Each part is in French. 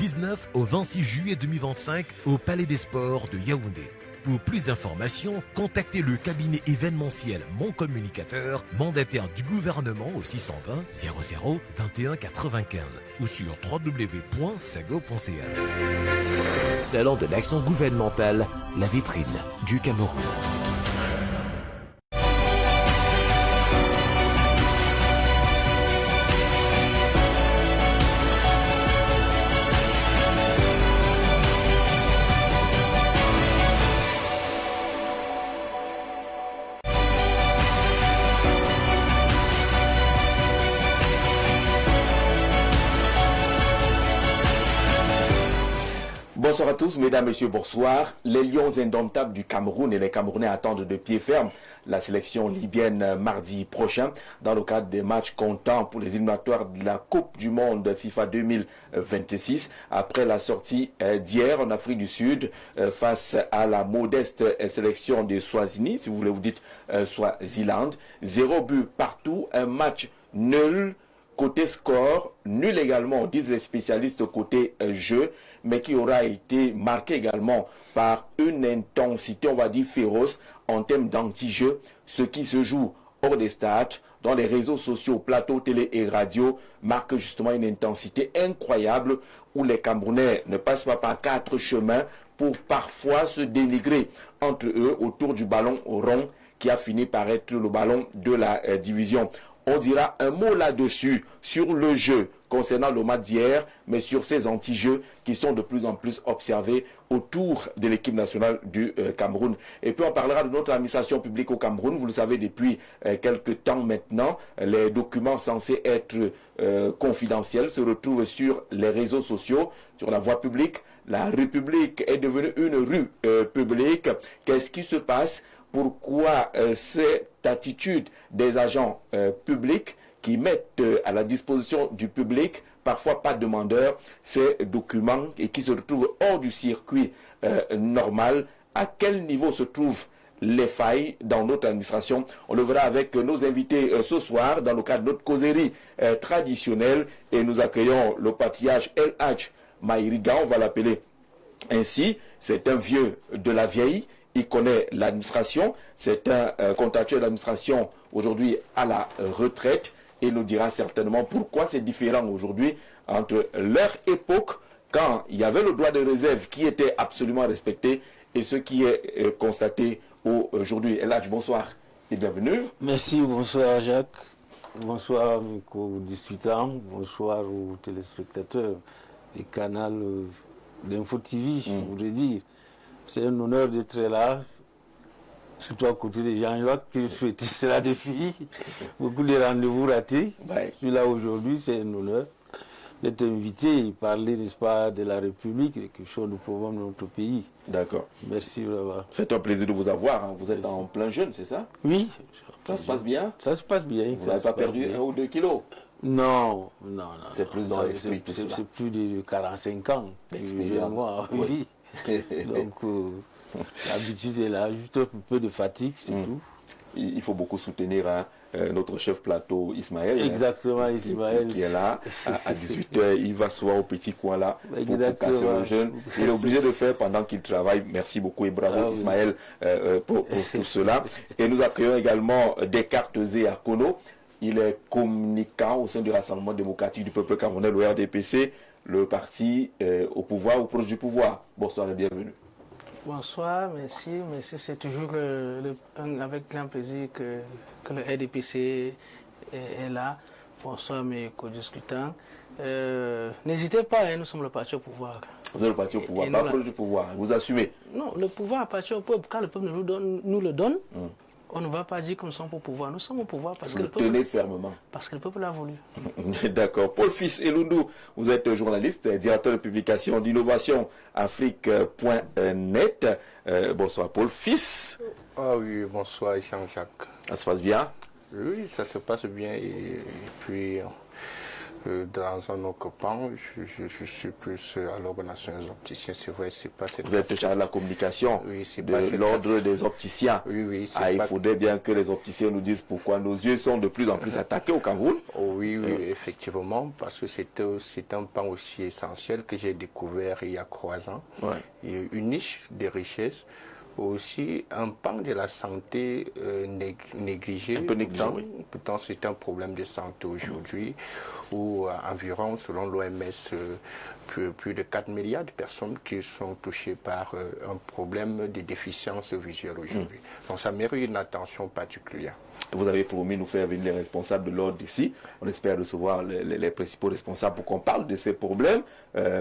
19 au 26 juillet 2025 au Palais des Sports de Yaoundé. Pour plus d'informations, contactez le cabinet événementiel Mon Communicateur, mandataire du gouvernement au 620 00 21 95 ou sur www.sago.ca. Salon de l'action gouvernementale, la vitrine du Cameroun. Bonsoir à tous, mesdames, messieurs, bonsoir. Les Lions indomptables du Cameroun et les Camerounais attendent de pied ferme la sélection libyenne mardi prochain dans le cadre des matchs comptants pour les éliminatoires de la Coupe du Monde FIFA 2026. Après la sortie d'hier en Afrique du Sud face à la modeste sélection de Swazini, si vous voulez vous dites Swaziland, 0 but partout, un match nul. Côté score, nul également, disent les spécialistes côté jeu, mais qui aura été marqué également par une intensité, on va dire, féroce en termes d'anti-jeu, ce qui se joue hors des stades, dans les réseaux sociaux, plateaux, télé et radio, marque justement une intensité incroyable où les Camerounais ne passent pas par 4 chemins pour parfois se dénigrer entre eux autour du ballon rond qui a fini par être le ballon de la division. On dira un mot là-dessus, sur le jeu concernant le match d'hier, mais sur ces anti-jeux qui sont de plus en plus observés autour de l'équipe nationale du Cameroun. Et puis on parlera de notre administration publique au Cameroun. Vous le savez depuis quelques temps maintenant, les documents censés être confidentiels se retrouvent sur les réseaux sociaux, sur la voie publique. La République est devenue une rue publique. Qu'est-ce qui se passe? Pourquoi cette attitude des agents publics qui mettent à la disposition du public, parfois pas demandeurs, ces documents et qui se retrouvent hors du circuit normal? À quel niveau se trouvent les failles dans notre administration? On le verra avec nos invités ce soir dans le cadre de notre causerie traditionnelle, et nous accueillons le patriarche El Hadj Maïriga, on va l'appeler ainsi. C'est un vieux de la vieille. Il connaît l'administration, c'est un contractuel d'administration aujourd'hui à la retraite, et il nous dira certainement pourquoi c'est différent aujourd'hui entre leur époque, quand il y avait le droit de réserve qui était absolument respecté, et ce qui est constaté aujourd'hui. El Hadj, bonsoir et bienvenue. Merci, bonsoir Jacques, bonsoir mes co-discutants, bonsoir aux téléspectateurs et canal d'Info TV, je voudrais dire. C'est un honneur d'être là, surtout à côté de Jean-Jacques, que je souhaitais cela depuis. Beaucoup de rendez-vous ratés. Ouais. Je suis là aujourd'hui, c'est un honneur d'être invité et parler, n'est-ce pas, de la République, quelque chose de programme de notre pays. D'accord. Merci vraiment. C'est un plaisir de vous avoir. Hein. Vous êtes en plein jeune, c'est ça? Oui. Ça se passe bien? Ça se passe bien. Vous n'avez pas perdu 1 ou 2 kilos? Non. C'est plus dans l'esprit. C'est plus de 45 ans. Oui. Donc, l'habitude est là, juste un peu de fatigue, c'est tout. Il faut beaucoup soutenir notre chef plateau Ismaël. Exactement, Ismaël. Qui est là à 18h. Il va souvent au petit coin là pour casser le jeûne. Il est obligé de faire pendant qu'il travaille. Merci beaucoup et bravo Ismaël pour tout cela. Et nous accueillons également Descartes Akono. Il est communicant au sein du Rassemblement démocratique du peuple camerounais, le RDPC. Le parti au pouvoir ou proche du pouvoir. Bonsoir et bienvenue. Bonsoir, merci. C'est toujours avec grand plaisir que le RDPC est là. Bonsoir mes co-discutants. N'hésitez pas, nous sommes le parti au pouvoir. Vous êtes le parti au pouvoir, pas proche du pouvoir. Vous assumez? Non, le pouvoir appartient au peuple. Quand le peuple nous le donne, on ne va pas dire que nous sommes au pouvoir. Nous sommes au pouvoir parce que le peuple... Tenez fermement. Parce que le peuple l'a voulu. D'accord. Paul Fils Elundou, vous êtes journaliste, directeur de publication d'innovation Afrique.net. Bonsoir Paul Fils. Ah oui, bonsoir Jean-Jacques. Ça se passe bien? Oui, ça se passe bien et puis Dans un autre pan, je suis plus à l'Ordre national des opticiens. C'est vrai, c'est pas cette. Vous êtes chargé de la communication de l'Ordre des opticiens. Oui. Il faudrait bien que les opticiens nous disent pourquoi nos yeux sont de plus en plus attaqués au Cameroun. Oui, effectivement, parce que c'est un pan aussi essentiel que j'ai découvert il y a 3 ans. Ouais. Une niche de richesse. Aussi un pan de la santé négligé. Un peu négligé, oui. Pourtant, c'est un problème de santé aujourd'hui où environ, selon l'OMS, plus de 4 milliards de personnes qui sont touchées par un problème de déficience visuelle aujourd'hui. Donc ça mérite une attention particulière. Vous avez promis nous faire venir les responsables de l'ordre ici. On espère recevoir les principaux responsables pour qu'on parle de ces problèmes,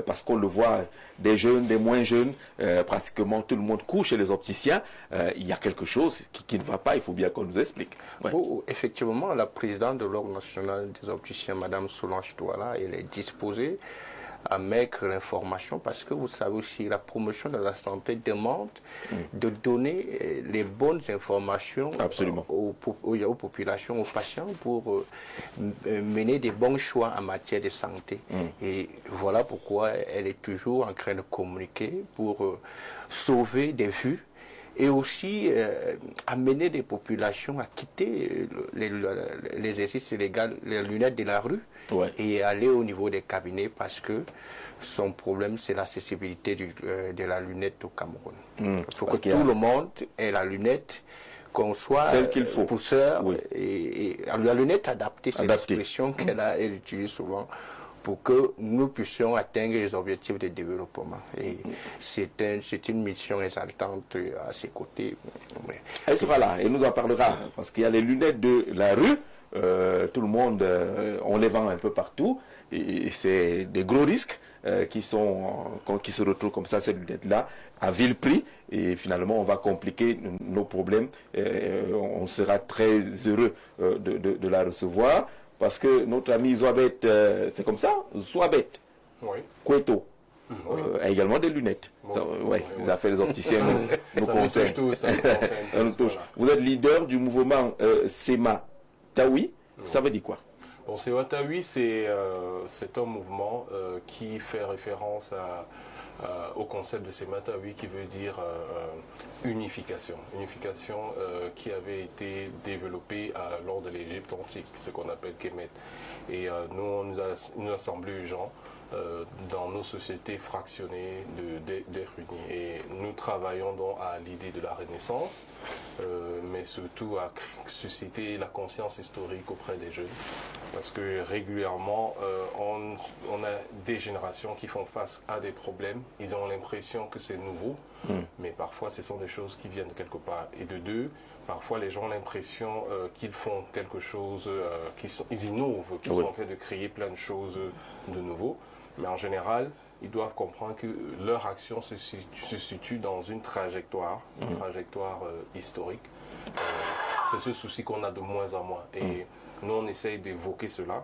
parce qu'on le voit, des jeunes, des moins jeunes, pratiquement tout le monde court chez les opticiens. Il y a quelque chose qui ne va pas, il faut bien qu'on nous explique. Ouais. Effectivement, la présidente de l'Ordre national des opticiens, Madame Solange Douala, elle est disposée à mettre l'information, parce que vous savez aussi, la promotion de la santé demande de donner les bonnes informations aux populations, aux patients, pour mener des bons choix en matière de santé. Et voilà pourquoi elle est toujours en train de communiquer pour sauver des vues et aussi amener des populations à quitter l'exercice illégal, les lunettes de la rue, et aller au niveau des cabinets, parce que son problème, c'est l'accessibilité de la lunette au Cameroun. Il faut que tout le monde ait la lunette, qu'on soit pousseur, et la lunette adaptée, c'est l'expression qu'elle utilise souvent, pour que nous puissions atteindre les objectifs de développement. Et c'est une mission exaltante à ses côtés. Elle sera là, elle nous en parlera, parce qu'il y a les lunettes de la rue, tout le monde, on les vend un peu partout, et c'est des gros risques qui se retrouvent comme ça, ces lunettes-là, à vil prix, et finalement on va compliquer nos problèmes. On sera très heureux de la recevoir, parce que notre ami Zoabet, c'est comme ça, Zoabet, Koueto, a également des lunettes. Les affaires des opticiens nous concernent. Vous êtes leader du mouvement Sema Taoui, ça veut dire quoi? Bon, Sema Taoui, c'est un mouvement qui fait référence au concept de Sema Taoui, qui veut dire unification. Unification qui avait été développée lors de l'Égypte antique, ce qu'on appelle Kemet. Et nous a semblé urgent dans nos sociétés fractionnées d'être unis. Et nous travaillons donc à l'idée de la Renaissance, mais surtout à susciter la conscience historique auprès des jeunes. Parce que régulièrement, on a des générations qui font face à des problèmes. Ils ont l'impression que c'est nouveau, mais parfois ce sont des choses qui viennent de quelque part. Et de deux, parfois les gens ont l'impression qu'ils font quelque chose, ils innovent, qu'ils sont en train de créer plein de choses de nouveau. Mais en général, ils doivent comprendre que leur action se situe dans une trajectoire historique. C'est ce souci qu'on a de moins en moins. Et nous, on essaye d'évoquer cela,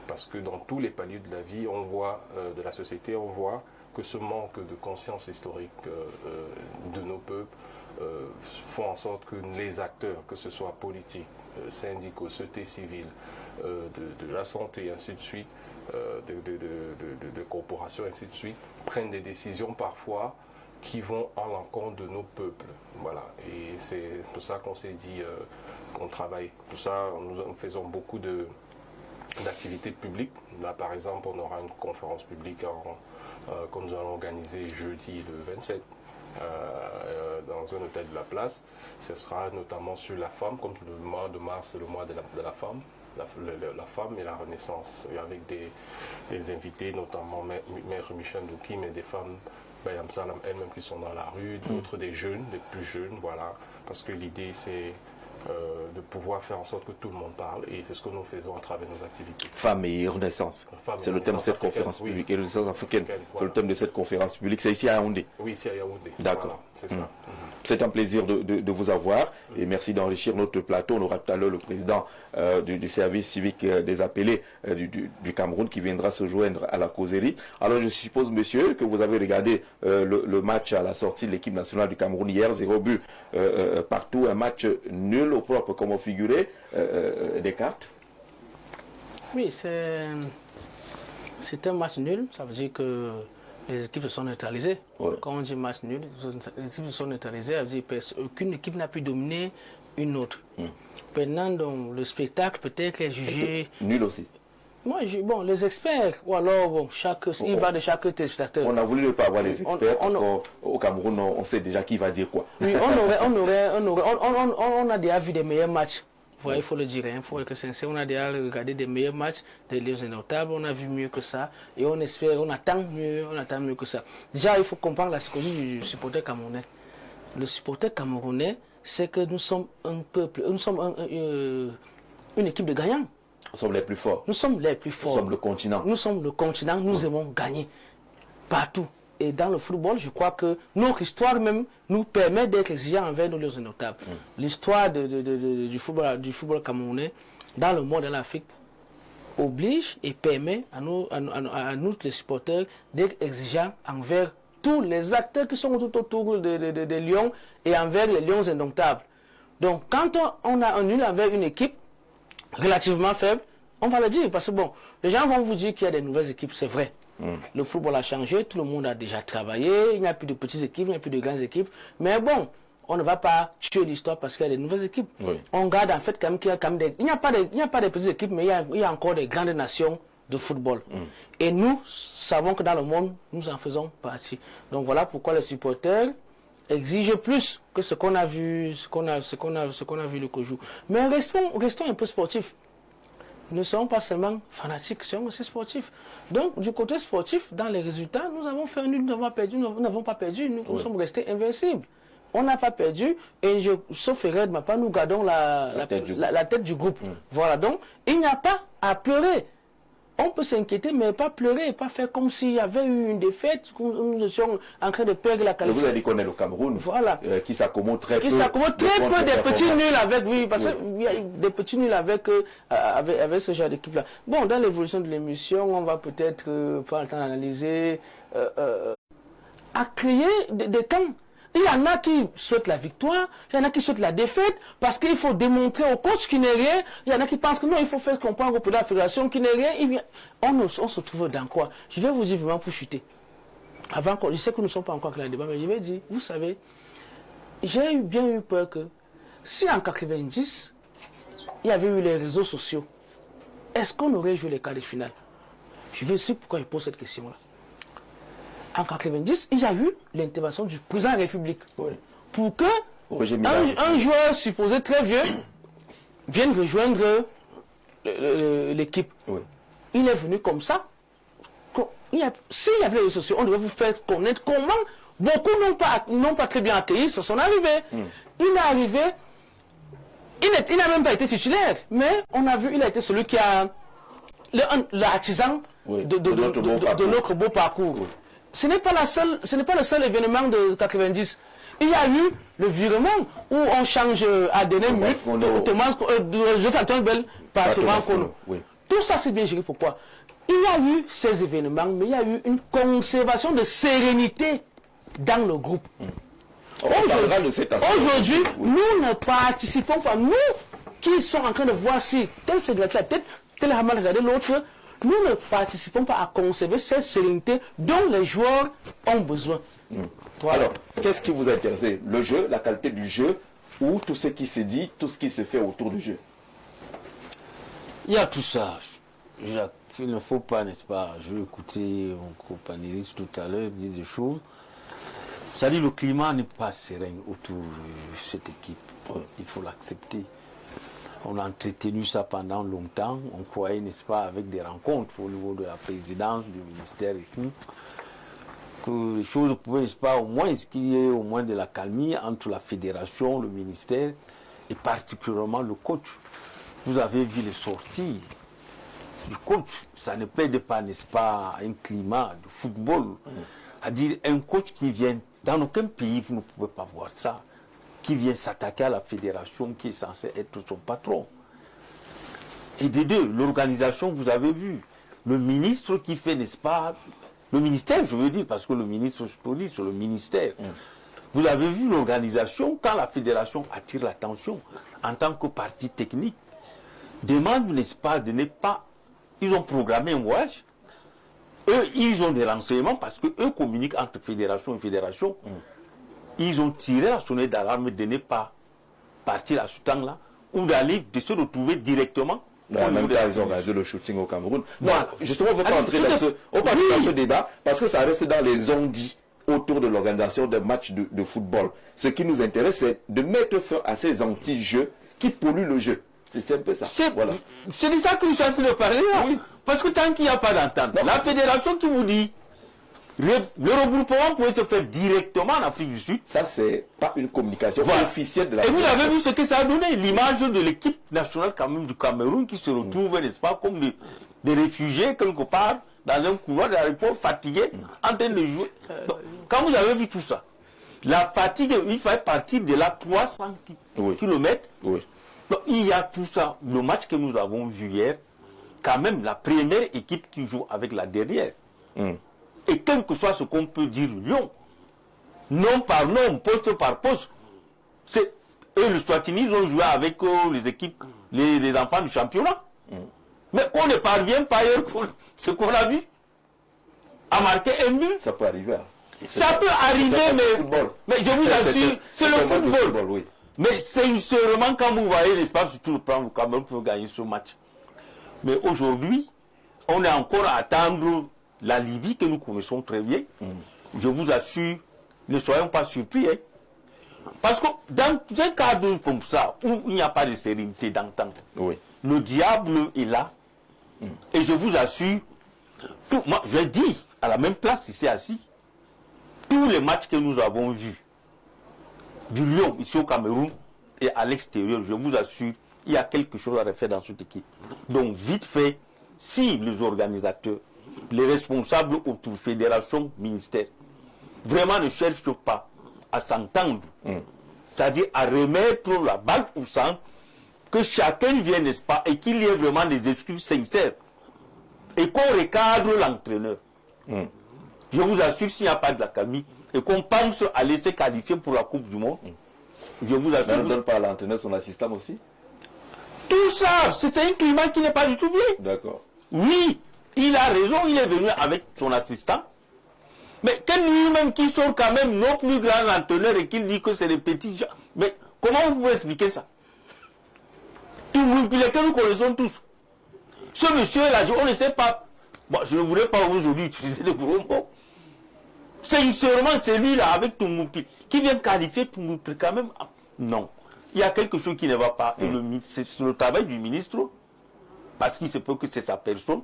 parce que dans tous les paliers de la vie, on voit, de la société, on voit que ce manque de conscience historique de nos peuples font en sorte que les acteurs, que ce soit politiques, syndicaux, société civile, de la santé, ainsi de suite, de corporations, ainsi de suite, prennent des décisions parfois qui vont à l'encontre de nos peuples. Voilà. Et c'est pour ça qu'on s'est dit qu'on travaille. Pour ça, nous faisons beaucoup d'activités publiques. Là, par exemple, on aura une conférence publique que nous allons organiser jeudi le 27 dans un hôtel de la place. Ce sera notamment sur la femme, comme le mois de mars, c'est le mois de la femme. La femme et la Renaissance, et avec des invités, notamment Mère Michel Douki, mais des femmes, Bayam Salam elles-mêmes qui sont dans la rue, d'autres des jeunes, des plus jeunes, voilà. Parce que l'idée, c'est de pouvoir faire en sorte que tout le monde parle, et c'est ce que nous faisons à travers nos activités. Femmes et Renaissance, c'est le thème de cette conférence publique, et Renaissance africaine, c'est le thème de cette conférence publique, c'est ici à Yaoundé. Oui, ici à Yaoundé. D'accord. Voilà, c'est ça. C'est un plaisir de vous avoir, et merci d'enrichir notre plateau. On aura tout à l'heure le président du service civique des appelés du Cameroun qui viendra se joindre à la causerie. Alors je suppose, monsieur, que vous avez regardé le match à la sortie de l'équipe nationale du Cameroun hier, 0 but partout, un match nul au propre comme au figuré, des cartes. Oui, c'est c'est un match nul, ça veut dire que les équipes se sont neutralisées. Ouais. Quand on dit match nul, les équipes se sont neutralisées, ça veut dire qu'aucune équipe n'a pu dominer une autre. Maintenant, donc, le spectacle peut-être est jugé... Nul aussi. Moi, bon, les experts, ou alors, bon, il va de chaque téléspectateur. On a voulu ne pas avoir les experts parce qu'au Cameroun, on sait déjà qui va dire quoi. Oui, on a déjà vu des meilleurs matchs. Ouais, il faut le dire, il faut être sincère. On a déjà regardé des meilleurs matchs des Lions indomptables, on a vu mieux que ça. Et on espère, on attend mieux que ça. Déjà, il faut comprendre la psychologie du supporter camerounais. Le supporter camerounais, c'est que nous sommes un peuple, nous sommes une équipe de gagnants. Nous sommes les plus forts. Nous sommes les plus forts. Nous sommes le continent. Nous sommes le continent, nous aimons gagner partout. Et dans le football, je crois que notre histoire même nous permet d'être exigeants envers nos Lions indomptables. L'histoire du football camerounais dans le monde et l'Afrique oblige et permet à nous les supporters d'être exigeants envers tous les acteurs qui sont tout autour des Lions et envers les Lions indomptables. Donc quand on a un nul envers une équipe relativement faible, on va le dire, parce que bon, les gens vont vous dire qu'il y a des nouvelles équipes, c'est vrai. Le football a changé, tout le monde a déjà travaillé, il n'y a plus de petites équipes, il n'y a plus de grandes équipes, mais bon, on ne va pas tuer l'histoire parce qu'il y a des nouvelles équipes. Oui. On garde en fait quand même qu'il y a quand même des... Il n'y a pas de petites équipes, mais il y a encore des grandes nations de football. Et nous savons que dans le monde, nous en faisons partie. Donc voilà pourquoi les supporters exigent plus que ce qu'on a vu, ce qu'on a vu le jour. Mais restons un peu sportifs. Nous ne sommes pas seulement fanatiques, nous sommes aussi sportifs. Donc, du côté sportif, dans les résultats, nous avons fait un nul, nous n'avons pas perdu, nous sommes restés invincibles. On n'a pas perdu, et sauf erreur de ma part, nous gardons la tête du groupe. Voilà, donc, il n'y a pas à pleurer. On peut s'inquiéter, mais pas pleurer, pas faire comme s'il y avait eu une défaite, nous étions en train de perdre la qualification. Vous avez dit qu'on est le Cameroun, voilà. Qui s'accommode très peu. Qui s'accommode très peu des petits nuls avec, oui, parce qu'il y a des petits nuls avec ce genre d'équipe-là. Bon, dans l'évolution de l'émission, on va peut-être prendre le temps d'analyser, à créer des camps. Il y en a qui souhaitent la victoire, il y en a qui souhaitent la défaite, parce qu'il faut démontrer au coach qu'il n'est rien. Il y en a qui pensent que non, il faut faire comprendre au la fédération qu'il n'est rien. On se trouve dans quoi? Je vais vous dire vraiment pour chuter. Avant, je sais que nous ne sommes pas encore dans le débat, mais je vais dire, vous savez, j'ai bien eu peur que si en 90, il y avait eu les réseaux sociaux, est-ce qu'on aurait joué les quarts de finale? Je vais expliquer pourquoi je pose cette question-là. En 90, il y a eu l'intervention du président de la République pour que un joueur supposé très vieux vienne rejoindre l'équipe. Il est venu comme ça. S'il y avait les réseaux sociaux, on devait vous faire connaître comment beaucoup n'ont pas très bien accueilli son arrivée. Il est arrivé, il n'a même pas été titulaire, mais on a vu, il a été celui qui a l'artisan de notre beau parcours. Ce n'est pas le seul événement de 90. Il y a eu le virement où on change à dernière minute par Thomas Kono. Tout ça c'est bien géré. Pourquoi? Il y a eu ces événements, mais il y a eu une conservation de sérénité dans le groupe. Aujourd'hui, nous ne participons pas. Nous qui sommes en train de voir si tel se gratte la tête, tel a mal regardé l'autre, nous ne participons pas à conserver cette sérénité dont les joueurs ont besoin. Voilà. Alors, qu'est-ce qui vous a intéressé? Le jeu, la qualité du jeu ou tout ce qui se dit, tout ce qui se fait autour du jeu? Il y a tout ça. Jacques, il ne faut pas, n'est-ce pas? Je vais écouter mon co-panéliste tout à l'heure dire des choses. C'est-à-dire le climat n'est pas serein autour de cette équipe. Il faut l'accepter. On a entretenu ça pendant longtemps. On croyait, n'est-ce pas, avec des rencontres au niveau de la présidence, du ministère et tout, que les choses pouvaient, n'est-ce pas, au moins, qu'il y ait au moins de la calmie entre la fédération, le ministère et particulièrement le coach. Vous avez vu les sorties du coach. Ça ne plaide pas, n'est-ce pas, un climat de football. À dire un coach qui vient, dans aucun pays, vous ne pouvez pas voir ça, qui vient s'attaquer à la fédération qui est censée être son patron. Et des deux, l'organisation, vous avez vu, le ministre qui fait, n'est-ce pas, le ministère, je veux dire, parce que le ministre, je peux dire, c'est le ministère. Vous avez vu l'organisation, quand la fédération attire l'attention, en tant que parti technique, demande, n'est-ce pas, de ne pas... Ils ont programmé un voyage, eux, ils ont des renseignements parce que eux communiquent entre fédération et fédération. Ils ont tiré la sonnette d'alarme de ne pas partir à ce temps-là ou d'aller de se retrouver directement. Même temps, ils ont organisé le shooting au Cameroun. Voilà. Non, justement, on ne veut pas entrer dans ce débat parce que ça reste dans les on-dit autour de l'organisation des matchs de football. Ce qui nous intéresse, c'est de mettre fin à ces anti-jeux qui polluent le jeu. C'est un peu ça. Voilà. C'est de ça que je suis en train de parler là. Oui. Parce que tant qu'il n'y a pas d'entente, la fédération qui vous dit le regroupement pouvait se faire directement en Afrique du Sud. Ça, c'est pas une communication officielle de la Et fédération. vous avez vu ce que ça a donné, l'image de l'équipe nationale quand même du Cameroun qui se retrouve, n'est-ce pas, comme des réfugiés quelque part dans un couloir de l'aéroport, fatigués, en train de jouer. Donc, quand vous avez vu tout ça, la fatigue, il fallait partir de là 300 km. Oui. Donc, il y a tout ça. Le match que nous avons vu hier, quand même, la première équipe qui joue avec la dernière. Et quel que soit ce qu'on peut dire Lyon, nom par nom, poste par poste, eux, le Swatini, ils ont joué avec les équipes, les enfants du championnat. Mais qu'on ne parvient pas ailleurs pour ce qu'on a vu, à marquer un but. Ça peut arriver. Ça peut arriver, mais je vous assure, c'est le football. Oui. Mais sincèrement, quand vous voyez l'espace sur tout le plan, le Cameroun peut gagner ce match. Mais aujourd'hui, on est encore à attendre la Libye que nous connaissons très bien. Je vous assure, ne soyons pas surpris. Parce que dans un cadre comme ça, où il n'y a pas de sérénité d'entente, le diable est là. Et je vous assure, moi je dis, à la même place ici assis, tous les matchs que nous avons vus, du Lyon ici au Cameroun et à l'extérieur, je vous assure, il y a quelque chose à refaire dans cette équipe. Donc vite fait, si les organisateurs, les responsables autour fédération, ministère, vraiment ne cherchent pas à s'entendre, c'est-à-dire à remettre la balle au centre, que chacun vienne, n'est-ce pas, et qu'il y ait vraiment des excuses sincères, et qu'on recadre l'entraîneur. Je vous assure, s'il n'y a pas de la camille, et qu'on pense à laisser qualifier pour la Coupe du Monde, je vous assure... Mais on ne donne pas à l'entraîneur son assistant aussi? Tout ça, c'est un climat qui n'est pas du tout bien. D'accord. Oui, il a raison, il est venu avec son assistant. Mais quel lui-même qui sont quand même nos plus grands entraîneurs et qu'il dit que c'est des petits gens. Mais comment vous pouvez expliquer ça? Que nous connaissons tous. Ce monsieur-là, on ne sait pas. Bon, je ne voulais pas aujourd'hui utiliser de gros mots. Sincèrement, c'est lui-là avec Toumoupi qui vient qualifier Toumoupi quand même. Non. Il y a quelque chose qui ne va pas. Et c'est le travail du ministre, parce qu'il se peut que c'est sa personne,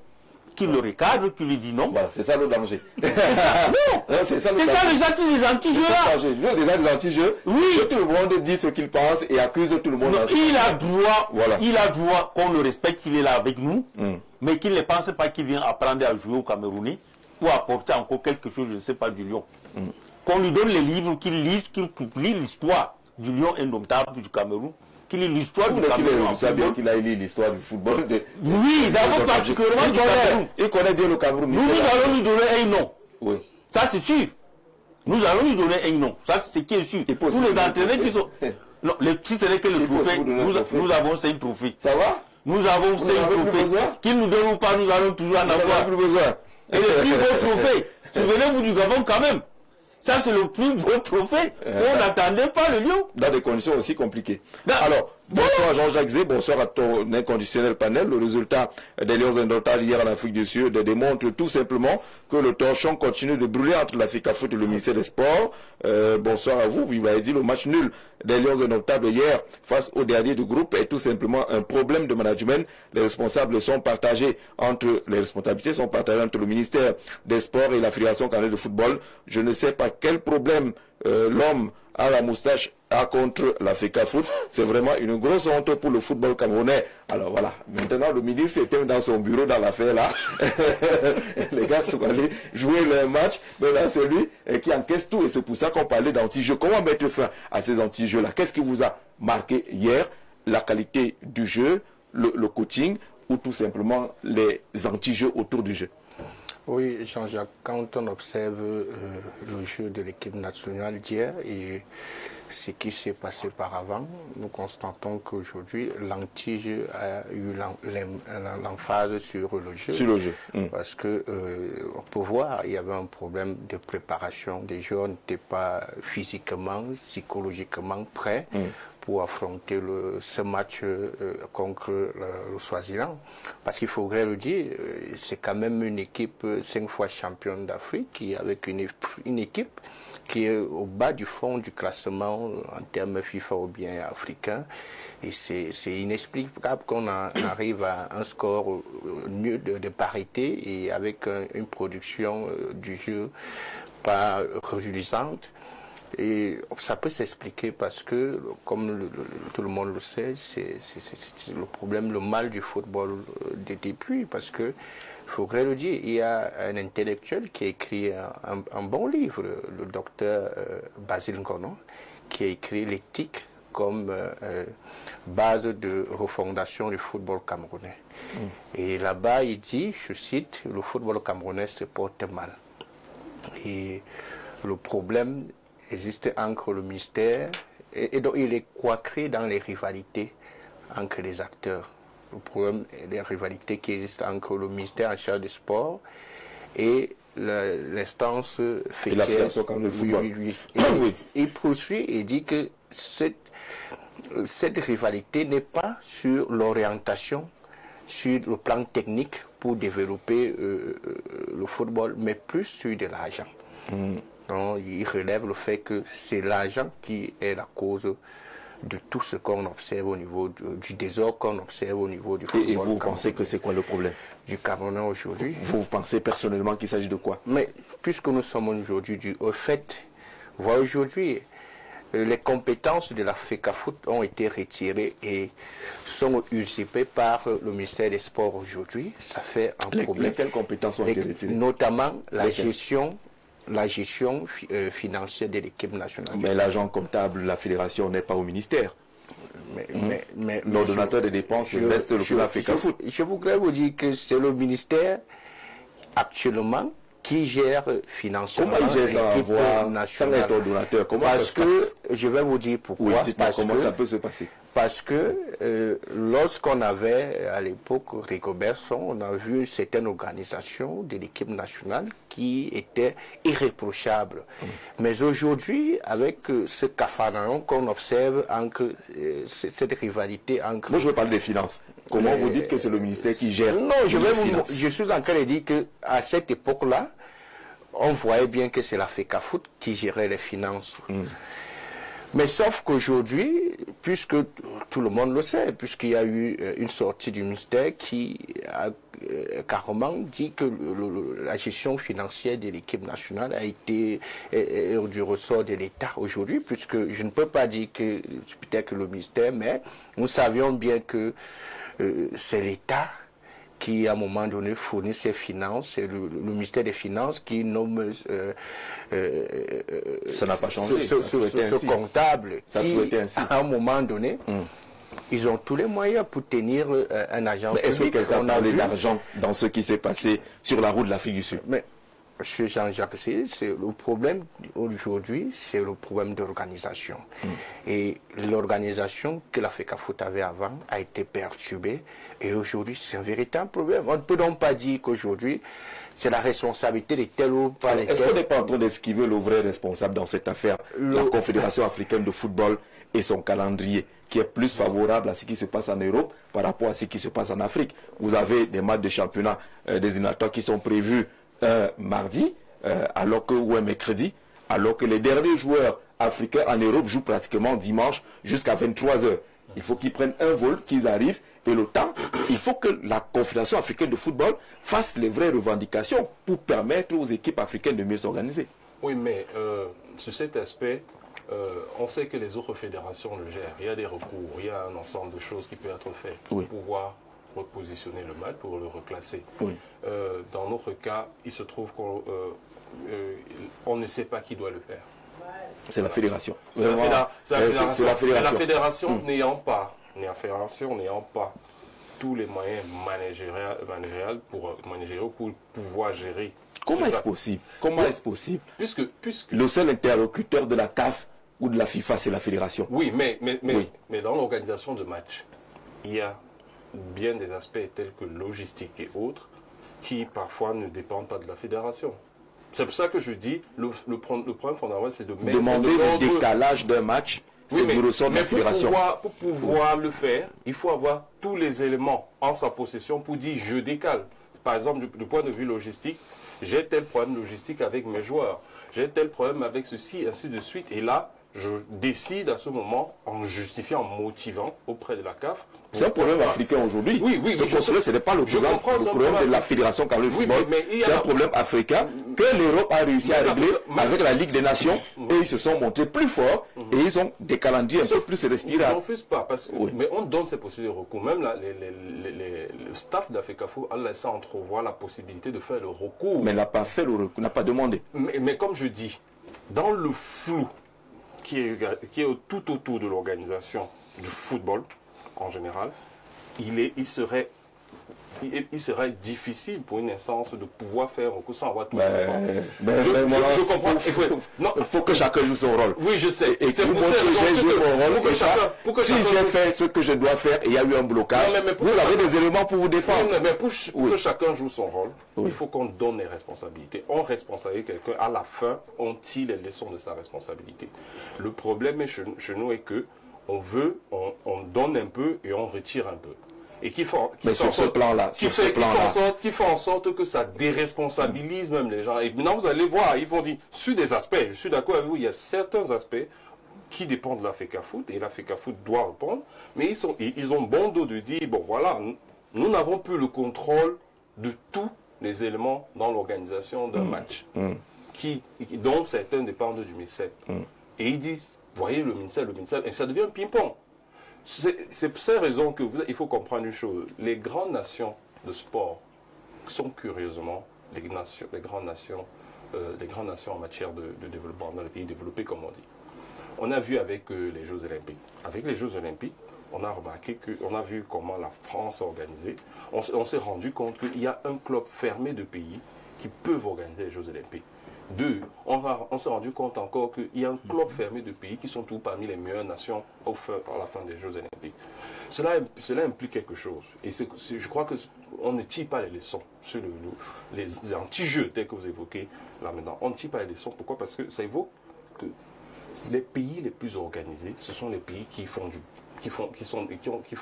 qui le recadre, qui lui dit non. Voilà, c'est ça le danger. C'est ça, non. C'est ça les anti-jeux là. Les anti-jeux, oui. Tout le monde dit ce qu'il pense et accuse tout le monde. Non, il a droit qu'on le respecte, qu'il est là avec nous, mais qu'il ne pense pas qu'il vient apprendre à jouer au Camerounais ou apporter encore quelque chose, je ne sais pas, du Lion. Qu'on lui donne les livres, qu'il lise, qu'il publie l'histoire du Lion indomptable du Cameroun, qu'il lit l'histoire du Cameroun. Qu'il a lu l'histoire du football. Oui, d'abord particulièrement du Cameroun. Il connaît bien le Cameroun. Nous allons lui donner un nom. Oui. Ça, c'est sûr. Nous allons lui donner un nom. Ça, c'est ce qui est sûr. Tous les entraîneurs qui sont... Non, si ce n'est que le trophée, nous avons 5 trophées. Ça va? Nous avons 5 trophées. Qu'ils nous donnent ou pas, nous allons toujours en avoir. Plus besoin. Et le plus beau trophée, souvenez-vous du Gabon quand même. Ça, c'est le plus beau trophée. On n'attendait pas le Lion. Dans des conditions aussi compliquées. Alors, bonsoir Jean-Jacques Zé, bonsoir à ton inconditionnel panel. Le résultat des Lions indomptables hier en Afrique du Sud démontre tout simplement que le torchon continue de brûler entre l'Africa Foot et le ministère des Sports. Bonsoir à vous. Vous m'avez dit le match nul des Lions indomptables hier face au dernier du groupe est tout simplement un problème de management. Les responsabilités sont partagées entre le ministère des Sports et la Fédération canadienne de football. Je ne sais pas quel problème l'homme à la moustache a contre l'Africa Foot. C'est vraiment une grosse honte pour le football camerounais. Alors voilà, maintenant le ministre était dans son bureau dans l'affaire là. Les gars sont allés jouer leur match. Mais là c'est lui qui encaisse tout et c'est pour ça qu'on parlait d'anti-jeux. Comment mettre fin à ces anti-jeux là? Qu'est-ce qui vous a marqué hier? La qualité du jeu, le coaching ou tout simplement les anti-jeux autour du jeu? Oui, Jean-Jacques, quand on observe le jeu de l'équipe nationale d'hier et ce qui s'est passé par avant, nous constatons qu'aujourd'hui, l'anti-jeu a eu l'emphase sur le jeu. Sur le jeu. Parce que on peut voir, il y avait un problème de préparation. Les joueurs n'étaient pas physiquement, psychologiquement prêts pour affronter ce match contre le Swaziland. Parce qu'il faudrait le dire, c'est quand même une équipe 5 fois championne d'Afrique, avec une équipe qui est au bas du fond du classement en termes FIFA ou bien africain. Et c'est inexplicable qu'on arrive à un score mieux de parité et avec une production du jeu pas reluisante. Et ça peut s'expliquer parce que, comme tout le monde le sait, c'est le problème, le mal du football des débuts. Parce que, il faudrait le dire, il y a un intellectuel qui a écrit un bon livre, le docteur Basile Ngono, qui a écrit l'éthique comme base de refondation du football camerounais. Et là-bas, il dit, je cite, le football camerounais se porte mal. Et le problème existe entre le ministère et donc il est coincé dans les rivalités entre les acteurs. Le problème est les rivalités qui existent entre le ministère en charge du sport et l'instance fêtière. Il poursuit et dit que cette rivalité n'est pas sur l'orientation, sur le plan technique pour développer le football, mais plus sur de l'argent. Donc, il relève le fait que c'est l'argent qui est la cause de tout ce qu'on observe au niveau du désordre qu'on observe au niveau du football. Et vous pensez que c'est quoi le problème du Cameroun aujourd'hui? Vous pensez personnellement qu'il s'agit de quoi? Mais puisque nous sommes aujourd'hui au fait, voilà, aujourd'hui, les compétences de la FECAFOOT ont été retirées et sont usurpées par le ministère des Sports aujourd'hui. Ça fait un problème. Quelles compétences ont été retirées? Notamment la gestion financière de l'équipe nationale. Mais l'agent comptable de la fédération n'est pas au ministère. Mais l'ordonnateur des dépenses reste le club FECAFOOT. Je voudrais vous dire que c'est le ministère actuellement qui gère financièrement l'équipe nationale. Sans ordonnateur, comment parce ça se passe? Que je vais vous dire pourquoi. Oui, comment ça peut se passer? Parce que lorsqu'on avait à l'époque Rigobert Song, on a vu certaines organisations de l'équipe nationale qui étaient irréprochables. Mais aujourd'hui, avec ce cafarnaum qu'on observe entre cette rivalité entre... Moi, je veux parler des finances. Comment vous dites que c'est le ministère qui gère? Non, je suis en train de dire qu'à cette époque-là, on voyait bien que c'est la FECAFOOT qui gérait les finances. Mais sauf qu'aujourd'hui, puisque tout le monde le sait, puisqu'il y a eu une sortie du ministère qui a carrément dit que la gestion financière de l'équipe nationale a été du ressort de l'État aujourd'hui, puisque je ne peux pas dire que c'est peut-être le ministère, mais nous savions bien que c'est l'État qui, à un moment donné, fournit ses finances. C'est le ministère des Finances qui nomme ça n'a pas changé. Ce comptable ça qui, ainsi. À un moment donné, ils ont tous les moyens pour tenir un agent public. Est-ce que quelqu'un a parlé d'argent dans ce qui s'est passé sur la route de l'Afrique du Sud? Mais, M. Jean-Jacques, c'est le problème aujourd'hui, c'est le problème d'organisation. Et l'organisation que la FECAFOOT avait avant a été perturbée. Et aujourd'hui, c'est un véritable problème. On ne peut donc pas dire qu'aujourd'hui, c'est la responsabilité de tel ou tel. Est-ce qu'on n'est pas en train d'esquiver le vrai responsable dans cette affaire, la Confédération africaine de football et son calendrier, qui est plus favorable à ce qui se passe en Europe par rapport à ce qui se passe en Afrique? Vous avez des matchs de championnat des éliminatoires qui sont prévus mardi, ou un mercredi, alors que les derniers joueurs africains en Europe jouent pratiquement dimanche jusqu'à 23h. Il faut qu'ils prennent un vol, qu'ils arrivent, et le temps, il faut que la Confédération africaine de football fasse les vraies revendications pour permettre aux équipes africaines de mieux s'organiser. Oui, mais sur cet aspect, on sait que les autres fédérations le gèrent. Il y a des recours, il y a un ensemble de choses qui peuvent être faites pour pouvoir repositionner le match, pour le reclasser. Dans notre cas, il se trouve qu'on ne sait pas qui doit le faire. C'est la fédération. C'est la fédération. La fédération. La fédération n'ayant pas tous les moyens managériaux pour pouvoir gérer. Comment est-ce possible? Comment est-ce possible? Puisque le seul interlocuteur de la CAF ou de la FIFA, c'est la fédération. Oui, mais dans l'organisation de match, il y a bien des aspects tels que logistique et autres qui parfois ne dépendent pas de la fédération. C'est pour ça que je dis le problème fondamental, c'est de mettre demander le décalage d'un match. C'est du ressort de la fédération. Pour pouvoir le faire, il faut avoir tous les éléments en sa possession pour dire je décale. Par exemple, du point de vue logistique, j'ai tel problème logistique avec mes joueurs, j'ai tel problème avec ceci, ainsi de suite. Et là, je décide à ce moment, en justifiant, en motivant auprès de la CAF. C'est un problème africain aujourd'hui. Oui, ce n'est pas le problème de la Fédération Camerounaise de football. C'est un problème africain que l'Europe a réussi à régler avec la Ligue des Nations. Et ils se sont montrés plus forts et ils ont des calendriers un peu plus respirables. On ne refuse pas, mais on donne ces possibilités de recours. Même là, le staff d'Africafo a laissé entrevoir la possibilité de faire le recours. Mais n'a pas fait le recours, n'a pas demandé. Mais comme je dis, dans le flou qui est tout autour de l'organisation du football en général, il serait difficile pour une instance de pouvoir faire recours sans avoir tout les éléments. Je comprends. Il faut que chacun joue son rôle. Oui, je sais. Et c'est pour que si j'ai fait ce que je dois faire et il y a eu un blocage, vous avez des éléments pour vous défendre. Mais pour que chacun joue son rôle, il faut qu'on donne les responsabilités. On responsabilise quelqu'un. À la fin, on tire les leçons de sa responsabilité. Le problème chez nous est que on donne un peu et on retire un peu. Et qui fait en sorte que ça déresponsabilise même les gens. Et maintenant, vous allez voir, ils vont dire, sur des aspects, je suis d'accord avec vous, il y a certains aspects qui dépendent de la FECAFOOT, et la FECAFOOT doit répondre, mais ils ont bon dos de dire, bon voilà, nous n'avons plus le contrôle de tous les éléments dans l'organisation d'un match, dont certains dépendent du ministère. Et ils disent, voyez le ministère, et ça devient un ping-pong. C'est pour ces raisons il faut comprendre une chose. Les grandes nations de sport sont curieusement les grandes nations en matière de développement, dans les pays développés, comme on dit. On a vu avec les Jeux Olympiques. Avec les Jeux Olympiques, on a remarqué on a vu comment la France a organisé. On s'est rendu compte qu'il y a un club fermé de pays qui peuvent organiser les Jeux Olympiques. Deux, on s'est rendu compte encore qu'il y a un club fermé de pays qui sont tous parmi les meilleures nations à la fin des Jeux Olympiques. Cela implique quelque chose. Et je crois qu'on ne tire pas les leçons sur les anti-jeux tels que vous évoquez là maintenant. On ne tire pas les leçons. Pourquoi? Parce que ça évoque que les pays les plus organisés, ce sont les pays qui font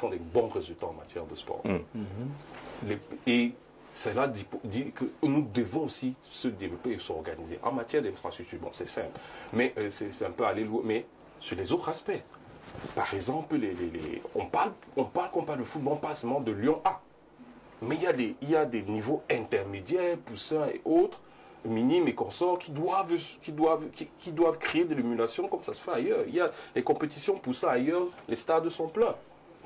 des bons résultats en matière de sport. Et cela dit que nous devons aussi se développer et s'organiser. En matière d'infrastructure, bon, c'est simple, mais c'est un peu aller loin. Mais sur les autres aspects, par exemple, on parle de football, on parle seulement de Lyon A. Mais il y a des niveaux intermédiaires, poussins et autres, minimes et consorts, qui doivent créer de l'émulation comme ça se fait ailleurs. Il y a les compétitions poussant ailleurs, les stades sont pleins.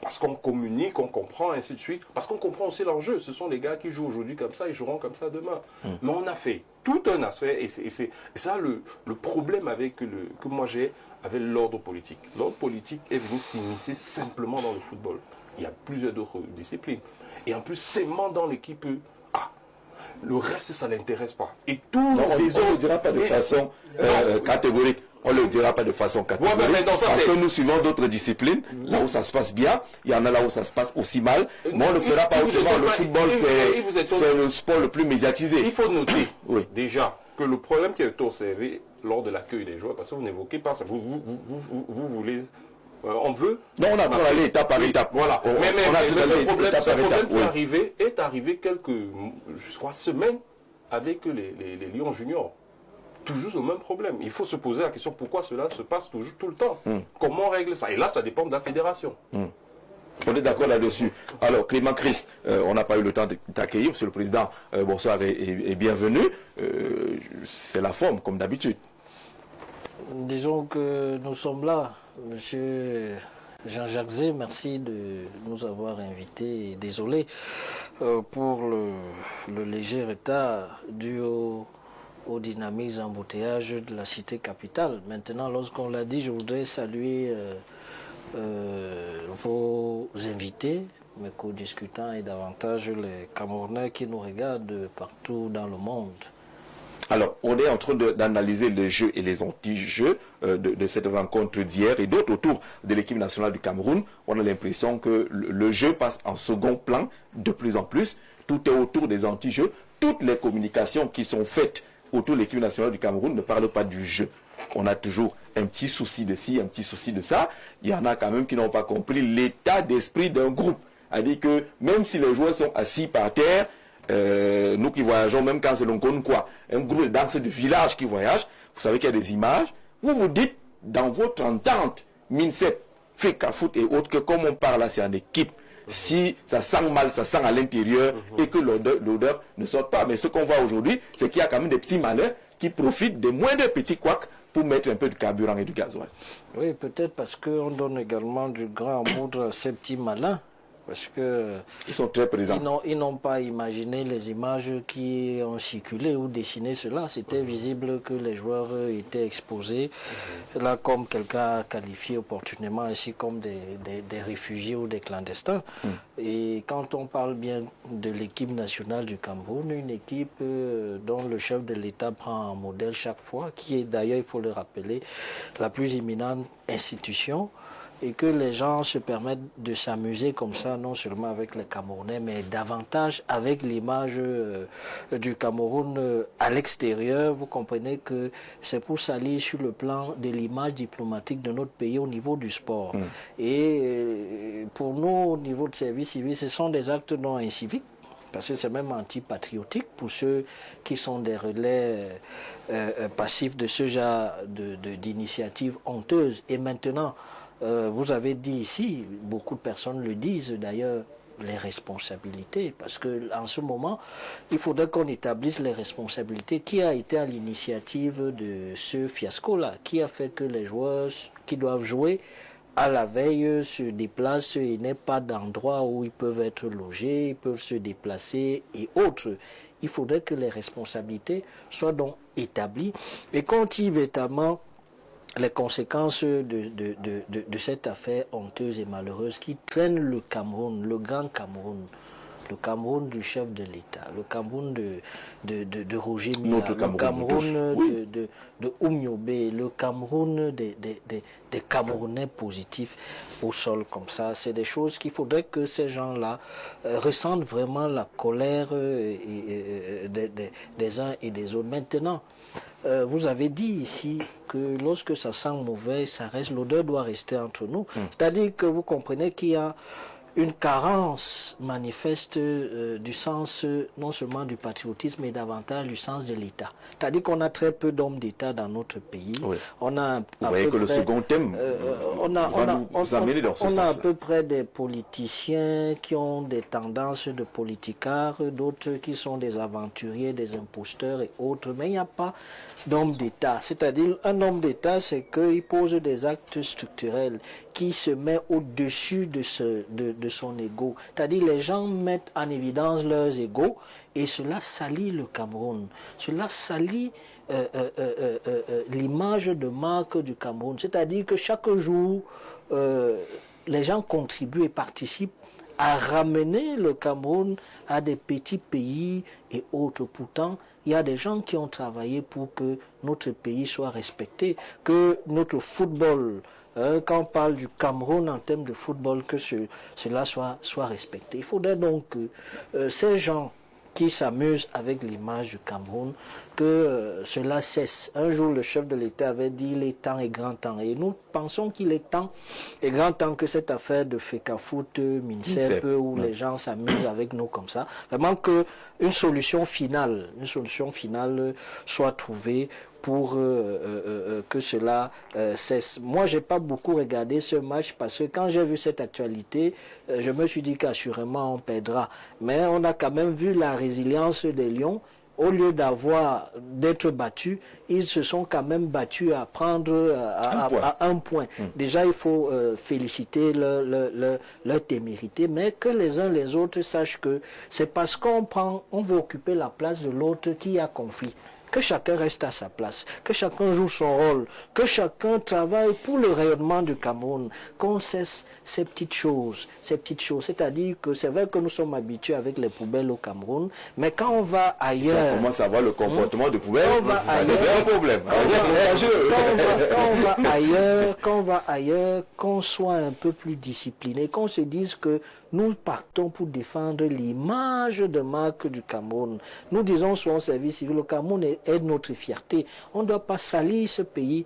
Parce qu'on communique, on comprend, ainsi de suite. Parce qu'on comprend aussi l'enjeu. Ce sont les gars qui jouent aujourd'hui comme ça, ils joueront comme ça demain. Mais on a fait tout un aspect, et c'est ça le problème que moi j'ai avec l'ordre politique. L'ordre politique est venu s'immiscer simplement dans le football. Il y a plusieurs autres disciplines. Et en plus, seulement dans l'équipe A. Le reste, ça ne l'intéresse pas. Et tous les autres... On ne le dira pas de façon catégorique. On ne le dira pas de façon catégorique, parce que nous suivons d'autres disciplines, là où ça se passe bien, il y en a là où ça se passe aussi mal, mais on ne le fera pas autrement. Le football, c'est le sport le plus médiatisé. Il faut noter déjà que le problème qui a été observé lors de l'accueil des joueurs, parce que vous n'évoquez pas ça, vous voulez... on veut... Non, on a toujours allé étape par étape. Voilà. Mais ce problème qui est arrivé quelques, je crois, semaines avec les Lions juniors. Toujours le même problème. Il faut se poser la question pourquoi cela se passe toujours tout le temps. Comment on règle ça? Et là, ça dépend de la fédération. On est d'accord là-dessus. Alors, Clément Christ, on n'a pas eu le temps de t'accueillir, Monsieur le Président. Bonsoir et bienvenue. C'est la forme, comme d'habitude. Disons que nous sommes là. Monsieur Jean-Jacques Zé, merci de nous avoir invités. Désolé pour le léger retard dû au dynamisme embouteillage de la cité capitale. Maintenant, lorsqu'on l'a dit, je voudrais saluer vos invités, mes co-discutants et davantage les Camerounais qui nous regardent partout dans le monde. Alors, on est en train d'analyser les jeux et les anti-jeux de cette rencontre d'hier et d'autres autour de l'équipe nationale du Cameroun. On a l'impression que le jeu passe en second plan de plus en plus. Tout est autour des anti-jeux. Toutes les communications qui sont faites autour de l'équipe nationale du Cameroun ne parlent pas du jeu. On a toujours un petit souci de ci, un petit souci de ça. Il y en a quand même qui n'ont pas compris l'état d'esprit d'un groupe. C'est-à-dire que même si les joueurs sont assis par terre, nous qui voyageons, même quand c'est l'on connaît quoi, un groupe de danseurs du village qui voyage, vous savez qu'il y a des images, vous vous dites, dans votre entente, Mincep, Fecafoot et autres, que comme on parle là, c'est en équipe. Si ça sent mal, ça sent à l'intérieur et que l'odeur ne sort pas. Mais ce qu'on voit aujourd'hui, c'est qu'il y a quand même des petits malins qui profitent des moindres petits couacs pour mettre un peu de carburant et du gasoil. Oui, peut-être parce qu'on donne également du grain à moudre à ces petits malins. Parce que ils sont très présents. Ils n'ont pas imaginé les images qui ont circulé ou dessiné cela. C'était visible que les joueurs étaient exposés, là comme quelqu'un a qualifié opportunément, ainsi comme des réfugiés ou des clandestins. Et quand on parle bien de l'équipe nationale du Cameroun, une équipe dont le chef de l'État prend un modèle chaque fois, qui est d'ailleurs, il faut le rappeler, la plus éminente institution, et que les gens se permettent de s'amuser comme ça, non seulement avec les Camerounais, mais davantage avec l'image du Cameroun à l'extérieur. Vous comprenez que c'est pour salir sur le plan de l'image diplomatique de notre pays au niveau du sport. Et pour nous, au niveau de service civil, ce sont des actes non inciviques, parce que c'est même antipatriotique pour ceux qui sont des relais passifs de ce genre d'initiatives honteuses. Et maintenant, vous avez dit ici, beaucoup de personnes le disent d'ailleurs, les responsabilités, parce qu'en ce moment, il faudrait qu'on établisse les responsabilités. Qui a été à l'initiative de ce fiasco-là? Qui a fait que les joueurs qui doivent jouer à la veille se déplacent et n'aient pas d'endroit où ils peuvent être logés, ils peuvent se déplacer et autres? Il faudrait que les responsabilités soient donc établies et qu'on tire véritablement les conséquences de cette affaire honteuse et malheureuse qui traîne le Cameroun, le grand Cameroun, le Cameroun du chef de l'État, le Cameroun de Roger Mila, le Cameroun de Oumyobé, le Cameroun des Camerounais positifs au sol comme ça. C'est des choses qu'il faudrait que ces gens-là ressentent vraiment la colère des uns et des autres. Maintenant, vous avez dit ici que lorsque ça sent mauvais, ça reste, l'odeur doit rester entre nous. C'est-à-dire que vous comprenez qu'il y a une carence manifeste du sens non seulement du patriotisme, mais davantage du sens de l'État. C'est-à-dire qu'on a très peu d'hommes d'État dans notre pays. Oui. On a vous voyez que le second thème nous amener dans ce sens-là. On a à peu près des politiciens qui ont des tendances de politicards, d'autres qui sont des aventuriers, des imposteurs et autres, mais il n'y a pas d'homme d'État. C'est-à-dire, un homme d'État, c'est qu'il pose des actes structurels qui se met au-dessus de son ego. C'est-à-dire, les gens mettent en évidence leurs égos et cela salit le Cameroun. Cela salit l'image de marque du Cameroun. C'est-à-dire que chaque jour, les gens contribuent et participent à ramener le Cameroun à des petits pays et autres. Pourtant, il y a des gens qui ont travaillé pour que notre pays soit respecté, que notre football, quand on parle du Cameroun en termes de football, que cela soit respecté. Il faudrait donc que ces gens qui s'amusent avec l'image du Cameroun, que cela cesse. Un jour, le chef de l'État avait dit il est temps et grand temps. Et nous pensons qu'il est temps et grand temps que cette affaire de Fecafoot, Mincep, où les gens s'amusent avec nous comme ça, vraiment qu'une solution finale soit trouvée pour que cela cesse. Moi, je n'ai pas beaucoup regardé ce match parce que quand j'ai vu cette actualité, je me suis dit qu'assurément on perdra. Mais on a quand même vu la résilience des Lions. Au lieu d'être battus, ils se sont quand même battus à prendre à un point. Déjà, il faut féliciter leur témérité, mais que les uns les autres sachent que c'est parce on veut occuper la place de l'autre qu'il y a conflit. que chacun reste à sa place, que chacun joue son rôle, que chacun travaille pour le rayonnement du Cameroun, qu'on cesse ces petites choses. C'est-à-dire que c'est vrai que nous sommes habitués avec les poubelles au Cameroun, mais quand on va ailleurs... Si on commence à voir le comportement de poubelle, ça devient un problème. Quand on va ailleurs, qu'on soit un peu plus discipliné, qu'on se dise que nous partons pour défendre l'image de marque du Cameroun. Nous disons souvent au service civil, le Cameroun est notre fierté. On ne doit pas salir ce pays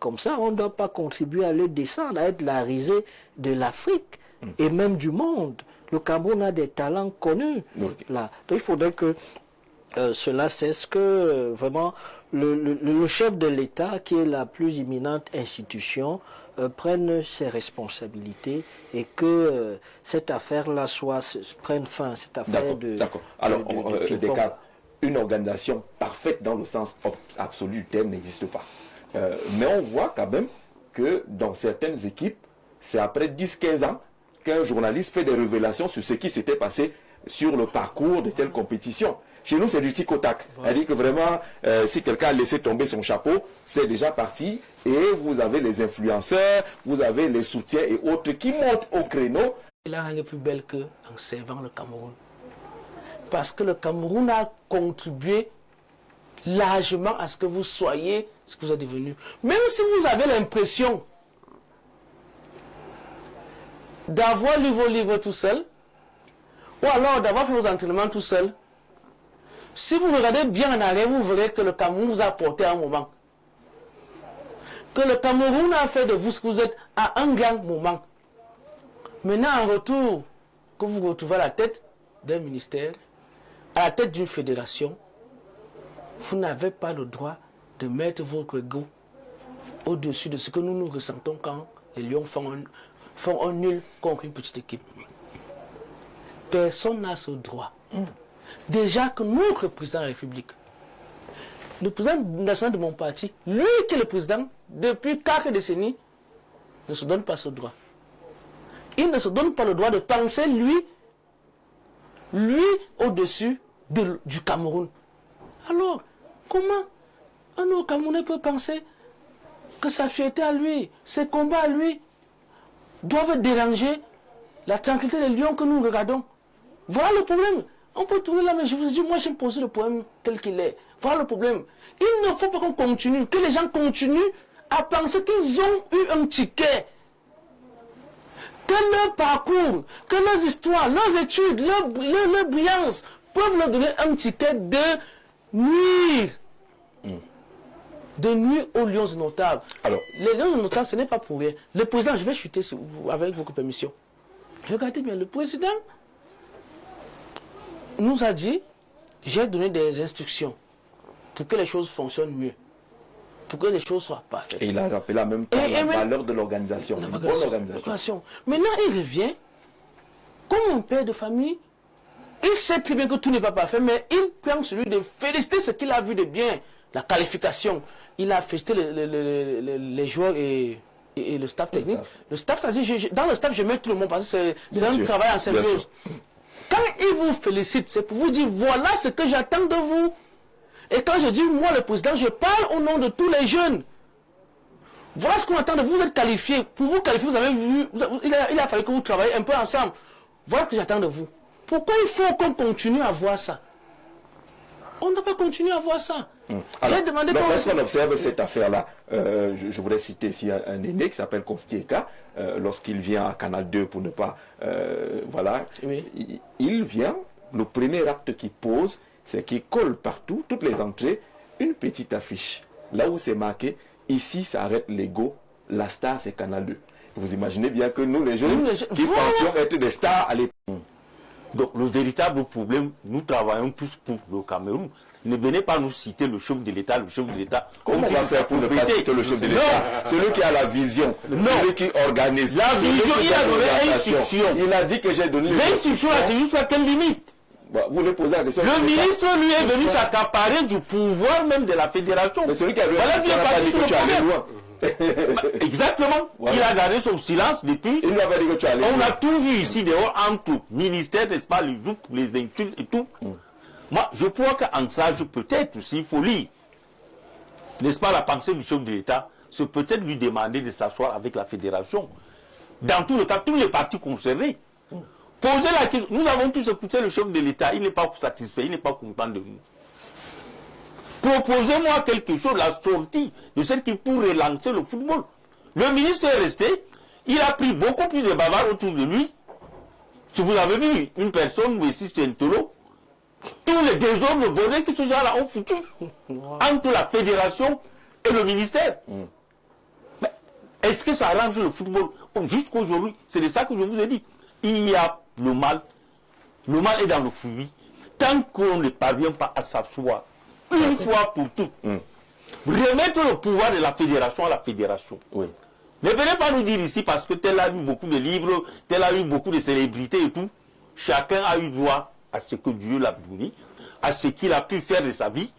comme ça. On ne doit pas contribuer à le descendre, à être la risée de l'Afrique et même du monde. Le Cameroun a des talents connus. Là. Donc il faudrait que cela cesse, que vraiment le chef de l'État, qui est la plus imminente institution, prenne ses responsabilités et que cette affaire-là prenne fin, cette affaire de... D'accord. Alors, une organisation parfaite dans le sens absolu du terme n'existe pas. Mais on voit quand même que dans certaines équipes, c'est après 10-15 ans qu'un journaliste fait des révélations sur ce qui s'était passé sur le parcours de telle compétition. Chez nous, c'est du tic au tac. Elle dit que vraiment, si quelqu'un a laissé tomber son chapeau, c'est déjà parti. Et vous avez les influenceurs, vous avez les soutiens et autres qui montent au créneau. Il a rien de plus belle qu'en servant le Cameroun. Parce que le Cameroun a contribué largement à ce que vous soyez ce que vous êtes devenu. Même si vous avez l'impression d'avoir lu vos livres tout seul, ou alors d'avoir fait vos entraînements tout seul, si vous regardez bien en arrière, vous verrez que le Cameroun vous a apporté un moment. Que le Cameroun a fait de vous ce que vous êtes à un grand moment. Maintenant, en retour, que vous vous retrouvez à la tête d'un ministère, à la tête d'une fédération, vous n'avez pas le droit de mettre votre ego au-dessus de ce que nous ressentons quand les Lions font un nul contre une petite équipe. Personne n'a ce droit. Déjà que notre président de la République, le président national de mon parti, lui qui est le président depuis 4 décennies, ne se donne pas ce droit. Il ne se donne pas le droit de penser lui au-dessus du Cameroun. Alors, comment un autre Camerounais peut penser que sa fierté à lui, ses combats à lui, doivent déranger la tranquillité des lions que nous regardons? Voilà le problème. On peut tourner là, mais je vous dis, moi j'ai posé le problème tel qu'il est. Voilà le problème. Il ne faut pas qu'on continue, que les gens continuent à penser qu'ils ont eu un ticket. Que leur parcours, que leurs histoires, leurs études, leur brillance peuvent leur donner un ticket de nuire. De nuire aux Lions notables. Alors, les Lions notables, ce n'est pas pour rien. Le président, je vais chuter avec votre permission. Regardez bien, le président nous a dit, j'ai donné des instructions pour que les choses fonctionnent mieux, pour que les choses soient parfaites. Et il a rappelé en même temps la valeur de l'organisation, une bonne organisation. Maintenant, il revient comme un père de famille. Il sait très bien que tout n'est pas parfait, mais il prend celui de féliciter ce qu'il a vu de bien, la qualification. Il a félicité les joueurs et le staff technique. Le staff, dans le staff, je mets tout le monde parce que c'est un travail en symbiose. Quand il vous félicite, c'est pour vous dire, voilà ce que j'attends de vous. Et quand je dis, moi le président, je parle au nom de tous les jeunes. Voilà ce qu'on attend de vous, vous êtes qualifiés. Pour vous qualifier, vous avez vu, il a fallu que vous travaillez un peu ensemble. Voilà ce que j'attends de vous. Pourquoi il faut qu'on continue à voir ça? On ne doit pas continuer à voir ça. Lorsqu'on observe cette affaire-là, je voudrais citer ici un aîné qui s'appelle Konstieka, lorsqu'il vient à Canal 2 pour ne pas... voilà, oui. Il vient, le premier acte qu'il pose, c'est qu'il colle partout, toutes les entrées, une petite affiche. Là où c'est marqué, ici s'arrête l'ego, la star c'est Canal 2. Vous imaginez bien que nous les jeunes qui pensions être des stars à l'époque. Donc le véritable problème, nous travaillons tous pour le Cameroun. Ne venez pas nous citer le chef de l'État, Comment on va faire pour ne pas citer le chef de l'État? Celui qui a la vision, celui qui organise. La vision, il a donné l'instruction. Il a dit que j'ai donné l'instruction. C'est juste à quelle limite? Vous lui posez la question. Le ministre, lui, est venu s'accaparer du pouvoir même de la fédération. Mais celui qui a dit que tu allais loin. Exactement. Ouais. Il a gardé son silence depuis. Il lui avait dit que tu allais On a tout vu ici dehors entre ministère, n'est-ce pas, les insultes et tout. Moi, je crois qu'en sage, peut-être, s'il faut lire, n'est-ce pas, la pensée du chef de l'État, c'est peut-être lui demander de s'asseoir avec la fédération. Dans tout le cas, tous les partis concernés. Poser la question. Nous avons tous écouté le chef de l'État, il n'est pas satisfait, il n'est pas content de nous. Proposez-moi quelque chose, la sortie de ce qui pourrait lancer le football. Le ministre est resté, il a pris beaucoup plus de bavards autour de lui. Si vous avez vu une personne, ou ici c'est un taureau, tous les désordres, le bonheur que ce genre-là ont foutu entre la fédération et le ministère. Mais est-ce que ça arrange le football? Jusqu'aujourd'hui, c'est de ça que je vous ai dit. Il y a le mal est dans le fruit. Tant qu'on ne parvient pas à s'asseoir, une fois pour toutes, remettre le pouvoir de la fédération à la fédération. Oui. Ne venez pas nous dire ici, parce que tel a eu beaucoup de livres, tel a eu beaucoup de célébrités et tout. Chacun a eu droit à ce que Dieu l'a donné, à ce qu'il a pu faire de sa vie.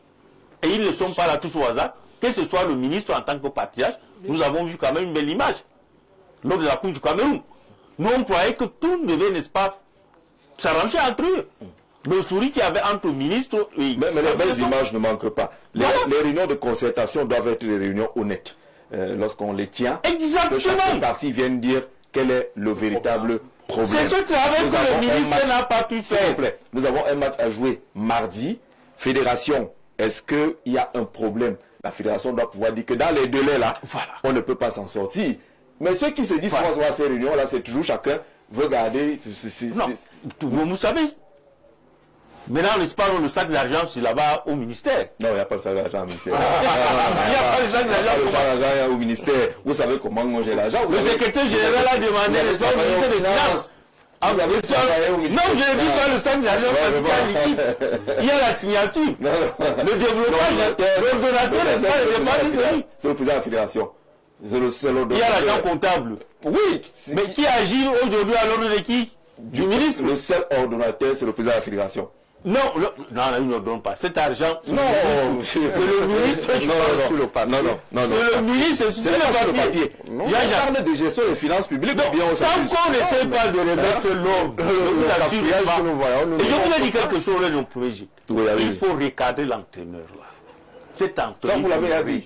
Et ils ne sont pas là tous au hasard. Que ce soit le ministre en tant que patriarche, nous avons vu quand même une belle image lors de la Coupe du Cameroun. Nous, on croyait que tout devait, n'est-ce pas, s'arranger entre eux. Le sourire qu'il y avait entre ministres... Mais les belles images ne manquent pas. Les réunions de concertation doivent être des réunions honnêtes. Lorsqu'on les tient, exactement, que chaque partie vienne dire quel est le véritable problème. C'est ce travail que le ministre n'a pas pu faire. S'il vous plaît, nous avons un match à jouer mardi. Fédération, est-ce qu'il y a un problème? La fédération doit pouvoir dire que dans les délais là, on ne peut pas s'en sortir. Mais ceux qui se disent qu'on va à ces réunions là, c'est toujours chacun veut garder... Vous savez, maintenant, n'est-ce pas, le sac d'argent, c'est là-bas au ministère. Non, il n'y a pas de sac d'argent au ministère. Il n'y a pas de sac d'argent au ministère. Vous savez comment manger l'argent? Le secrétaire général a demandé, n'est-ce pas, au ministère des Finances. Non, je ne dis pas le sac d'argent liquide. Il y a la signature. Le développement, l'ordonnateur, n'est-ce pas, il n'est pas de c'est le président de la fédération. Il y a l'agent comptable. Oui. Mais qui agit aujourd'hui à l'ordre de qui? Du ministre. Le seul ordonnateur, c'est le président de la fédération. Non, il ne donne pas. Cet argent, non, c'est le ministre qui parle sur le papier. Non. C'est le ministre, c'est le papier. Il y a un parle de gestion des finances publiques. Tant qu'on n'essaie pas de remettre l'ordre, et je vous ai dit quelque chose, le projet. Il faut recadrer l'entraîneur là. Cet entraîneur. Ça, vous l'avez dit.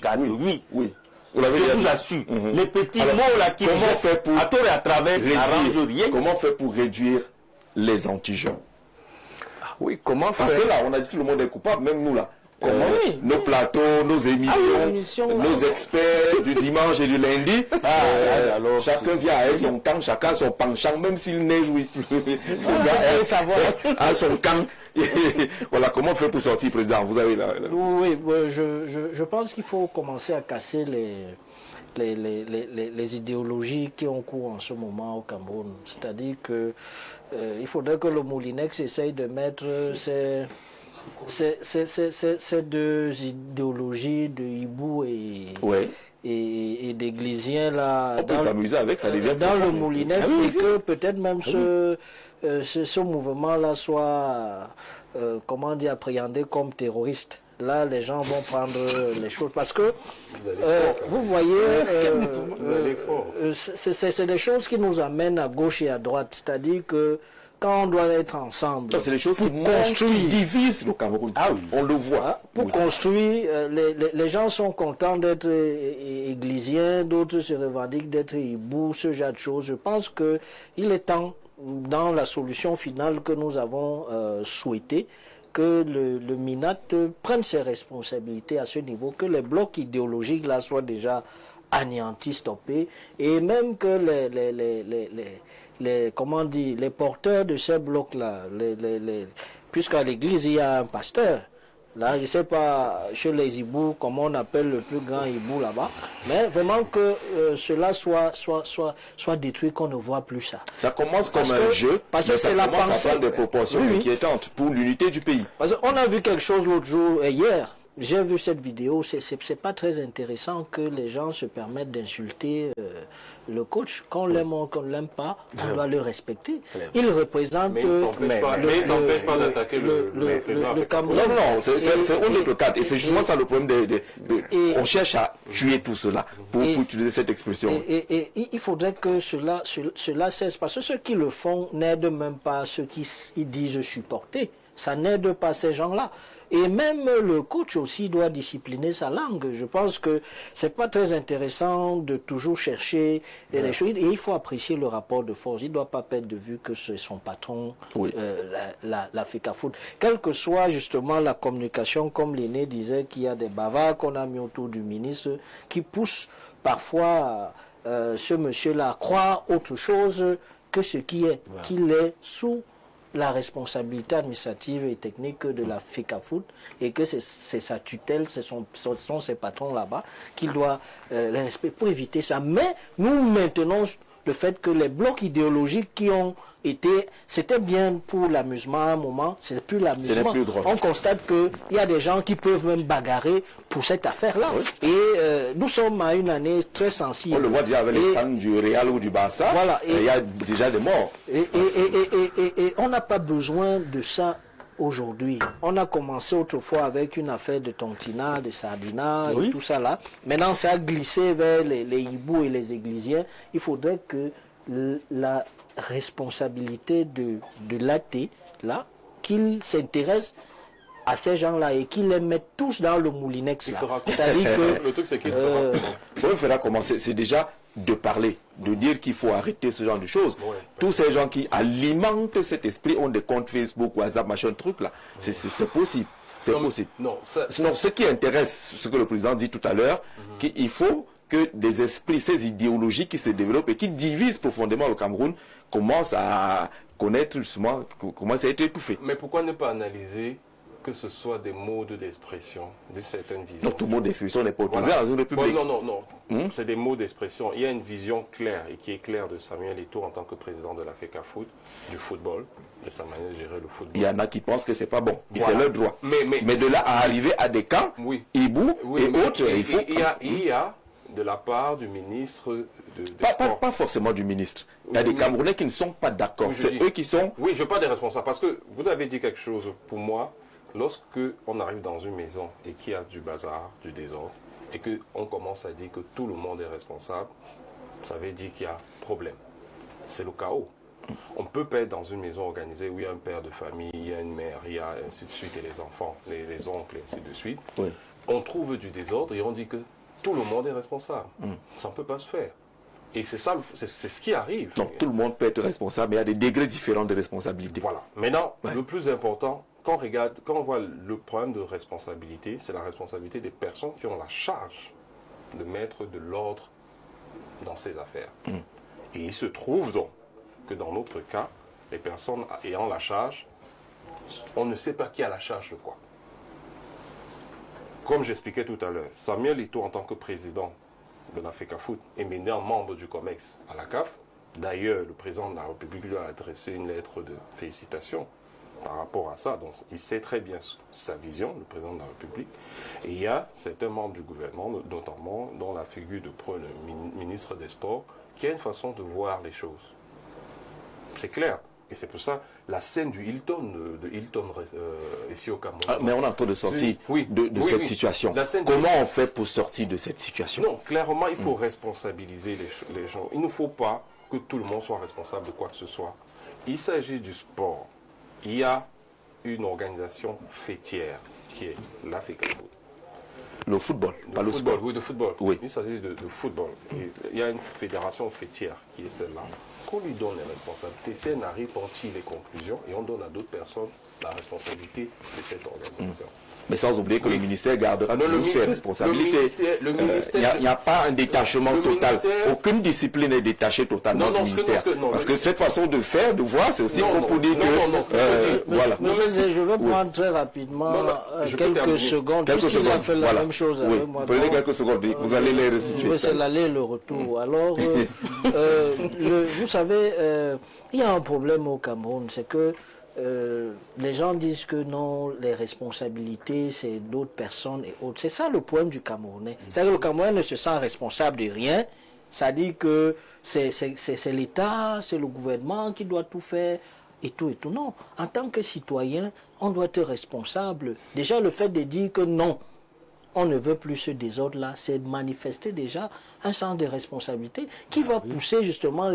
Oui. Je vous assure. Les petits mots là qui comment fait pour à tort et à travers n'arrangent rien. Comment faire pour réduire les antigènes? Oui, comment faire? Parce que là, on a dit tout le monde est coupable, même nous là. Comment nos plateaux, nos émissions, nos experts du dimanche et du lundi. Alors, chacun vient avec son camp, chacun son penchant, même s'il neige, oui. À son camp. Voilà, comment faire pour sortir, président? Vous avez là. Oui, je pense qu'il faut commencer à casser les idéologies qui ont cours en ce moment au Cameroun. C'est-à-dire que il faudrait que le Moulinex essaye de mettre ces deux idéologies de Hibou et d'Églisien là. On peut s'amuser avec, ça devient dans le Moulinex, et que peut-être même ce mouvement-là soit appréhendé comme terroriste. Là, les gens vont prendre les choses. Parce que, vous voyez, c'est des choses qui nous amènent à gauche et à droite. C'est-à-dire que quand on doit être ensemble... C'est les choses qui divisent le Cameroun. On le voit. Pour construire, les gens sont contents d'être églisiens, d'autres se revendiquent d'être hibou, ce genre de choses. Je pense qu'il est temps, dans la solution finale que nous avons souhaitée, que le MINAT prenne ses responsabilités à ce niveau, que les blocs idéologiques là soient déjà anéantis, stoppés, et même que les porteurs de ces blocs là, puisqu'à l'église il y a un pasteur. Là, je ne sais pas chez les hiboux comment on appelle le plus grand hibou là-bas, mais vraiment que cela soit détruit, qu'on ne voit plus ça. Ça commence comme un jeu, parce que c'est la pensée. Ça prend des proportions inquiétantes pour l'unité du pays. Parce qu'on a vu quelque chose l'autre jour, hier. J'ai vu cette vidéo, c'est pas très intéressant que les gens se permettent d'insulter le coach. Qu'on l'aime ou qu'on ne l'aime pas, on doit le respecter. Il représente... Mais il ne s'empêche pas d'attaquer le Cameroun. Non, c'est un autre cadre. Et c'est justement ça le problème. On cherche à tuer tout cela pour utiliser cette expression. Et il faudrait que cela cesse. Parce que ceux qui le font n'aident même pas ceux qui disent supporter ça n'aide pas ces gens-là. Et même le coach aussi doit discipliner sa langue. Je pense que c'est pas très intéressant de toujours chercher les choses. Et il faut apprécier le rapport de force. Il ne doit pas perdre de vue que c'est son patron, la FECAFOOT. Quelle que soit justement la communication, comme l'aîné disait, qu'il y a des bavards qu'on a mis autour du ministre, qui poussent parfois ce monsieur-là à croire autre chose que ce qui est, qu'il est sous la responsabilité administrative et technique de la FECAFOOT et que c'est sa tutelle, ce sont ses patrons là-bas qu'il doit les respecter pour éviter ça. Mais nous maintenons le fait que les blocs idéologiques qui ont été, c'était bien pour l'amusement à un moment, c'est plus l'amusement. On constate qu'il y a des gens qui peuvent même bagarrer pour cette affaire-là. Oui. Et nous sommes à une année très sensible. On le voit déjà avec les fans du Real ou du Barça. Voilà. Il y a déjà des morts. Et on n'a pas besoin de ça aujourd'hui. On a commencé autrefois avec une affaire de Tontina, de Sardina et tout ça là. Maintenant, ça a glissé vers les hiboux et les églisiens. Il faudrait que la responsabilité de l'AT, là, qu'il s'intéresse à ces gens-là et qu'ils les mettent tous dans le moulinex. C'est-à-dire que... Le truc, c'est qu'il fera comment. C'est déjà de parler, de dire qu'il faut arrêter ce genre de choses. Tous ces gens qui alimentent cet esprit ont des comptes Facebook, WhatsApp, machin, truc là. C'est possible. C'est possible. Ce qui intéresse, ce que le président dit tout à l'heure, qu'il faut que des esprits, ces idéologies qui se développent et qui divisent profondément le Cameroun, commencent à connaître justement, commencent à être étouffés. Mais pourquoi ne pas analyser que ce soit des modes d'expression de certaines visions? Non, tout mot d'expression n'est pas autorisé dans une république. Non. C'est des mots d'expression. Il y a une vision claire et qui est claire de Samuel Eto'o en tant que président de la FECAFOOT, du football, de sa manière de gérer le football. Il y en a qui pensent que c'est pas bon. Et c'est leur droit. Mais de là à arriver à des camps, Hibou et autres, il faut... Il y a de la part du ministre pas forcément du ministre. Il y a des Camerounais qui ne sont pas d'accord. C'est eux qui sont... Oui, je parle des responsables. Parce que vous avez dit quelque chose pour moi. Lorsque on arrive dans une maison et qu'il y a du bazar, du désordre, et qu'on commence à dire que tout le monde est responsable, ça veut dire qu'il y a problème. C'est le chaos. On peut pas être dans une maison organisée où il y a un père de famille, il y a une mère, il y a ainsi de suite, et les enfants, les oncles, et ainsi de suite. Oui. On trouve du désordre et on dit que tout le monde est responsable. Ça ne peut pas se faire. Et c'est ça, c'est ce qui arrive. Donc tout le monde peut être responsable, mais il y a des degrés différents de responsabilité. Voilà. Maintenant, le plus important, quand on voit le problème de responsabilité, c'est la responsabilité des personnes qui ont la charge de mettre de l'ordre dans ces affaires. Et il se trouve donc que dans notre cas, les personnes ayant la charge, on ne sait pas qui a la charge de quoi. Comme j'expliquais tout à l'heure, Samuel Eto'o en tant que président de la FECAFOOT est maintenant membre du COMEX à la CAF. D'ailleurs, le président de la République lui a adressé une lettre de félicitations par rapport à ça. Donc, il sait très bien sa vision, le président de la République. Et il y a certains membres du gouvernement, notamment dans la figure de le ministre des Sports, qui a une façon de voir les choses. C'est clair. Et c'est pour ça, la scène du Hilton, ici au Cameroun. Mais on est en train de sortir de cette situation. Comment on fait pour sortir de cette situation? Non, clairement, il faut responsabiliser les gens. Il ne faut pas que tout le monde soit responsable de quoi que ce soit. Il s'agit du sport. Il y a une organisation fêtière qui est la FECAFOOT. Le football, pas le sport. Oui, le football. Oui. Il s'agit de football. Et il y a une fédération fêtière qui est celle-là. Qu'on lui donne les responsabilités, si elle n'arrive pas à tirer les conclusions, et on donne à d'autres personnes la responsabilité de cette organisation. Mais sans oublier que le ministère gardera toujours ses responsabilités. Il n'y a pas un détachement total. Aucune discipline n'est détachée totalement du ministère. Parce que cette façon de faire, de voir, c'est aussi pour dire que... Voilà. Je vais prendre très rapidement quelques secondes, puisqu'il a fait la même chose avec moi. Prenez quelques secondes, vous allez les restituer. C'est l'aller et le retour. Alors, vous savez, il y a un problème au Cameroun, c'est que les gens disent que non, les responsabilités, c'est d'autres personnes et autres. C'est ça le problème du Camerounais. C'est-à-dire que le Camerounais ne se sent responsable de rien. Ça dit que c'est l'État, c'est le gouvernement qui doit tout faire et tout et tout. Non, en tant que citoyen, on doit être responsable. Déjà, le fait de dire que non, on ne veut plus ce désordre-là, c'est manifester déjà un sens de responsabilité qui va pousser justement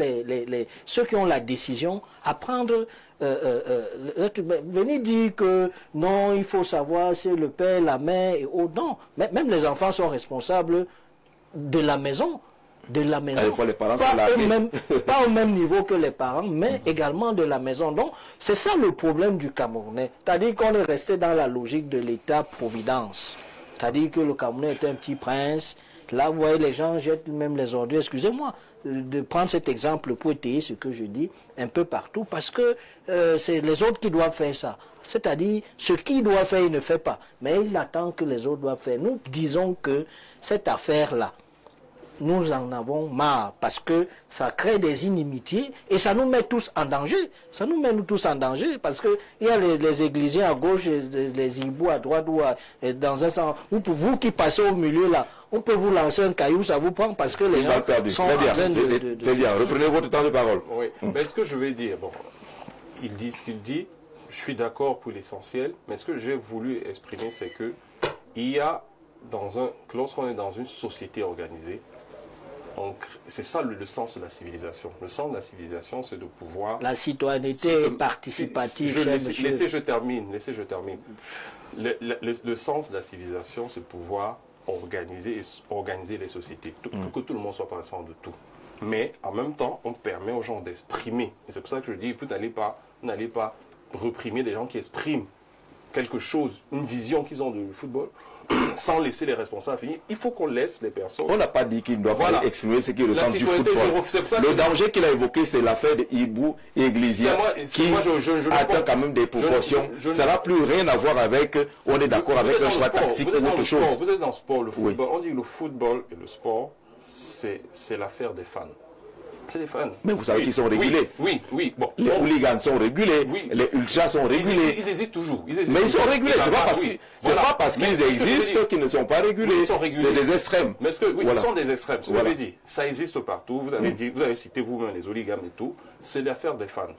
ceux qui ont la décision à prendre, venir dire que non, il faut savoir c'est le père, la mère et autres. Non, même les enfants sont responsables de la maison. Fois, les parents pas au même niveau que les parents, mais également de la maison. Donc, c'est ça le problème du Camerounais. C'est-à-dire qu'on est resté dans la logique de l'État-providence. C'est-à-dire que le Camerounais est un petit prince. Là, vous voyez, les gens jettent même les ordures. Excusez-moi de prendre cet exemple pour étayer ce que je dis un peu partout, parce que c'est les autres qui doivent faire ça. C'est-à-dire, ce qu'il doit faire, il ne fait pas. Mais il attend que les autres doivent faire. Nous disons que cette affaire-là, nous en avons marre parce que ça crée des inimitiés et ça nous met tous en danger. Ça nous met tous en danger parce qu'il y a les églisiens à gauche, les hiboux à droite ou dans un sens. Vous qui passez au milieu là, on peut vous lancer un caillou, ça vous prend parce que les gens sont en train de... C'est bien, reprenez votre temps de parole. Oui, mais ce que je vais dire, bon, il dit ce qu'il dit, je suis d'accord pour l'essentiel, mais ce que j'ai voulu exprimer, c'est que il y a, lorsqu'on est dans une société organisée, c'est ça le sens de la civilisation. Le sens de la civilisation, c'est de pouvoir... La citoyenneté participative. Laissez, je termine. Le sens de la civilisation, c'est de pouvoir organiser les sociétés, pour que tout le monde soit responsable de tout. Mais en même temps, on permet aux gens d'exprimer. Et c'est pour ça que je dis, vous n'allez pas réprimer les gens qui expriment quelque chose, une vision qu'ils ont du football, sans laisser les responsables finir. Il faut qu'on laisse les personnes... On n'a pas dit qu'ils ne doivent pas exprimer ce qui est le sens du football. Le danger qu'il a évoqué, c'est l'affaire de Hibou et Iglesia, qui atteint quand même des proportions. Ça n'a plus rien à voir avec, on est d'accord avec un choix tactique ou autre chose. Vous êtes dans le sport, le football. On dit que le football et le sport, c'est l'affaire des fans. C'est les fans. Mais vous savez qu'ils sont régulés. Oui. Bon, les hooligans sont régulés, les ultras sont régulés. Ils existent toujours. Mais ils sont régulés. C'est pas parce qu'ils existent qu'ils ne sont pas régulés. C'est des extrêmes. Mais ce sont des extrêmes. Ce que vous avez dit, ça existe partout. Vous avez cité vous-même les hooligans et tout. C'est l'affaire des fans.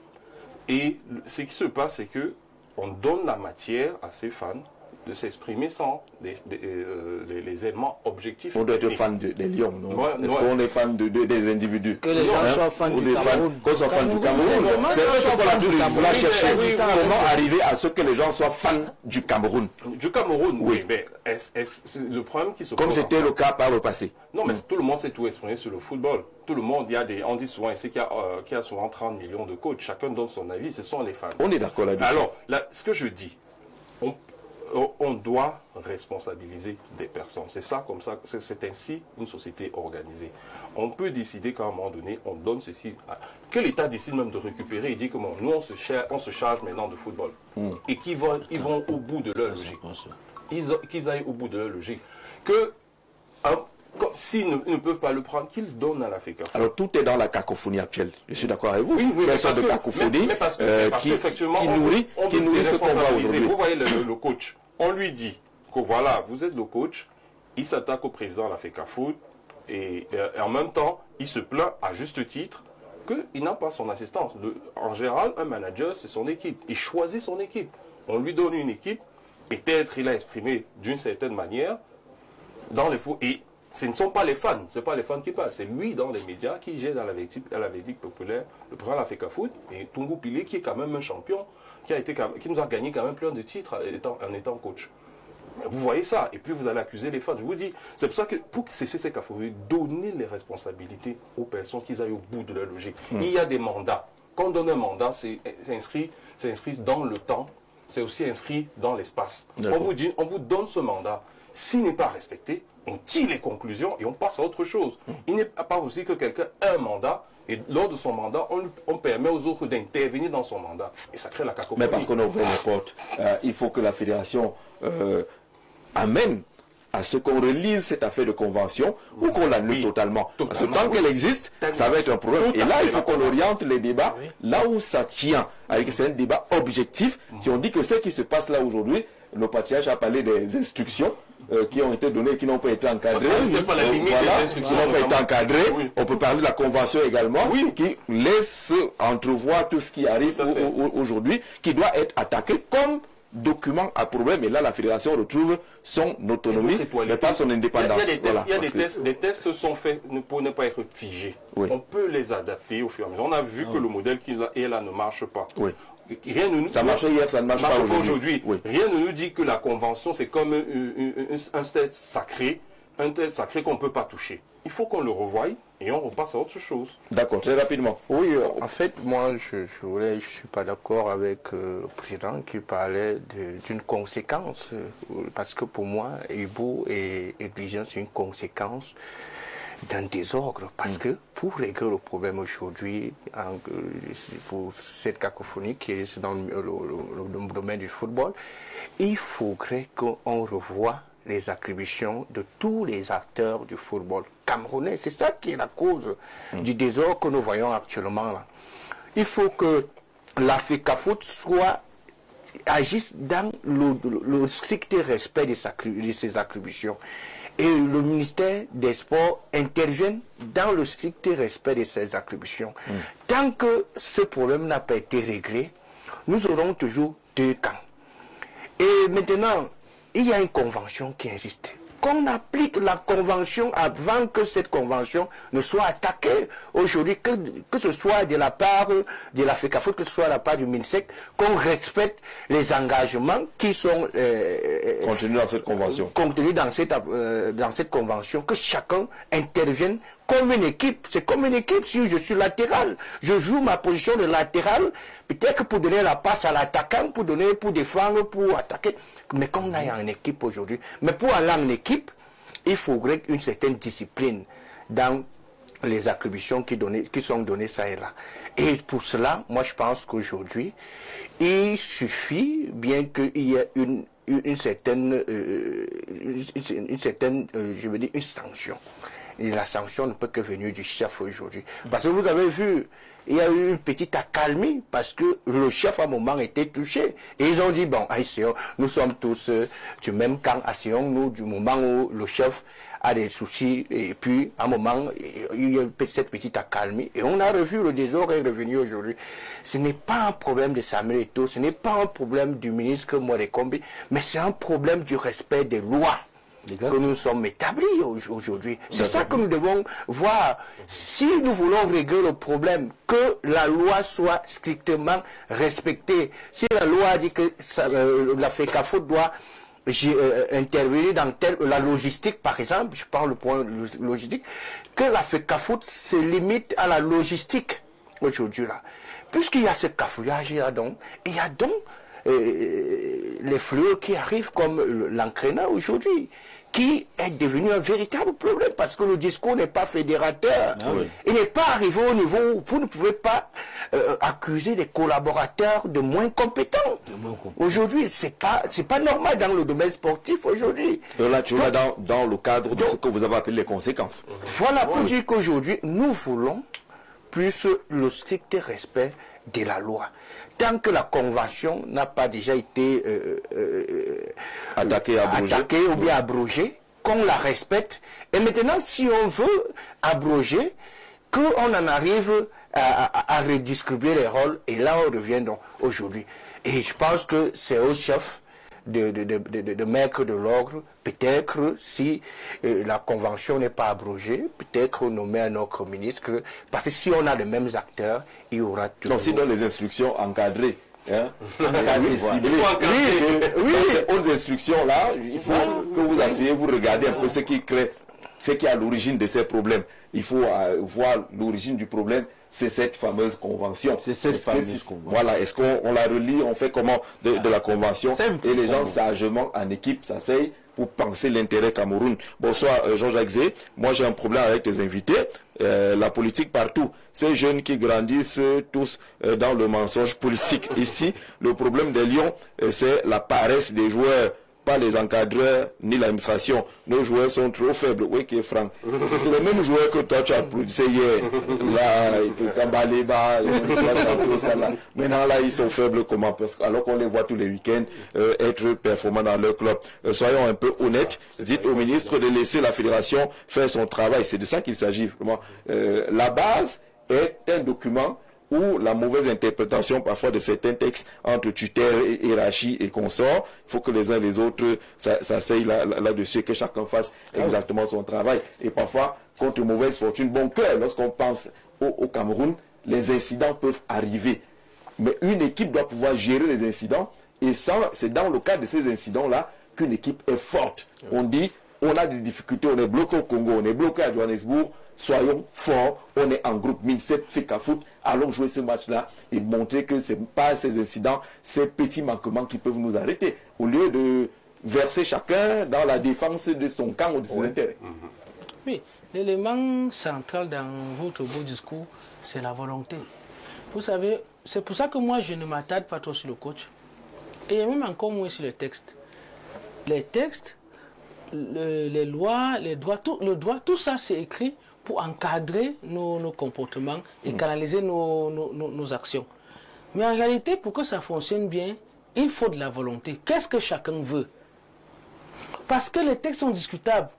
Et ce qui se passe, c'est que on donne la matière à ces fans de s'exprimer sans les éléments objectifs. On doit être fan des Lions, non? Est-ce qu'on est fan des individus? Que les gens soient fans du Cameroun. Qu'on soit fan du Cameroun. C'est ce qu'on a toujours cherché. Comment arriver à ce que les gens soient fans du Cameroun? Du Cameroun, oui. Mais le problème qui se pose... Comme c'était le cas par le passé. Non, mais tout le monde s'est tout exprimé sur le football. Tout le monde, on dit souvent ici qu'il y a souvent 30 millions de coachs. Chacun donne son avis, ce sont les fans. On est d'accord là-dessus. Alors, ce que je dis, on doit responsabiliser des personnes. C'est ça, comme ça, c'est ainsi une société organisée. On peut décider qu'à un moment donné, on donne ceci. Que l'État décide même de récupérer, il dit que bon, nous, on se charge maintenant de football. Et qu'ils vont au bout de leur logique. Qu'ils aillent au bout de leur logique. Que s'ils ne peuvent pas le prendre, qu'ils donnent à la FECAFOOT. Alors tout est dans la cacophonie actuelle. Je suis d'accord avec vous. Oui, parce de cacophonie qui nourrit ce qu'on voit aujourd'hui. Vous voyez le coach. On lui dit que voilà, vous êtes le coach, il s'attaque au président de la FECAFOOT et en même temps, il se plaint à juste titre qu'il n'a pas son assistance. En général, un manager, c'est son équipe. Il choisit son équipe. On lui donne une équipe, peut-être il a exprimé d'une certaine manière dans les faux. Et ce ne sont pas les fans, ce n'est pas les fans qui passent, c'est lui dans les médias qui gère dans la verdict populaire, le président de la FECAFOOT et Tungu Pile qui est quand même un champion, qui nous a gagné quand même plein de titres en étant coach. Vous voyez ça, et puis vous allez accuser les fans. Je vous dis, c'est pour ça que pour cesser ces cafouilles, donner les responsabilités aux personnes qui aillent au bout de leur logique. Il y a des mandats. Quand on donne un mandat, c'est inscrit dans le temps, c'est aussi inscrit dans l'espace. On vous donne ce mandat. S'il n'est pas respecté, on tire les conclusions et on passe à autre chose. Il n'est pas aussi que quelqu'un a un mandat et lors de son mandat, on permet aux autres d'intervenir dans son mandat. Et ça crée la cacophonie. Mais parce qu'on a ouvert les portes, il faut que la fédération amène à ce qu'on relise cette affaire de convention ou qu'on l'annule totalement. Parce que tant qu'elle existe, ça va être un problème. Et là, il faut qu'on oriente les débats là où ça tient. Avec c'est un débat objectif. Si on dit que ce qui se passe là aujourd'hui, le patriarche a parlé des instructions qui ont été données, qui n'ont pas été encadrées. C'est pas la limite des instructions. Qui n'ont pas été encadrées. Oui. On peut parler de la convention également, qui laisse entrevoir tout ce qui arrive aujourd'hui, qui doit être attaqué comme document à problème. Et là, la fédération retrouve son autonomie, mais pas son indépendance. Il y a des tests sont faits pour ne pas être figés. Oui. On peut les adapter au fur et à mesure. On a vu que le modèle qui est là ne marche pas. Oui. Ça marchait hier, ça ne marche pas aujourd'hui. Oui. Rien ne nous dit que la convention, c'est comme un test sacré qu'on ne peut pas toucher. Il faut qu'on le revoie et on repasse à autre chose. D'accord, très rapidement. Oui, en fait, moi, je ne suis pas d'accord avec le président qui parlait d'une conséquence. Parce que pour moi, Ebo et Égligence, c'est une conséquence d'un désordre. Parce que pour régler le problème aujourd'hui, pour cette cacophonie qui est dans le domaine du football, il faudrait qu'on revoie les attributions de tous les acteurs du football camerounais. C'est ça qui est la cause du désordre que nous voyons actuellement là. Il faut que la FECAFOOT agisse dans le strict respect de ses attributions. Et le ministère des Sports intervienne dans le strict respect de ses attributions. Tant que ce problème n'a pas été réglé, nous aurons toujours deux camps. Et maintenant, il y a une convention qui existe. Qu'on applique la convention avant que cette convention ne soit attaquée aujourd'hui, que ce soit de la part de la FECAFOOT, que ce soit de la part du MINSEC, qu'on respecte les engagements qui sont contenus dans cette convention. Contenus dans cette convention, que chacun intervienne comme une équipe. C'est comme une équipe. Si je suis latéral, je joue ma position de latéral, peut-être pour donner la passe à l'attaquant, pour défendre, pour attaquer. Mais comme on est en équipe aujourd'hui, mais pour aller en équipe, il faudrait une certaine discipline dans les attributions qui sont données ça et là. Et pour cela, moi je pense qu'aujourd'hui, il suffit, bien qu'il y ait une certaine sanction. Et la sanction ne peut que venir du chef aujourd'hui. Parce que vous avez vu, il y a eu une petite accalmie parce que le chef à un moment était touché. Et ils ont dit, bon, nous sommes tous du même camp à Sion, nous, du moment où le chef a des soucis. Et puis, à un moment, il y a eu cette petite accalmie. Et on a revu le désordre est revenu aujourd'hui. Ce n'est pas un problème de Samuel Eto'o, ce n'est pas un problème du ministre Mouarekombi, mais c'est un problème du respect des lois que nous sommes établis aujourd'hui. C'est ça que nous devons voir. Si nous voulons régler le problème, que la loi soit strictement respectée. Si la loi dit que la FECAFOOT doit intervenir dans la logistique, par exemple, je parle du point logistique, que la FECAFOOT se limite à la logistique aujourd'hui là. Puisqu'il y a ce cafouillage, il y a donc les fléaux qui arrivent comme l'entraîneur aujourd'hui, qui est devenu un véritable problème parce que le discours n'est pas fédérateur. Il n'est pas arrivé au niveau où vous ne pouvez pas accuser des collaborateurs de moins compétents. Aujourd'hui, c'est pas normal dans le domaine sportif aujourd'hui. Là, tu vas dans le cadre de ce que vous avez appelé les conséquences. Voilà pour dire qu'aujourd'hui, nous voulons plus le strict respect de la loi. Tant que la convention n'a pas déjà été attaquée ou bien abrogée, qu'on la respecte. Et maintenant, si on veut abroger, qu'on en arrive à redistribuer les rôles, et là on revient donc aujourd'hui. Et je pense que c'est au chef de mettre de l'ordre, peut-être si la convention n'est pas abrogée, peut-être nommer un autre ministre, parce que si on a les mêmes acteurs, il y aura tout. Donc si dans les instructions encadrées, oui, aux instructions là, il faut que vous asseyez, vous regardez un peu ce qui est à l'origine de ces problèmes. Il faut voir l'origine du problème. C'est cette fameuse convention. Voilà, est-ce qu'on la relie, on fait comment de la convention? Et les gens sagement en équipe s'asseyent pour penser l'intérêt Cameroun. Bonsoir Jean-Jacques Zé. Moi j'ai un problème avec tes invités. La politique partout. Ces jeunes qui grandissent tous dans le mensonge politique. Ici, le problème des Lions, c'est la paresse des joueurs. Pas les encadreurs ni l'administration. Nos joueurs sont trop faibles. Oui, qui est franc. C'est le même joueur que toi tu as applaudissé hier. Là, maintenant là, ils sont faibles comment? Alors qu'on les voit tous les week-ends être performants dans leur club. Soyons un peu honnêtes. Dites au ministre de laisser la fédération faire son travail. C'est de ça qu'il s'agit. La base est un document ou la mauvaise interprétation parfois de certains textes entre tutelle et hiérarchie et consorts. Il faut que les uns et les autres s'asseyent là-dessus et que chacun fasse exactement son travail. Et parfois, contre mauvaise fortune, bon cœur, lorsqu'on pense au Cameroun, les incidents peuvent arriver. Mais une équipe doit pouvoir gérer les incidents et c'est dans le cadre de ces incidents-là qu'une équipe est forte. On dit, on a des difficultés, on est bloqué au Congo, on est bloqué à Johannesburg, soyons forts, on est en groupe 1007 FICA Foot, allons jouer ce match-là et montrer que ce n'est pas ces incidents, ces petits manquements qui peuvent nous arrêter. Au lieu de verser chacun dans la défense de son camp ou de ses intérêts. Oui, l'élément central dans votre beau discours, c'est la volonté. Vous savez, c'est pour ça que moi, je ne m'attarde pas trop sur le coach. Et même encore moins sur les textes. Les textes, les lois, les droits, tout ça, c'est écrit pour encadrer nos comportements et canaliser nos actions. Mais en réalité, pour que ça fonctionne bien, il faut de la volonté. Qu'est-ce que chacun veut? Parce que les textes sont discutables.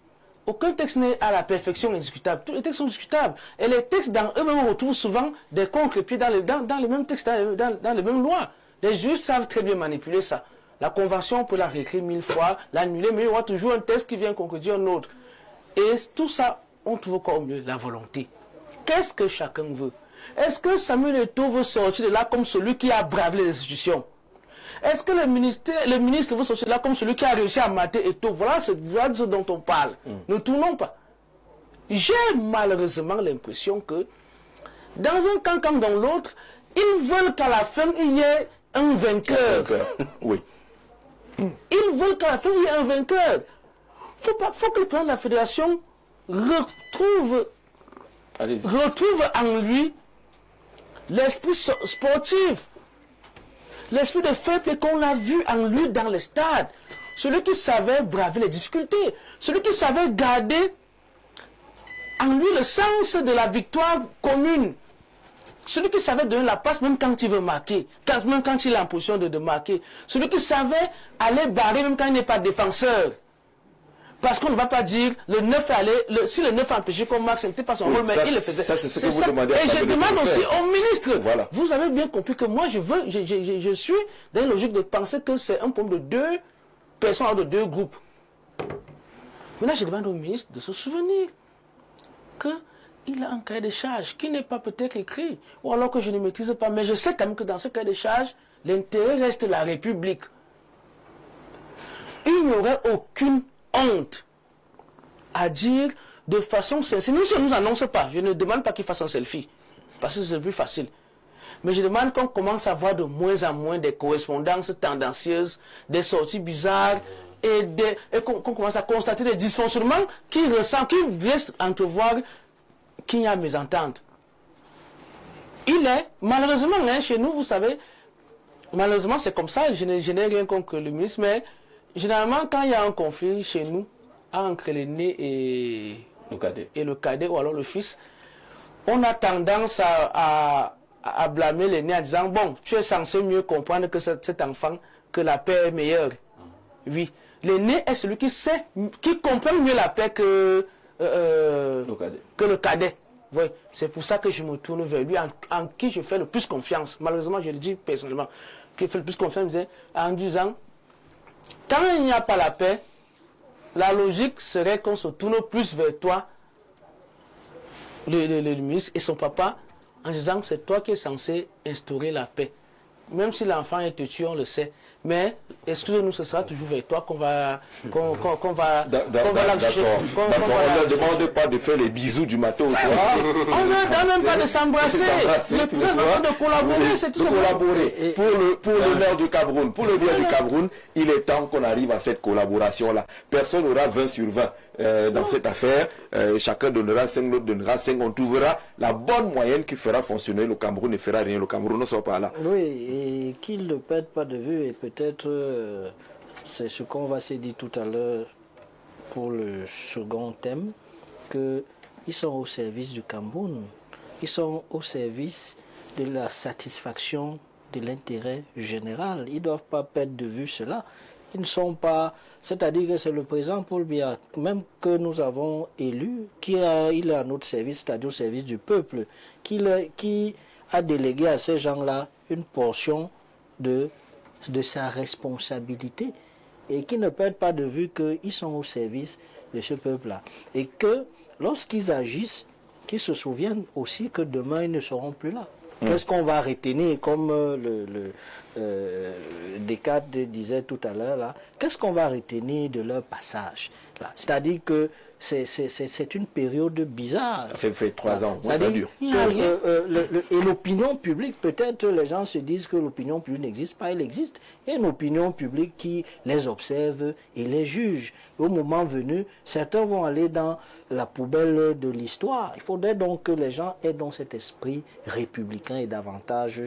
Aucun texte n'est à la perfection indiscutable. Tous les textes sont discutables. Et les textes dans eux-mêmes, on retrouve souvent des contre-pieds dans les mêmes textes, dans les mêmes lois. Les juges savent très bien manipuler ça. La convention, on peut la réécrire 1000 fois, l'annuler, mais il y aura toujours un texte qui vient contredire un autre. Et tout ça, on trouve encore mieux la volonté. Qu'est-ce que chacun veut? Est-ce que Samuel Eto'o veut sortir de là comme celui qui a bravé les institutions? Est-ce que le ministre veut sortir de là comme celui qui a réussi à mater Eto'o? Voilà ce dont on parle. Ne tournons pas. J'ai malheureusement l'impression que dans un camp comme dans l'autre, ils veulent qu'à la fin, il y ait un vainqueur. Oui. Ils veulent qu'à la fin, il y ait un vainqueur. Faut que le président de la fédération retrouve en lui l'esprit sportif, l'esprit de fair play qu'on a vu en lui dans les stades. Celui qui savait braver les difficultés, celui qui savait garder en lui le sens de la victoire commune. Celui qui savait donner la passe même quand il veut marquer, même quand il est en position de marquer. Celui qui savait aller barrer même quand il n'est pas défenseur. Parce qu'on ne va pas dire le 9 allait, si le 9 a empêché qu'on marque, ce n'était pas son rôle, mais il le faisait. Ça, c'est ce que vous demandez à Et je demande aussi au ministre. Voilà. Vous avez bien compris que moi, je suis dans une logique de penser que c'est un problème de deux personnes, de deux groupes. Maintenant, je demande au ministre de se souvenir qu'il a un cahier de charges qui n'est pas peut-être écrit, ou alors que je ne maîtrise pas, mais je sais quand même que dans ce cahier de charges, l'intérêt reste la République. Il n'y aurait aucune honte à dire de façon sincère, même si on ne nous annonce pas, je ne demande pas qu'il fasse un selfie, parce que c'est plus facile. Mais je demande qu'on commence à voir de moins en moins des correspondances tendancieuses, des sorties bizarres, et qu'on commence à constater des dysfonctionnements qui laissent entrevoir qu'il y a mésentente. Il est, malheureusement, chez nous, vous savez, malheureusement c'est comme ça, je n'ai rien contre le ministre, mais généralement quand il y a un conflit chez nous, entre l'aîné et le cadet, ou alors le fils, on a tendance à blâmer l'aîné en disant, bon, tu es censé mieux comprendre que cet enfant, que la paix est meilleure. Oui, l'aîné est celui qui comprend mieux la paix que le cadet. Oui, c'est pour ça que je me tourne vers lui, en qui je fais le plus confiance. Malheureusement, je le dis personnellement, qui fait le plus confiance, en disant, quand il n'y a pas la paix, la logique serait qu'on se tourne plus vers toi, le ministre et son papa, en disant c'est toi qui es censé instaurer la paix. Même si l'enfant est têtu, on le sait. Mais, excusez-nous, ce sera toujours vers toi qu'on va l'afficher. On ne leur demande pas de faire les bisous du matin au soir. On ne leur demande même pas de s'embrasser. Le plus important de collaborer, c'est tout ça. Collaborer pour l'honneur du Cameroun. Pour le bien du Cameroun, il est temps qu'on arrive à cette collaboration-là. Personne n'aura 20 sur 20 dans cette affaire. Chacun donnera 5, l'autre donnera 5. On trouvera la bonne moyenne qui fera fonctionner le Cameroun et fera rien. Le Cameroun ne sort pas là. Oui, et qu'il ne perde pas de vue et peut-être c'est ce qu'on va se dire tout à l'heure pour le second thème, qu'ils sont au service du Cameroun, ils sont au service de la satisfaction de l'intérêt général. Ils ne doivent pas perdre de vue cela. Ils ne sont pas... C'est-à-dire que c'est le président Paul Biya, même que nous avons élu, il est à notre service, c'est-à-dire au service du peuple, qui a délégué à ces gens-là une portion de sa responsabilité et qui ne perdent pas de vue qu'ils sont au service de ce peuple-là. Et que lorsqu'ils agissent, qu'ils se souviennent aussi que demain, ils ne seront plus là. Qu'est-ce qu'on va retenir, comme Descartes disait tout à l'heure, là, qu'est-ce qu'on va retenir de leur passage là? C'est-à-dire que c'est une période bizarre. Ça fait 3 ans, ça dure. Et l'opinion publique, peut-être les gens se disent que l'opinion publique n'existe pas, elle existe. Il y a une opinion publique qui les observe et les juge. Au moment venu, certains vont aller dans la poubelle de l'histoire. Il faudrait donc que les gens aient dans cet esprit républicain et davantage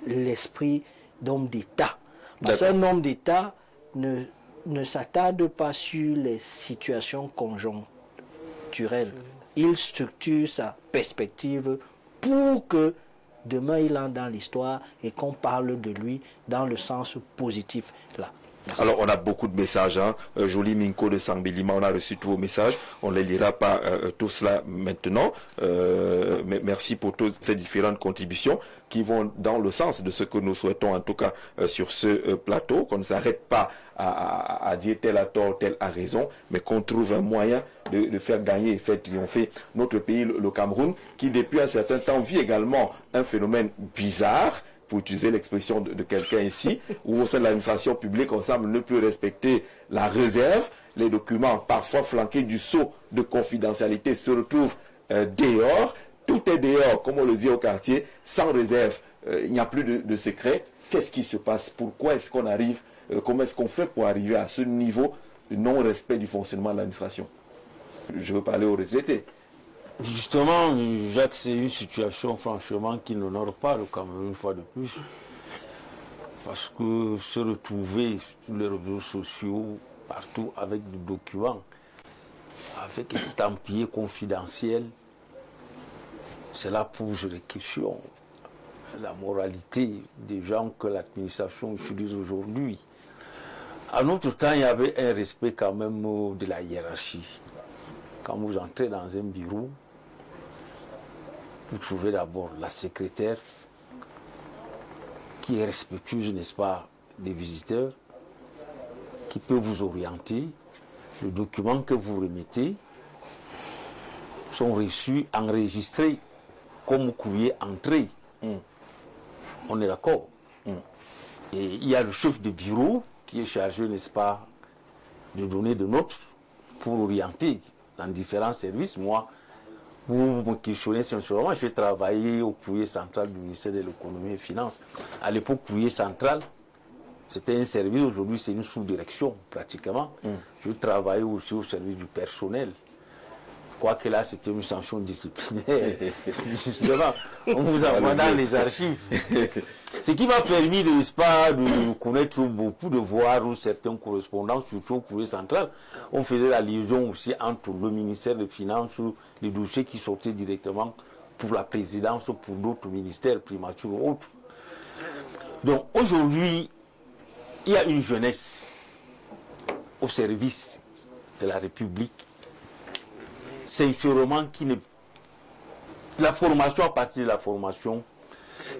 l'esprit d'homme d'État. Parce qu'un homme d'État ne s'attarde pas sur les situations conjoncturelles. Il structure sa perspective pour que demain il entre dans l'histoire et qu'on parle de lui dans le sens positif là. Merci. Alors, on a beaucoup de messages. Hein. Jolie Minko de Sangbélima, on a reçu tous vos messages. On ne les lira pas tout cela maintenant. Mais merci pour toutes ces différentes contributions qui vont dans le sens de ce que nous souhaitons, en tout cas sur ce plateau, qu'on ne s'arrête pas à dire tel a tort, tel a raison, mais qu'on trouve un moyen de faire gagner et faire triompher notre pays, le Cameroun, qui depuis un certain temps vit également un phénomène bizarre, pour utiliser l'expression de quelqu'un ici, où au sein de l'administration publique, on semble ne plus respecter la réserve. Les documents, parfois flanqués du sceau de confidentialité, se retrouvent dehors. Tout est dehors, comme on le dit au quartier, sans réserve. Il n'y a plus de secret. Qu'est-ce qui se passe? Pourquoi est-ce qu'on arrive? Comment est-ce qu'on fait pour arriver à ce niveau de non-respect du fonctionnement de l'administration? Je veux parler aux retraités. Justement, Jacques, c'est une situation franchement qui n'honore pas le Cameroun une fois de plus. Parce que se retrouver sur les réseaux sociaux, partout avec des documents, avec estampillés confidentiels, cela pose des questions. La moralité des gens que l'administration utilise aujourd'hui. À notre temps, il y avait un respect quand même de la hiérarchie. Quand vous entrez dans un bureau, vous trouvez d'abord la secrétaire qui est respectueuse, n'est-ce pas, des visiteurs, qui peut vous orienter. Les documents que vous remettez sont reçus, enregistrés comme courrier entré. On est d'accord. Et il y a le chef de bureau qui est chargé, n'est-ce pas, de donner des notes pour orienter dans différents services. Moi, vous me questionnez sincèrement, j'ai travaillé au courrier central du ministère de l'économie et des finances. À l'époque, courrier central, c'était un service, aujourd'hui c'est une sous-direction pratiquement. Je travaillais aussi au service du personnel. Quoique là, c'était une sanction disciplinaire. Justement, on vous envoie dans les archives. Ce qui m'a permis, n'est-ce pas, de connaître beaucoup, de voir certains correspondants, surtout au courrier central. On faisait la liaison aussi entre le ministère des Finances, les dossiers qui sortaient directement pour la présidence, pour d'autres ministères, primatures ou autres. Donc aujourd'hui, il y a une jeunesse au service de la République. Sincèrement, la formation, à partir de la formation,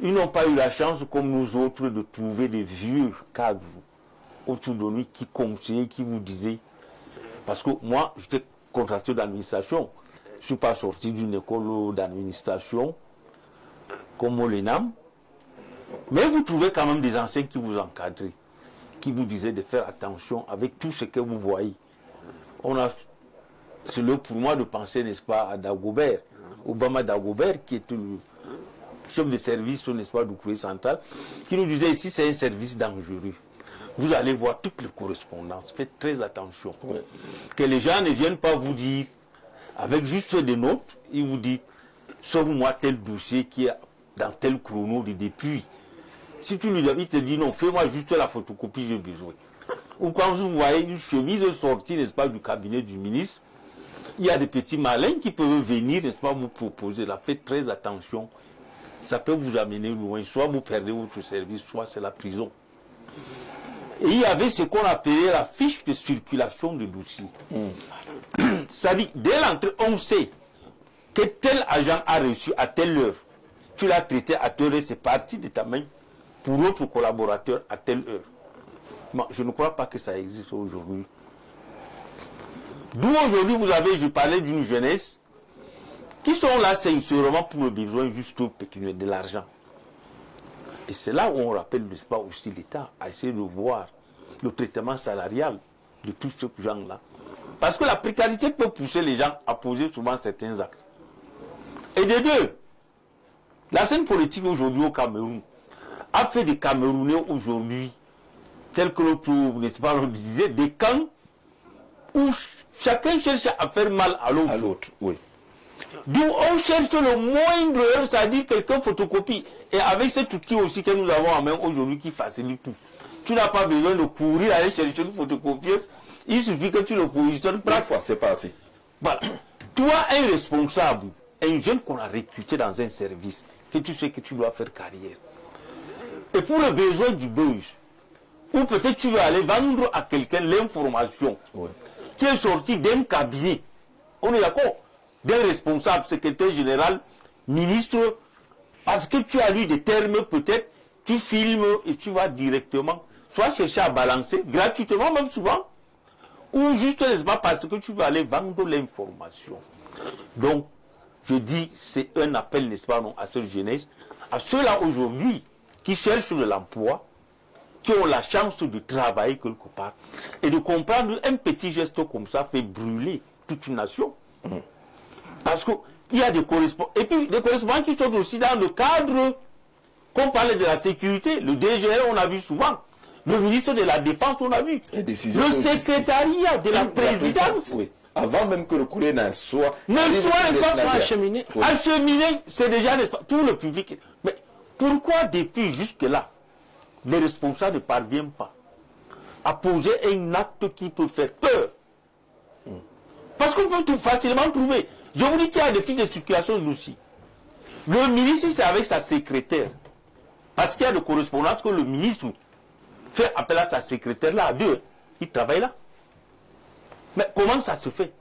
ils n'ont pas eu la chance, comme nous autres, de trouver des vieux cadres autour de nous qui conseillaient, qui vous disaient. Parce que moi, j'étais contracteur d'administration. Je ne suis pas sorti d'une école d'administration comme l'ENAM. Mais vous trouvez quand même des anciens qui vous encadraient, qui vous disaient de faire attention avec tout ce que vous voyez. C'est l'heure pour moi de penser, n'est-ce pas, à Dagobert, Obama Dagobert, qui était le chef de service, n'est-ce pas, du courrier central, qui nous disait ici c'est un service dangereux. Vous allez voir toutes les correspondances, faites très attention. Que les gens ne viennent pas vous dire, avec juste des notes, ils vous disent, sauve-moi tel dossier qui est dans tel chrono de depuis. Si tu lui dis, il te dit non, fais-moi juste la photocopie, j'ai besoin. Ou quand vous voyez une chemise sortie, n'est-ce pas, du cabinet du ministre, il y a des petits malins qui peuvent venir, n'est-ce pas, vous proposer. Là, faites très attention. Ça peut vous amener loin. Soit vous perdez votre service, soit c'est la prison. Et il y avait ce qu'on appelait la fiche de circulation de dossier. C'est-à-dire, dès l'entrée, on sait que tel agent a reçu à telle heure tu l'as traité à telle heure, c'est parti de ta main pour l'autre collaborateur à telle heure. Moi, je ne crois pas que ça existe aujourd'hui. D'où aujourd'hui, vous avez, je parlais d'une jeunesse qui sont là, c'est vraiment pour le besoin juste pécuniaire, de l'argent. Et c'est là où on rappelle, n'est-ce pas, aussi l'État à essayer de voir le traitement salarial de tous ces gens-là. Parce que la précarité peut pousser les gens à poser souvent certains actes. Et de deux, la scène politique aujourd'hui au Cameroun a fait des Camerounais aujourd'hui, tels que l'autre, n'est-ce pas, on disait, des camps où chacun cherche à faire mal à l'autre. Oui. D'où on cherche le moindre erreur, c'est-à-dire quelqu'un photocopie. Et avec cet outil aussi que nous avons en main aujourd'hui qui facilite tout. Tu n'as pas besoin de courir aller chercher une photocopieuse. Il suffit que tu le positionnes. Parfois, c'est parti. Voilà. Toi, un responsable, un jeune qu'on a recruté dans un service, que tu sais que tu dois faire carrière. Et pour le besoin du buzz, ou peut-être tu veux aller vendre à quelqu'un l'information qui est sortie d'un cabinet. On est d'accord? D'un responsable, secrétaire général, ministre, parce que tu as lu des termes, peut-être, tu filmes et tu vas directement, soit chercher à balancer, gratuitement même souvent, ou juste, n'est-ce pas, parce que tu vas aller vendre l'information. Donc, je dis, c'est un appel, n'est-ce pas, non, à cette jeunesse, à ceux-là aujourd'hui qui cherchent de l'emploi, qui ont la chance de travailler quelque part, et de comprendre un petit geste comme ça fait brûler toute une nation. Parce qu'il y a des correspondants, et puis des correspondants qui sont aussi dans le cadre, qu'on parlait de la sécurité, le DGR, on a vu souvent, le ministre de la Défense, on a vu, le secrétariat de la présidence. Oui. Avant même que le courrier ne soit acheminé. Acheminé, c'est déjà, n'est-ce pas, tout le public. Mais pourquoi depuis jusque-là, les responsables ne parviennent pas à poser un acte qui peut faire peur? Parce qu'on peut tout facilement trouver. Je vous dis qu'il y a des fiches de circulation aussi. Le ministre, c'est avec sa secrétaire. Parce qu'il y a de correspondance que le ministre fait appel à sa secrétaire là, à deux. Il travaille là. Mais comment ça se fait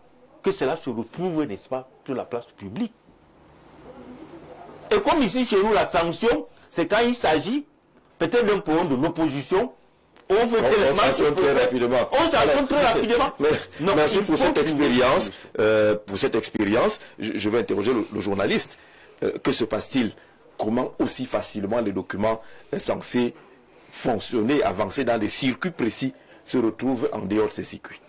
que cela se retrouve, n'est-ce pas, sur la place publique? Et comme ici chez nous, la sanction, c'est quand il s'agit peut-être d'un problème de l'opposition. On sanctionne très rapidement. Merci pour cette expérience. Je vais interroger le journaliste. Que se passe-t-il? Comment aussi facilement les documents censés fonctionner, avancer dans des circuits précis se retrouvent en dehors de ces circuits?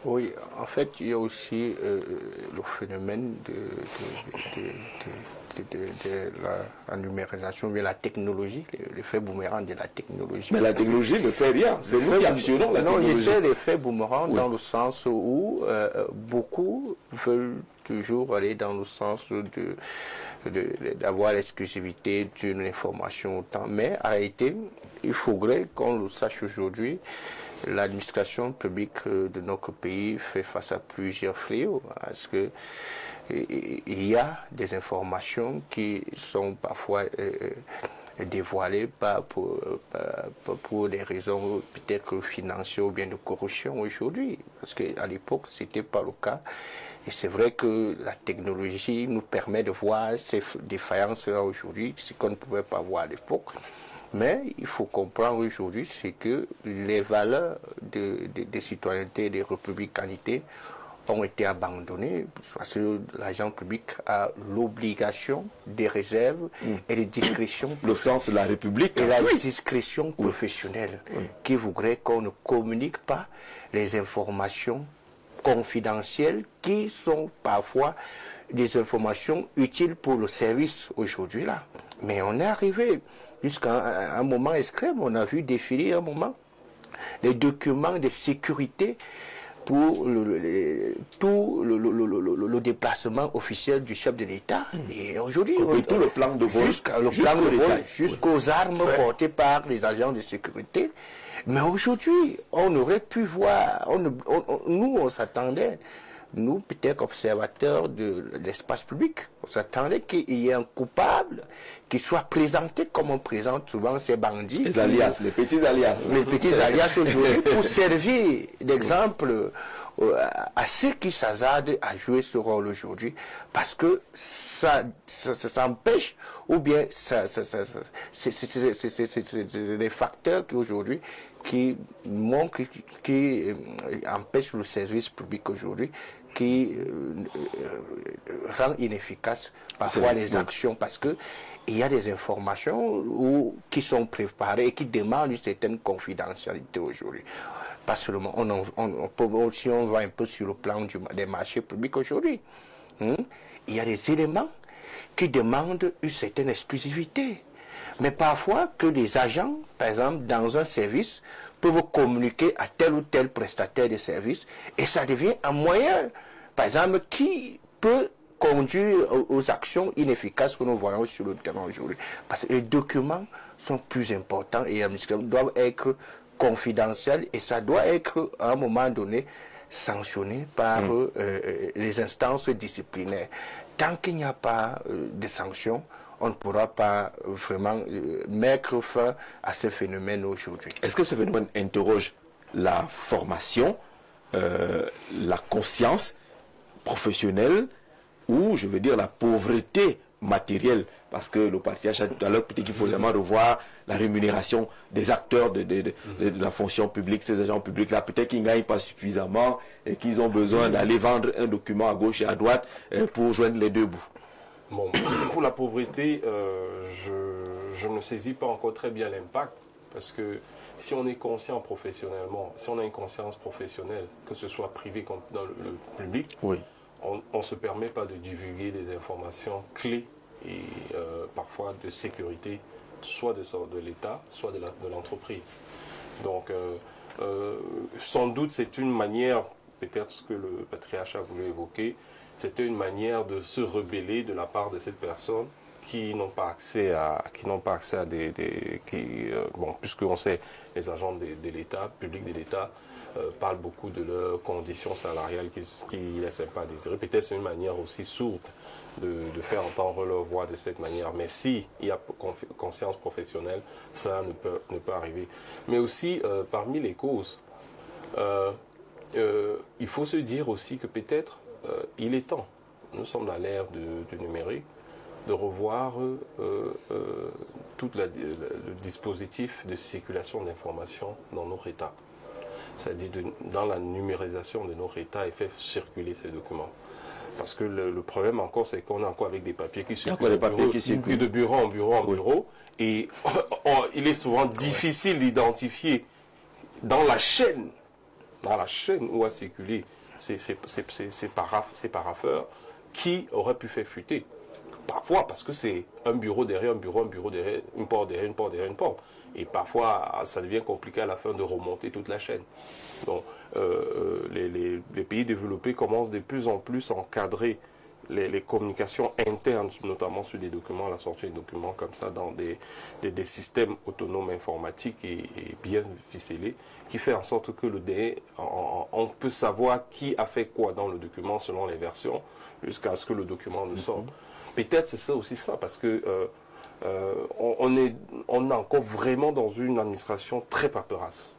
Oui, en fait, il y a aussi le phénomène de la numérisation, mais la technologie, l'effet boomerang de la technologie. Mais la technologie ne fait rien, c'est nous qui actionnons la technologie. Non, il fait l'effet boomerang dans le sens où beaucoup veulent toujours aller dans le sens d'avoir l'exclusivité d'une information autant. Mais en réalité, il faudrait qu'on le sache aujourd'hui, l'administration publique de notre pays fait face à plusieurs fléaux, parce que il y a des informations qui sont parfois dévoilées pour des raisons peut-être financières ou bien de corruption aujourd'hui, parce qu'à l'époque c'était pas le cas. Et c'est vrai que la technologie nous permet de voir ces défaillances-là aujourd'hui, ce qu'on ne pouvait pas voir à l'époque. Mais il faut comprendre aujourd'hui, c'est que les valeurs de citoyenneté et de républicanité ont été abandonnées parce que l'agent public a l'obligation des réserves et des discrétions. Le sens de la République. Et la discrétion professionnelle qui voudrait qu'on ne communique pas les informations confidentielles qui sont parfois des informations utiles pour le service aujourd'hui là. Mais on est arrivé jusqu'à un moment extrême, on a vu défiler un moment les documents de sécurité pour tout le déplacement officiel du chef de l'État. Et aujourd'hui, tout le plan de vol, jusqu'aux armes portées par les agents de sécurité. Mais aujourd'hui, on aurait pu voir, nous on s'attendait nous, peut-être observateurs de l'espace public, on s'attendait qu'il y ait un coupable qui soit présenté comme on présente souvent ces bandits. Les alias, les petits alias. Les petits alias aujourd'hui, pour servir d'exemple à ceux qui s'hasardent à jouer ce rôle aujourd'hui, parce que ça empêche, ou bien c'est des facteurs qui aujourd'hui qui empêchent le service public aujourd'hui, qui rend inefficace parfois les actions, parce que il y a des informations qui sont préparées et qui demandent une certaine confidentialité aujourd'hui. Pas seulement, si on va un peu sur le plan des marchés publics aujourd'hui, il y a des éléments qui demandent une certaine exclusivité. Mais parfois que des agents, par exemple, dans un service, peuvent communiquer à tel ou tel prestataire de service, et ça devient un moyen, par exemple, qui peut conduire aux actions inefficaces que nous voyons sur le terrain aujourd'hui. Parce que les documents sont plus importants et doivent être confidentiels, et ça doit être, à un moment donné, sanctionné par les instances disciplinaires. Tant qu'il n'y a pas de sanctions, on ne pourra pas vraiment mettre fin à ce phénomène aujourd'hui. Est-ce que ce phénomène interroge la formation, la conscience professionnelle, ou je veux dire la pauvreté matérielle? Parce que le patriarche a dit tout à l'heure peut-être qu'il faut vraiment revoir la rémunération des acteurs de la fonction publique, ces agents publics-là. Peut-être qu'ils ne gagnent pas suffisamment et qu'ils ont besoin d'aller vendre un document à gauche et à droite pour joindre les deux bouts. Bon, pour la pauvreté, je ne saisis pas encore très bien l'impact, parce que si on est conscient professionnellement, si on a une conscience professionnelle, que ce soit privé comme dans le public, oui, on ne se permet pas de divulguer des informations clés et parfois de sécurité, soit de l'État, soit de l'entreprise. Donc, sans doute, c'est une manière, peut-être ce que le patriarche a voulu évoquer, c'était une manière de se rebeller de la part de cette personne qui n'ont pas accès à bon, puisqu'on sait, les agents de l'État, publics de l'État, parlent beaucoup de leurs conditions salariales qui laissent un peu à désirer. Peut-être c'est une manière aussi sourde de faire entendre leur voix de cette manière. Mais si il y a conscience professionnelle, ça ne peut arriver. Mais aussi, parmi les causes, il faut se dire aussi que peut-être il est temps, nous sommes dans l'ère du numérique, de revoir tout le dispositif de circulation d'informations dans nos États. C'est-à-dire dans la numérisation de nos États et faire circuler ces documents. Parce que le problème encore, c'est qu'on est encore avec des papiers qui circulent de bureau en bureau. Et il est souvent difficile d'identifier dans la chaîne où a circulé ces parapheurs qui auraient pu faire fuiter. Parfois, parce que c'est un bureau derrière un bureau derrière, une porte derrière une porte. Et parfois, ça devient compliqué à la fin de remonter toute la chaîne. Donc, les pays développés commencent de plus en plus à encadrer les communications internes, notamment sur des documents, la sortie des documents comme ça, dans des systèmes autonomes informatiques et bien ficelés, qui fait en sorte que on peut savoir qui a fait quoi dans le document selon les versions, jusqu'à ce que le document ne sorte. Peut-être c'est ça aussi ça, parce que on est encore vraiment dans une administration très paperasse.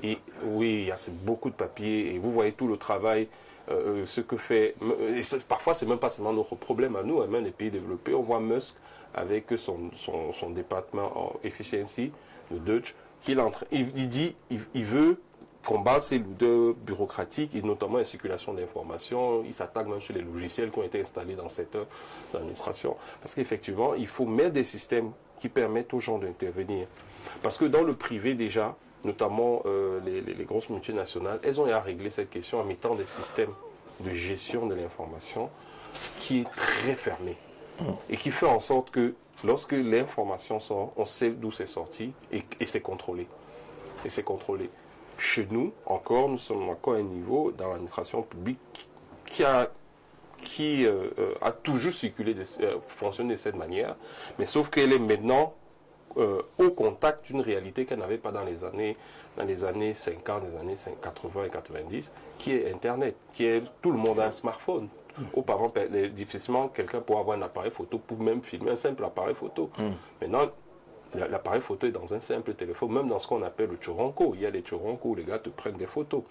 Et oui, il y a beaucoup de papiers, et vous voyez tout le travail, ce que fait... Et parfois, c'est même pas seulement notre problème à nous, même les pays développés. On voit Musk avec son département en efficiency, le Dutch, il dit il veut combattre ces lourdeurs bureaucratiques et notamment la circulation d'informations. Il s'attaque même sur les logiciels qui ont été installés dans cette administration. Parce qu'effectivement, il faut mettre des systèmes qui permettent aux gens d'intervenir. Parce que dans le privé déjà, notamment les grosses multinationales, elles ont à régler cette question en mettant des systèmes de gestion de l'information qui est très fermé et qui fait en sorte que lorsque l'information sort, on sait d'où c'est sorti et c'est contrôlé. Et c'est contrôlé. Chez nous, nous sommes encore à un niveau dans l'administration publique qui a toujours circulé, fonctionné de cette manière, mais sauf qu'elle est maintenant au contact d'une réalité qu'elle n'avait pas dans les années 50, les années 80 et 90, qui est Internet, qui est tout le monde a un smartphone. Auparavant, difficilement quelqu'un pourrait avoir un appareil photo pour même filmer un simple appareil photo. Maintenant, l'appareil photo est dans un simple téléphone, même dans ce qu'on appelle le choronco. Il y a des choronco où les gars te prennent des photos.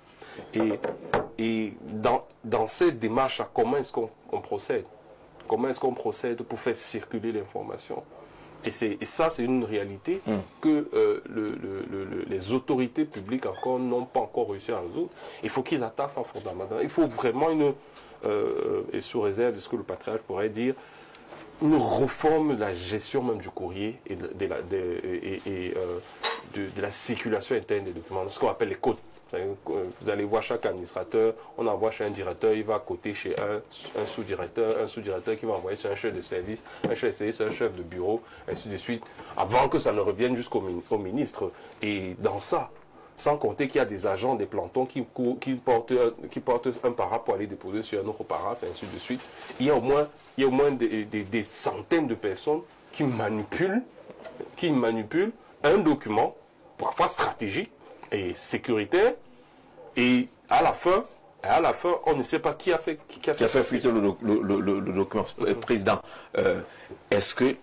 Et dans cette démarche-là, comment est-ce qu'on procède? Comment est-ce qu'on procède pour faire circuler l'information? Et ça, c'est une réalité que les autorités publiques encore n'ont pas encore réussi à résoudre. Il faut qu'ils attaquent en fondamental. Il faut vraiment et sous réserve de ce que le patriarche pourrait dire, une réforme de la gestion même du courrier et de la circulation interne des documents, ce qu'on appelle les codes. Vous allez voir chaque administrateur, on envoie chez un directeur, il va coter chez un sous-directeur qui va envoyer chez un chef de service, un chef de bureau, ainsi de suite, avant que ça ne revienne jusqu'au ministre. Et dans ça, sans compter qu'il y a des agents, des plantons qui portent un para pour aller déposer sur un autre para, ainsi de suite. Il y a au moins des centaines de personnes qui manipulent un document, parfois stratégique et sécuritaire, et à la fin, on ne sait pas qui a fait fuiter le document. Président, est-ce que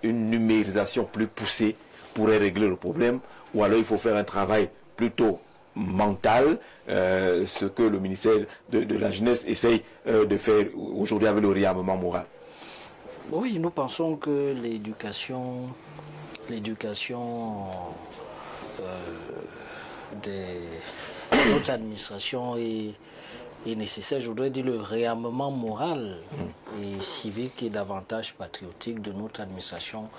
une numérisation plus poussée pourrait régler le problème, ou alors il faut faire un travail plutôt mental, ce que le ministère de la Jeunesse essaye de faire aujourd'hui avec le réarmement moral? Oui, nous pensons que l'éducation de notre administration est nécessaire. Je voudrais dire le réarmement moral et civique et davantage patriotique de notre administration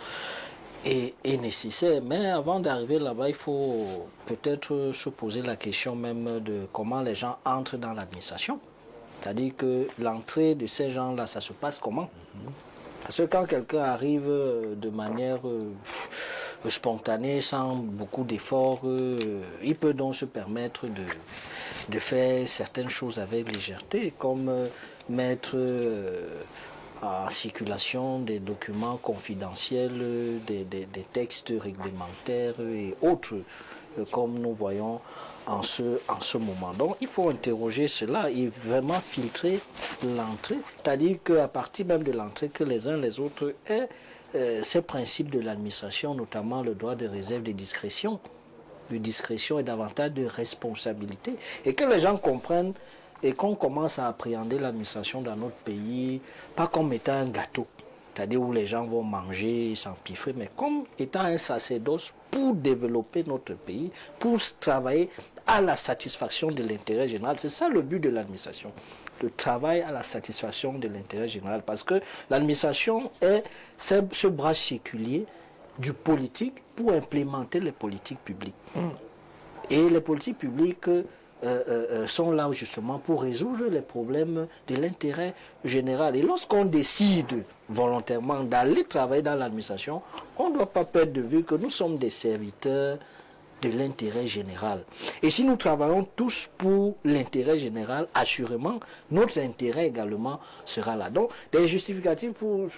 est nécessaire. Mais avant d'arriver là-bas, il faut peut-être se poser la question même de comment les gens entrent dans l'administration. C'est-à-dire que l'entrée de ces gens-là, ça se passe comment? Parce que quand quelqu'un arrive de manière spontanée, sans beaucoup d'efforts, il peut donc se permettre de faire certaines choses avec légèreté, comme mettre en circulation des documents confidentiels, des textes réglementaires et autres, comme nous voyons en ce moment. Donc il faut interroger cela et vraiment filtrer l'entrée, c'est-à-dire qu'à partir même de l'entrée, que les uns les autres aient ces principes de l'administration, notamment le droit de réserve de discrétion et davantage de responsabilité, et que les gens comprennent et qu'on commence à appréhender l'administration dans notre pays, pas comme étant un gâteau, c'est-à-dire où les gens vont manger, s'empiffrer, mais comme étant un sacerdoce pour développer notre pays, pour travailler à la satisfaction de l'intérêt général. C'est ça le but de l'administration, le travail à la satisfaction de l'intérêt général, parce que l'administration est ce bras séculier du politique pour implémenter les politiques publiques. Et les politiques publiques sont là justement pour résoudre les problèmes de l'intérêt général. Et lorsqu'on décide volontairement d'aller travailler dans l'administration, on ne doit pas perdre de vue que nous sommes des serviteurs de l'intérêt général. Et si nous travaillons tous pour l'intérêt général, assurément, notre intérêt également sera là. Donc, des justificatifs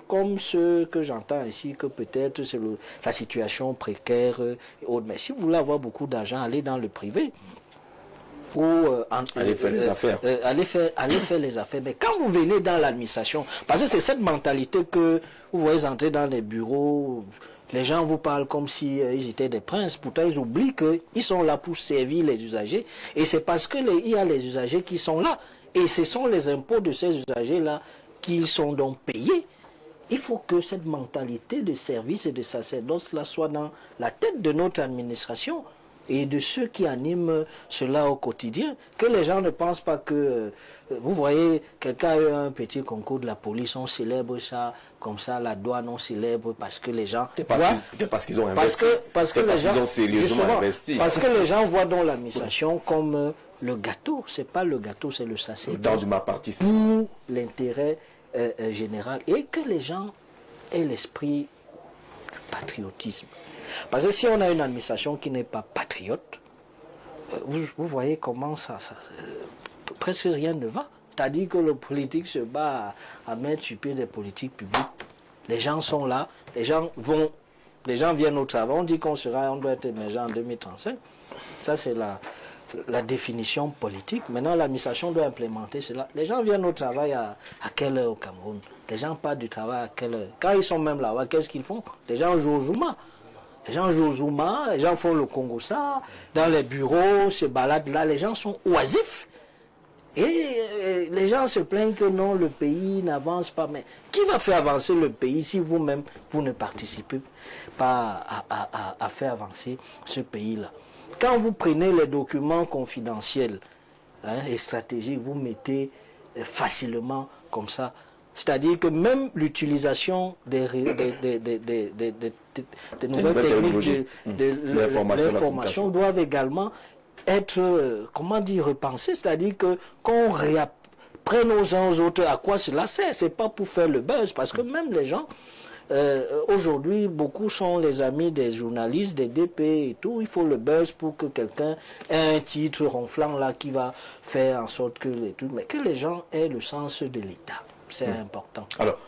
comme ceux que j'entends ici, que peut-être c'est la situation précaire et autres. Mais si vous voulez avoir beaucoup d'argent, allez dans le privé. Allez faire les affaires. Allez faire les affaires. Mais quand vous venez dans l'administration, parce que c'est cette mentalité que vous voyez entrer dans les bureaux, les gens vous parlent comme s'ils étaient des princes. Pourtant, ils oublient qu'ils sont là pour servir les usagers. Et c'est parce qu'il y a les usagers qui sont là. Et ce sont les impôts de ces usagers-là qui sont donc payés. Il faut que cette mentalité de service et de sacerdoce-là soit dans la tête de notre administration et de ceux qui animent cela au quotidien, que les gens ne pensent pas que, vous voyez, quelqu'un a eu un petit concours de la police, on célèbre ça, comme ça, la douane, on célèbre parce que les gens... Parce qu'ils ont investi. Parce que les gens ont sérieusement investi. Parce que les gens voient dans l'administration comme le gâteau, c'est pas le gâteau, c'est le sacerdoce. Pour l'intérêt général. Et que les gens aient l'esprit du patriotisme. Parce que si on a une administration qui n'est pas patriote, vous voyez comment presque rien ne va. C'est-à-dire que le politique se bat à mettre sur pied des politiques publiques. Les gens sont là, les gens vont Les gens viennent au travail, on dit on doit être émergent en 2035. Ça, c'est la définition politique. Maintenant, l'administration doit implémenter cela. Les gens viennent au travail à quelle heure au Cameroun? Les gens partent du travail à quelle heure? Quand ils sont même là-bas, qu'est-ce qu'ils font? Les gens jouent au Zuma. Les gens jouent au Zuma, les gens font le Congossa, dans les bureaux, se baladent là, les gens sont oisifs. Et les gens se plaignent que non, le pays n'avance pas. Mais qui va faire avancer le pays si vous-même, vous ne participez pas à faire avancer ce pays-là? Quand vous prenez les documents confidentiels et stratégiques, vous mettez facilement comme ça. C'est-à-dire que même l'utilisation des nouvelles techniques de l'information doivent également être, repensées. C'est-à-dire que qu'on réapprenne aux uns aux autres à quoi cela sert. C'est pas pour faire le buzz, parce que même les gens, aujourd'hui, beaucoup sont les amis des journalistes, des DP et tout. Il faut le buzz pour que quelqu'un ait un titre ronflant là qui va faire en sorte que mais que les gens aient le sens de l'État. C'est important. Alors,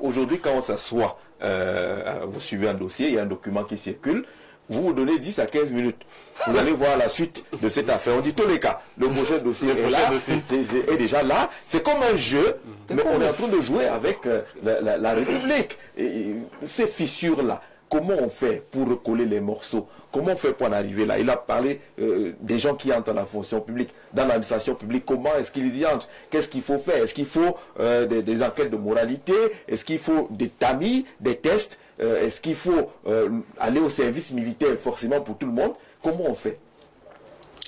aujourd'hui, quand on s'assoit, vous suivez un dossier, il y a un document qui circule, vous donnez 10 à 15 minutes. Vous allez voir la suite de cette affaire. On dit tous les cas, le prochain dossier est là, est déjà là. C'est comme un jeu, mais on est en train de jouer avec la République. Et ces fissures-là, comment on fait pour recoller les morceaux? Comment on fait pour en arriver là? Il a parlé des gens qui entrent dans la fonction publique, dans l'administration publique. Comment est-ce qu'ils y entrent? Qu'est-ce qu'il faut faire? Est-ce qu'il faut des enquêtes de moralité? Est-ce qu'il faut des tamis, des tests? Est-ce qu'il faut aller au service militaire forcément pour tout le monde? Comment on fait?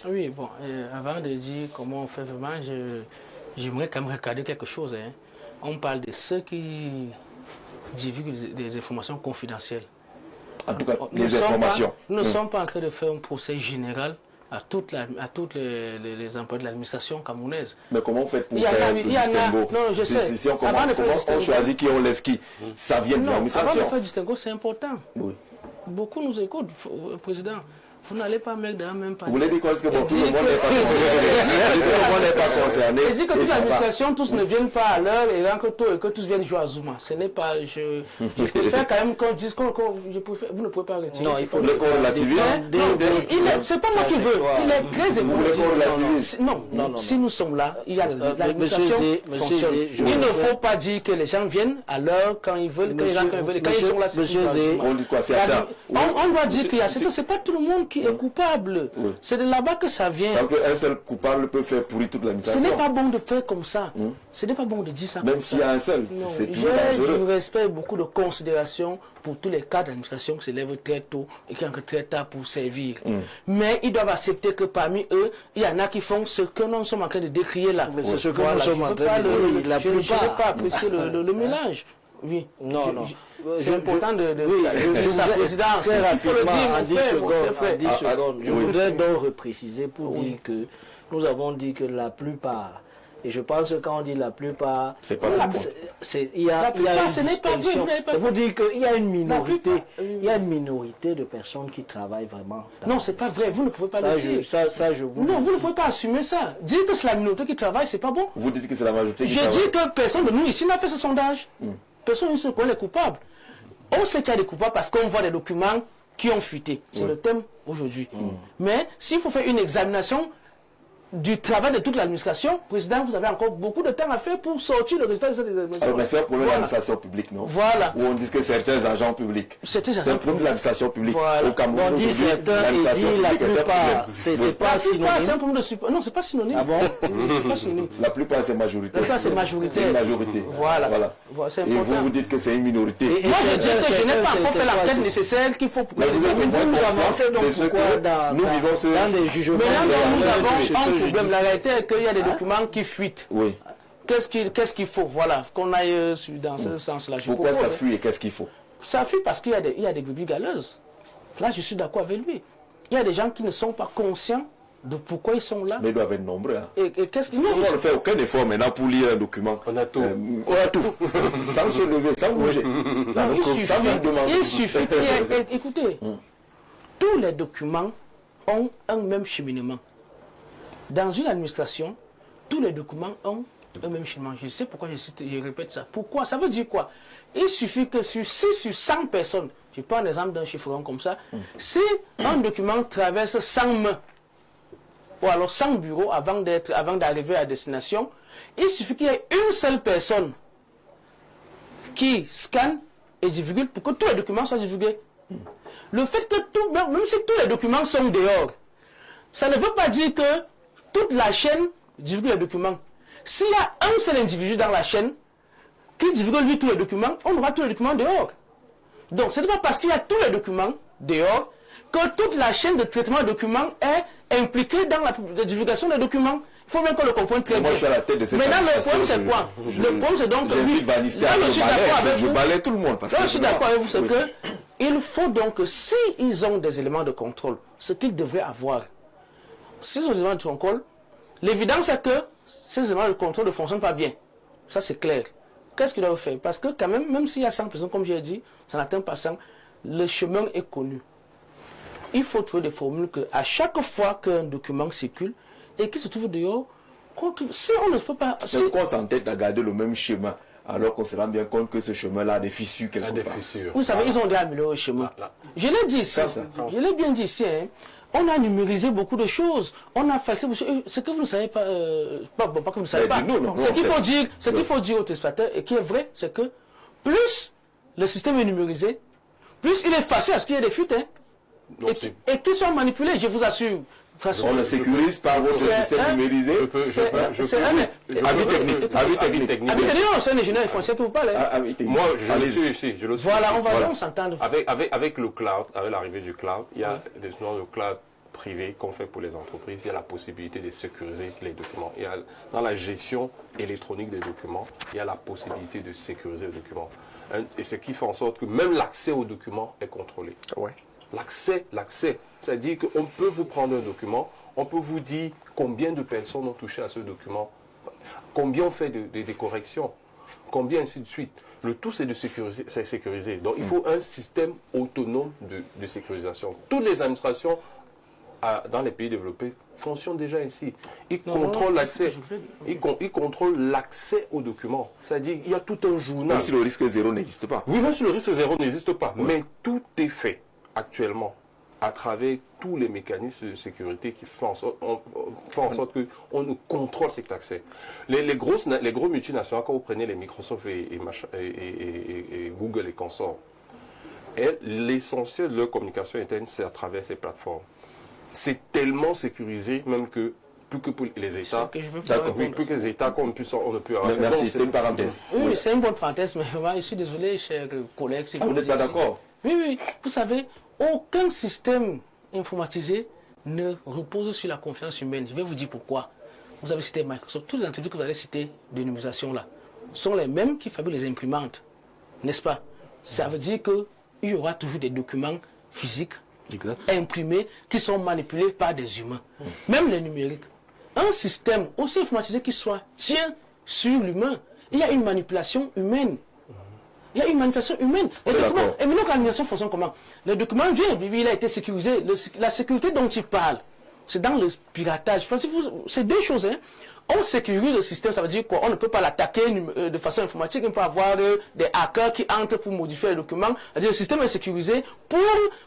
Oui, bon, avant de dire comment on fait vraiment, j'aimerais quand même regarder quelque chose. Hein. On parle de ceux qui divulguent des informations confidentielles. En tout cas, les informations. Nous ne sommes pas en train de faire un procès général à toutes les emplois de l'administration camerounaise. Mais comment on fait pour faire le distinguo? Non, je sais. Si on choisit qui on laisse qui? Ça vient de l'administration. Avant de faire le distinguo, c'est important. Oui. Beaucoup nous écoutent, Président. Vous n'allez pas mettre dans la même panier. Vous voulez dire quoi? Est-ce que tout le monde n'est pas concerné? Et dit que toute l'administration, tous ne viennent pas à l'heure et que tous viennent jouer à Zuma. Ce n'est pas... Je préfère quand même qu'on dise vous ne pouvez pas retirer. Non, il faut le relativiser. C'est pas moi qui veux. Il est très émotif. Non, si nous sommes là, il y a l'administration fonctionne. Il ne faut pas dire que les gens viennent à l'heure quand ils veulent, quand ils sont là. On doit dire qu'il y a... C'est pas tout le monde qui est coupable. Oui. C'est de là-bas que ça vient. Un seul coupable peut faire pourrir toute l'administration. Ce n'est pas bon de faire comme ça. Ce n'est pas bon de dire ça. Même s'il y a un seul, c'est toujours dangereux. J'ai du respect, beaucoup de considération pour tous les cas d'administration qui se lèvent très tôt et qui entrent très tard pour servir. Mais ils doivent accepter que parmi eux, il y en a qui font ce que nous sommes en train de décrier là. C'est ce que nous sommes en train de décrire. Je n'ai pas apprécié le mélange. Oui. Non. C'est important de sa présidence. Très rapidement, en 10 secondes. Je voudrais donc repréciser pour dire que nous avons dit que la plupart, et je pense que quand on dit la plupart, c'est pas la il y a une distinction. Ça veut dire qu'il y a une minorité, il y a une minorité de personnes qui travaillent vraiment. Non, c'est pas vrai. Vous ne pouvez pas le dire. Ça, je vous. Non, vous ne pouvez pas assumer ça. Dire que c'est la minorité qui travaille, c'est pas bon. Vous dites que c'est la majorité qui travaille. Je dis que personne de nous ici n'a fait ce sondage. Personne ne sait qu'on est coupable. On sait qu'il y a des coupables parce qu'on voit des documents qui ont fuité. C'est le thème aujourd'hui. Mais s'il faut faire une examination du travail de toute l'administration, Président, vous avez encore beaucoup de temps à faire pour sortir le résultat de cette examination. Mais c'est un problème de l'administration publique, non? Voilà. Où on dit que certains agents publics. C'est un problème de l'administration publique. Voilà. Au Cameroun, on dit certains et dit la plupart. C'est pas synonyme. C'est un problème de support. Non, c'est pas synonyme. Ah bon? C'est pas synonyme. La plupart, c'est majorité. Ça, c'est majorité. C'est une majorité. Voilà. C'est important. Et vous dites que c'est une minorité. Moi, je dis que je n'ai pas encore fait l'enquête nécessaire qu'il faut pour que vous avancez donc pourquoi dans des jugements. Maintenant, nous avons un problème. La réalité est qu'il y a des documents qui fuitent. Oui. Qu'est-ce qu'il faut? Voilà, qu'on aille dans ce sens-là. Pourquoi ça fuit et qu'est-ce qu'il faut? Ça fuit parce qu'il y a des brebis galeuses. Là, je suis d'accord avec lui. Il y a des gens qui ne sont pas conscients de pourquoi ils sont là. Mais ils doivent être nombreux. Hein. Et qu'est-ce qu'ils on ne fait aucun effort maintenant pour lire un document. On a tout. On a tout. Sans se lever, sans bouger. Il suffit qu'il y ait... Écoutez, tous les documents ont un même cheminement. Dans une administration, tous les documents ont un même cheminement. Je sais pourquoi je répète ça. Pourquoi? Ça veut dire quoi? Il suffit que sur 6 sur 100 personnes Je prends l'exemple d'un chiffron comme ça. Si un document traverse 100 mains, ou alors 100 bureaux avant d'arriver à destination, il suffit qu'il y ait une seule personne qui scanne et divulgue pour que tous les documents soient divulgués. Le fait que même si tous les documents sont dehors, ça ne veut pas dire que toute la chaîne divulgue les documents. S'il y a un seul individu dans la chaîne qui divulgue lui tous les documents, on aura tous les documents dehors. Donc ce n'est pas parce qu'il y a tous les documents dehors que toute la chaîne de traitement de documents est impliquée dans la divulgation des documents. Il faut bien qu'on le comprenne très bien. Moi, je suis à la tête de cette maintenant, le problème, c'est quoi? Le problème, c'est donc que lui, là, je suis d'accord avec vous. Je balaye tout le monde. Là, je suis d'accord avec vous, c'est que il faut donc, s'ils ont des éléments de contrôle, ce qu'ils devraient avoir, s'ils ont des éléments de contrôle, l'évidence est que ces éléments de contrôle ne fonctionnent pas bien. Ça, c'est clair. Qu'est-ce qu'ils doivent faire? Parce que quand même s'il y a 100 personnes, comme j'ai dit, ça n'atteint pas 100, le chemin est connu. Il faut trouver des formules qu'à chaque fois qu'un document circule et qu'il se trouve dehors, si on ne peut pas... Mais pourquoi on s'entête à garder le même schéma alors qu'on se rend bien compte que ce chemin-là a des fissures quelque part? Vous savez, ils ont déjà amélioré le schéma. Je l'ai dit ici, je l'ai bien dit ici, hein. On a numérisé beaucoup de choses. On a facilité ce que vous ne savez pas, pas que vous ne savez pas. Ce qu'il faut dire aux téléspectateurs et qui est vrai, c'est que plus le système est numérisé, plus il est facile à ce qu'il y ait des fuites, hein, et qu'ils soient manipulés, je vous assure. On le sécurise par votre système numérisé. Avis technique. Non, c'est un ingénieur informatique que vous parlez. Moi, je le suis ici. Voilà, on va s'entendre. Avec le cloud, avec l'arrivée du cloud, il y a des noms de cloud privé qu'on fait pour les entreprises. Il y a la possibilité de sécuriser les documents. Dans la gestion électronique des documents, il y a la possibilité de sécuriser les documents. Et ce qui fait en sorte que même l'accès aux documents est contrôlé. Ouais. L'accès, c'est-à-dire qu'on peut vous prendre un document, on peut vous dire combien de personnes ont touché à ce document, combien on fait des corrections, combien ainsi de suite. Le tout, c'est de sécuriser. Donc, il faut un système autonome de sécurisation. Toutes les administrations dans les pays développés fonctionnent déjà ainsi. Ils contrôlent l'accès. Ils contrôlent l'accès aux documents. C'est-à-dire, il y a tout un journal. Même si le risque zéro n'existe pas. Oui, même si le risque zéro n'existe pas. Oui. Mais tout est fait actuellement à travers tous les mécanismes de sécurité qui font en sorte qu'on nous contrôle cet accès. Les gros multinationales, quand vous prenez les Microsoft et Google et consorts, l'essentiel de leur communication interne, c'est à travers ces plateformes. C'est tellement sécurisé, même que plus que pour les États, plus que les États, on ne peut avoir. Merci, c'était une parenthèse. Oui, c'est une bonne parenthèse, mais je suis désolé, chers collègues. Si vous n'êtes pas d'accord? Oui, vous savez, aucun système informatisé ne repose sur la confiance humaine. Je vais vous dire pourquoi. Vous avez cité Microsoft. Toutes les entreprises que vous allez citer de numérisation là sont les mêmes qui fabriquent les imprimantes, n'est-ce pas? Ça veut dire qu'il y aura toujours des documents physiques imprimés qui sont manipulés par des humains, même les numériques. Un système aussi informatisé qu'il soit tient sur l'humain. Il y a une manipulation humaine. Il y a une manipulation humaine. Et maintenant, l'administration fonctionne comment? Le document vient, il a été sécurisé. La sécurité dont il parle, c'est dans le piratage. C'est deux choses. Hein. On sécurise le système, ça veut dire quoi? On ne peut pas l'attaquer de façon informatique. On peut avoir des hackers qui entrent pour modifier le document. C'est-à-dire le système est sécurisé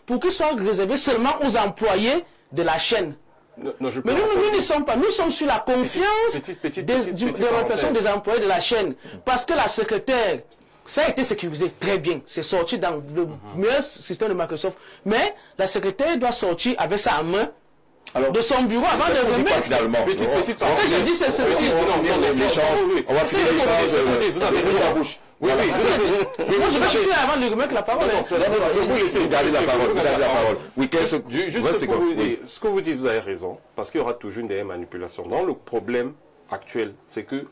pour qu'il soit réservé seulement aux employés de la chaîne. Mais nous n'y sommes pas. Nous sommes sur la confiance des personnes des employés de la chaîne. Parce que la secrétaire... Ça a été sécurisé très bien. C'est sorti dans le meilleur système de Microsoft. Mais la secrétaire doit sortir avec sa main de son bureau avant de remettre. Petite parenthèse. Ce que je dis, c'est ceci. On va finir l'échange. Vous avez mis la bouche. Oui. Moi, je vais finir avant de remettre la parole. Vous laissez garder la parole. Oui, juste pour vous dire, ce que vous dites, vous avez raison. Parce qu'il y aura toujours des manipulations. Donc, le problème actuel, c'est que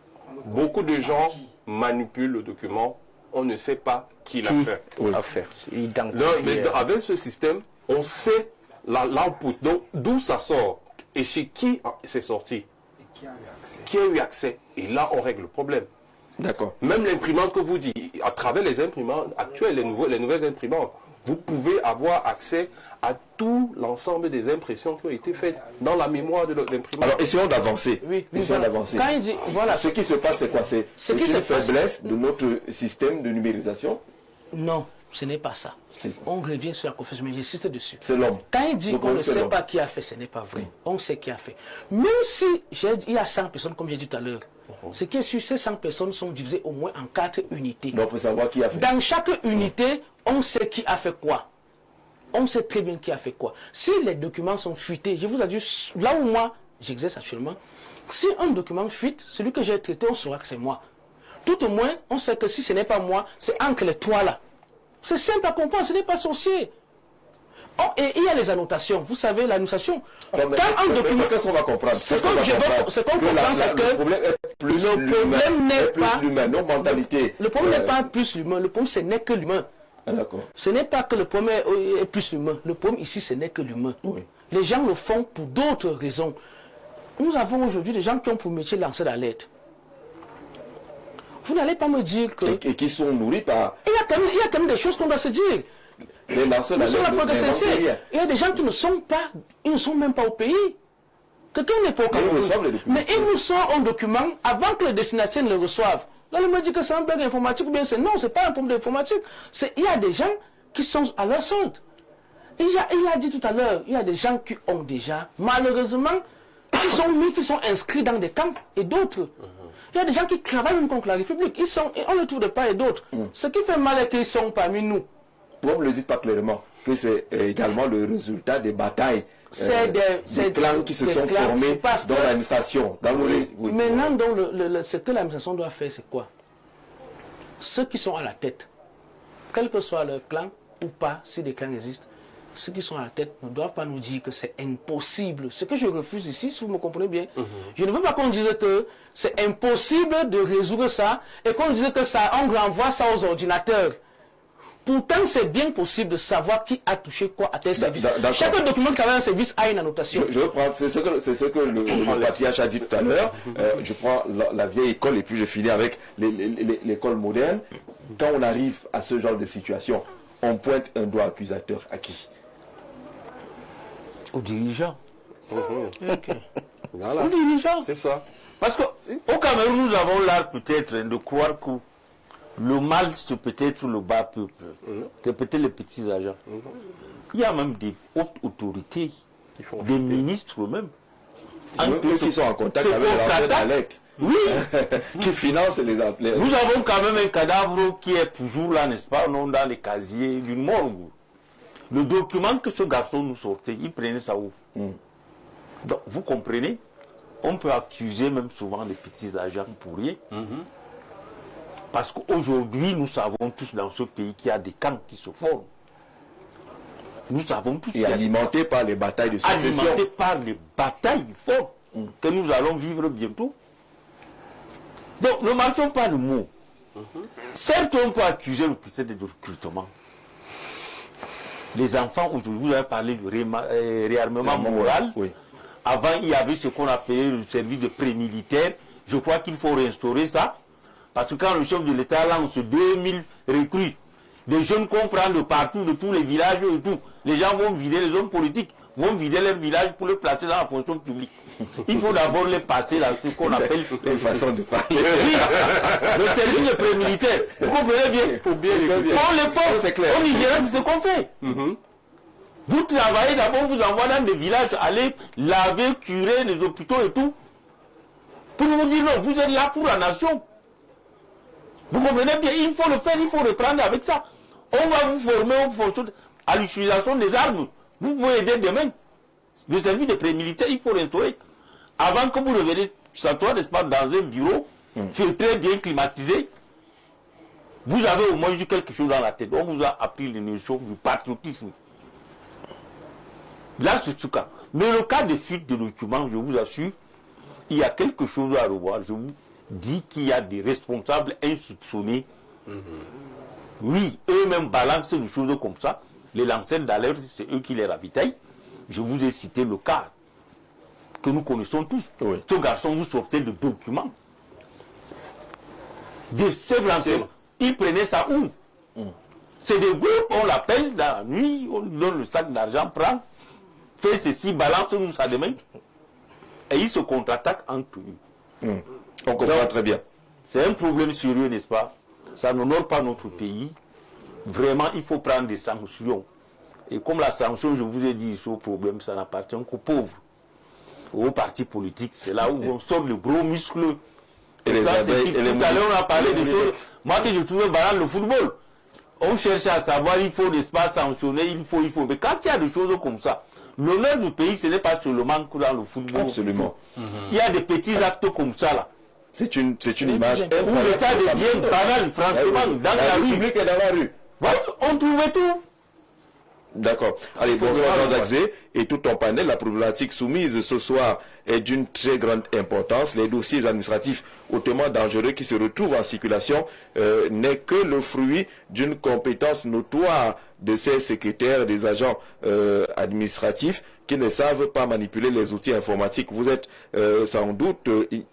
beaucoup de gens manipulent le document. On ne sait pas qui l'a fait. Mais avec ce système, on sait l'output. Donc, d'où ça sort et chez qui c'est sorti. Qui a eu accès. Et là, on règle le problème. D'accord. Même l'imprimante que vous dites, à travers les imprimantes actuelles, les nouvelles imprimantes, vous pouvez avoir accès à tout l'ensemble des impressions qui ont été faites dans la mémoire de l'imprimante. Alors, essayons d'avancer. Quand il dit, voilà. Ce qui se passe, c'est quoi? C'est une faiblesse de notre système de numérisation? Non. ce n'est pas ça. On revient sur la confession, mais j'insiste dessus. C'est l'homme. Quand il dit Donc, qu'on ne c'est sait l'homme. pas qui a fait, ce n'est pas vrai. On sait qui a fait. Même si il y a 100 personnes, comme j'ai dit tout à l'heure, ce qui est sûr, ces 100 personnes sont divisées au moins en 4 unités. Donc, on peut savoir qui a fait. Dans chaque unité, on sait qui a fait quoi. On sait très bien qui a fait quoi. Si les documents sont fuités, je vous ai dit, là où moi, j'exerce actuellement, si un document fuite, celui que j'ai traité, on saura que c'est moi. Tout au moins, on sait que si ce n'est pas moi, c'est entre les trois là. C'est simple à comprendre, ce n'est pas sorcier. Oh, et il y a les annotations. Vous savez, l'annotation. Quand un document. Qu'est-ce qu'on va comprendre? Ce qu'on comprend, c'est que le problème est plus problème n'est pas l'humain, nos mentalités. Le problème n'est pas plus l'humain. Le problème, ce n'est que l'humain. Ah, d'accord. Ce n'est pas que le problème est plus l'humain. Le problème ici, ce n'est que l'humain. Oui. Les gens le font pour d'autres raisons. Nous avons aujourd'hui des gens qui ont pour métier lancer l'alerte. Vous n'allez pas me dire que... Et qui sont nourris par... Il y a quand même des choses qu'on doit se dire. Les lanceurs Nous sommes là pour d'alerte. il y a des gens qui ne sont pas... Ils ne sont même pas au pays. Quelqu'un n'est pas au Cameroun. Mais ils nous sortent un document avant que les destinataires ne le reçoivent. Là, on me dit que c'est un bug informatique ou bien c'est... Non, ce n'est pas un problème d'informatique. Il y a des gens qui sont à leur solde. Il a dit tout à l'heure, il y a des gens qui ont déjà, malheureusement, qui sont inscrits dans des camps et d'autres. Il y a des gens qui travaillent même contre la République. Et on le trouve de part et d'autre. Ce qui fait mal est qu'ils sont parmi nous. Pourquoi vous ne le dites pas clairement que c'est également le résultat des batailles des clans qui se sont formés dans l'administration. Maintenant, ce que l'administration doit faire, c'est quoi? Ceux qui sont à la tête, quel que soit leur clan ou pas, si des clans existent, ceux qui sont à la tête ne doivent pas nous dire que c'est impossible. Ce que je refuse ici, si vous me comprenez bien, je ne veux pas qu'on dise que c'est impossible de résoudre ça et qu'on dise que ça, on renvoie ça aux ordinateurs. Pourtant, c'est bien possible de savoir qui a touché quoi à tel service. Chaque document qui travaille un service a une annotation. Je reprends, c'est ce que le patriarche a dit tout à l'heure. Je prends la vieille école et puis je finis avec l'école moderne. Quand on arrive à ce genre de situation, on pointe un doigt accusateur à qui? Aux dirigeants. Voilà. Aux dirigeants. C'est ça. Parce qu'au Cameroun, nous avons l'art peut-être de croire que le mal, c'est peut-être le bas peuple. C'est peut-être les petits agents. Il y a même des hautes autorités, des ministres même. Eux qui sont en contact avec les lanceurs d'alerte. Oui. Qui financent les... Nous avons quand même un cadavre qui est toujours là, n'est-ce pas, non, dans les casiers d'une morgue. Le document que ce garçon nous sortait, il prenait ça où? Donc, vous comprenez, on peut accuser même souvent les petits agents pour rien. Parce qu'aujourd'hui, nous savons tous dans ce pays qu'il y a des camps qui se forment. Nous savons tous. Et alimentés par les batailles de succession. Alimentés par les batailles fortes que nous allons vivre bientôt. Donc, ne marchons pas le mot. Certes, on peut accuser le procès de recrutement. Les enfants, aujourd'hui, vous avez parlé du réarmement moral. Oui. Avant, il y avait ce qu'on appelait le service de pré-militaire. Je crois qu'il faut réinstaurer ça. Parce que quand le chef de l'État lance 2000 recrues, des jeunes qu'on prend de partout, de tous les villages et tout, les gens vont vider, les hommes politiques vont vider leur village pour les placer dans la fonction publique. Il faut d'abord les passer dans ce qu'on appelle une façon de parler. Oui, le service de pré-militaire. Vous comprenez bien? Il faut bien on les forme, c'est clair. on y vient, c'est ce qu'on fait. Vous travaillez d'abord, vous envoyez dans des villages, allez laver, curer les hôpitaux et tout. Pour vous dire non, vous êtes là pour la nation. Vous comprenez bien, il faut le faire, il faut reprendre avec ça. On va vous former à l'utilisation des armes. Vous pouvez aider demain. Le service de pré-militaire, il faut restaurer. Avant que vous reveniez s'asseoir, n'est-ce pas, dans un bureau, filtré, bien climatisé, vous avez au moins eu quelque chose dans la tête. On vous a appris les notions du patriotisme. Là, c'est ce cas. Mais le cas de fuite de documents, je vous assure, il y a quelque chose à revoir. Je vous dis qu'il y a des responsables insoupçonnés. Oui, eux-mêmes balancent des choses comme ça. Les lanceurs d'alerte, c'est eux qui les ravitaillent. Je vous ai cité le cas que nous connaissons tous. Oui. Ce garçon vous sortait de documents. Des chefs, ils prenaient ça où? C'est des groupes, on l'appelle dans la nuit, on lui donne le sac d'argent, prend, fait ceci, balance-nous ça demain. Et ils se contre-attaquent entre eux. On comprend très bien. C'est un problème sérieux, n'est-ce pas? Ça n'honore pas notre pays. vraiment, il faut prendre des sanctions. Et comme la sanction, je vous ai dit, ce problème, ça n'appartient qu'aux pauvres, aux partis politiques. C'est là où on sort le gros muscle. Et les abeilles, et les tout à l'heure, on a parlé de choses. Moi, que je trouvais banal, le football. On cherche à savoir, il faut, n'est-ce pas, sanctionner, il faut. Mais quand il y a des choses comme ça, l'honneur du pays, ce n'est pas seulement que dans le football. Absolument. Il y a des petits actes comme ça, là. C'est une image. Où l'État devient banal, franchement, dans la rue. Public et dans la rue. Ouais, on trouvait tout. D'accord. Allez, bonsoir Jean Daxé et tout ton panel. La problématique soumise ce soir est d'une très grande importance. Les dossiers administratifs hautement dangereux qui se retrouvent en circulation n'est que le fruit d'une compétence notoire de ces secrétaires et des agents administratifs qui ne savent pas manipuler les outils informatiques. Vous êtes sans doute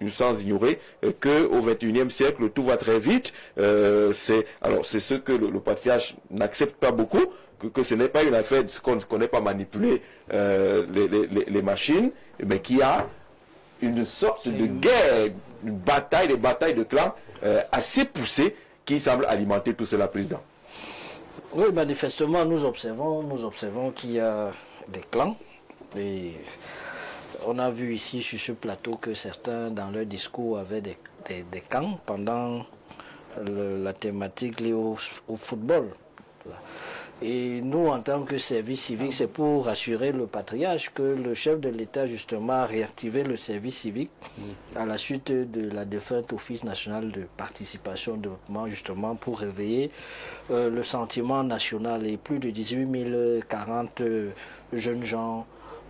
sans ignorer qu'au XXIe siècle, tout va très vite. C'est ce que le patriarche n'accepte pas beaucoup. Que ce n'est pas une affaire qu'on ne connaît pas manipuler les machines, mais qu'il y a une sorte de guerre, une bataille, des batailles de clans assez poussées qui semblent alimenter tout cela, Président. Oui, manifestement, nous observons qu'il y a des clans. Et on a vu ici sur ce plateau que certains, dans leur discours, avaient des camps pendant la thématique liée au football. Et nous, en tant que service civique, c'est pour rassurer le patriarche que le chef de l'État, justement, a réactivé le service civique à la suite de la défunte Office national de participation au développement, justement, pour réveiller le sentiment national. Et plus de 18 040 jeunes gens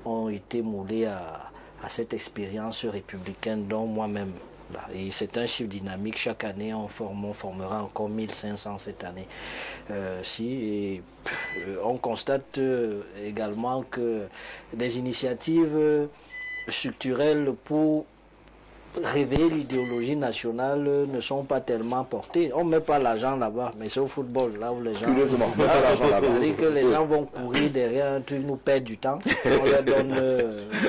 ont été moulés à cette expérience républicaine, dont moi-même. Et c'est un chiffre dynamique. Chaque année, on formera encore 1500 cette année. On constate également que des initiatives structurelles pour réveiller l'idéologie nationale ne sont pas tellement portées. On ne met pas l'argent là-bas, mais c'est au football, là où les gens... Curieusement, on ne met pas l'argent là-bas. C'est-à-dire que les gens vont courir derrière un truc, nous perdent du temps. On leur donne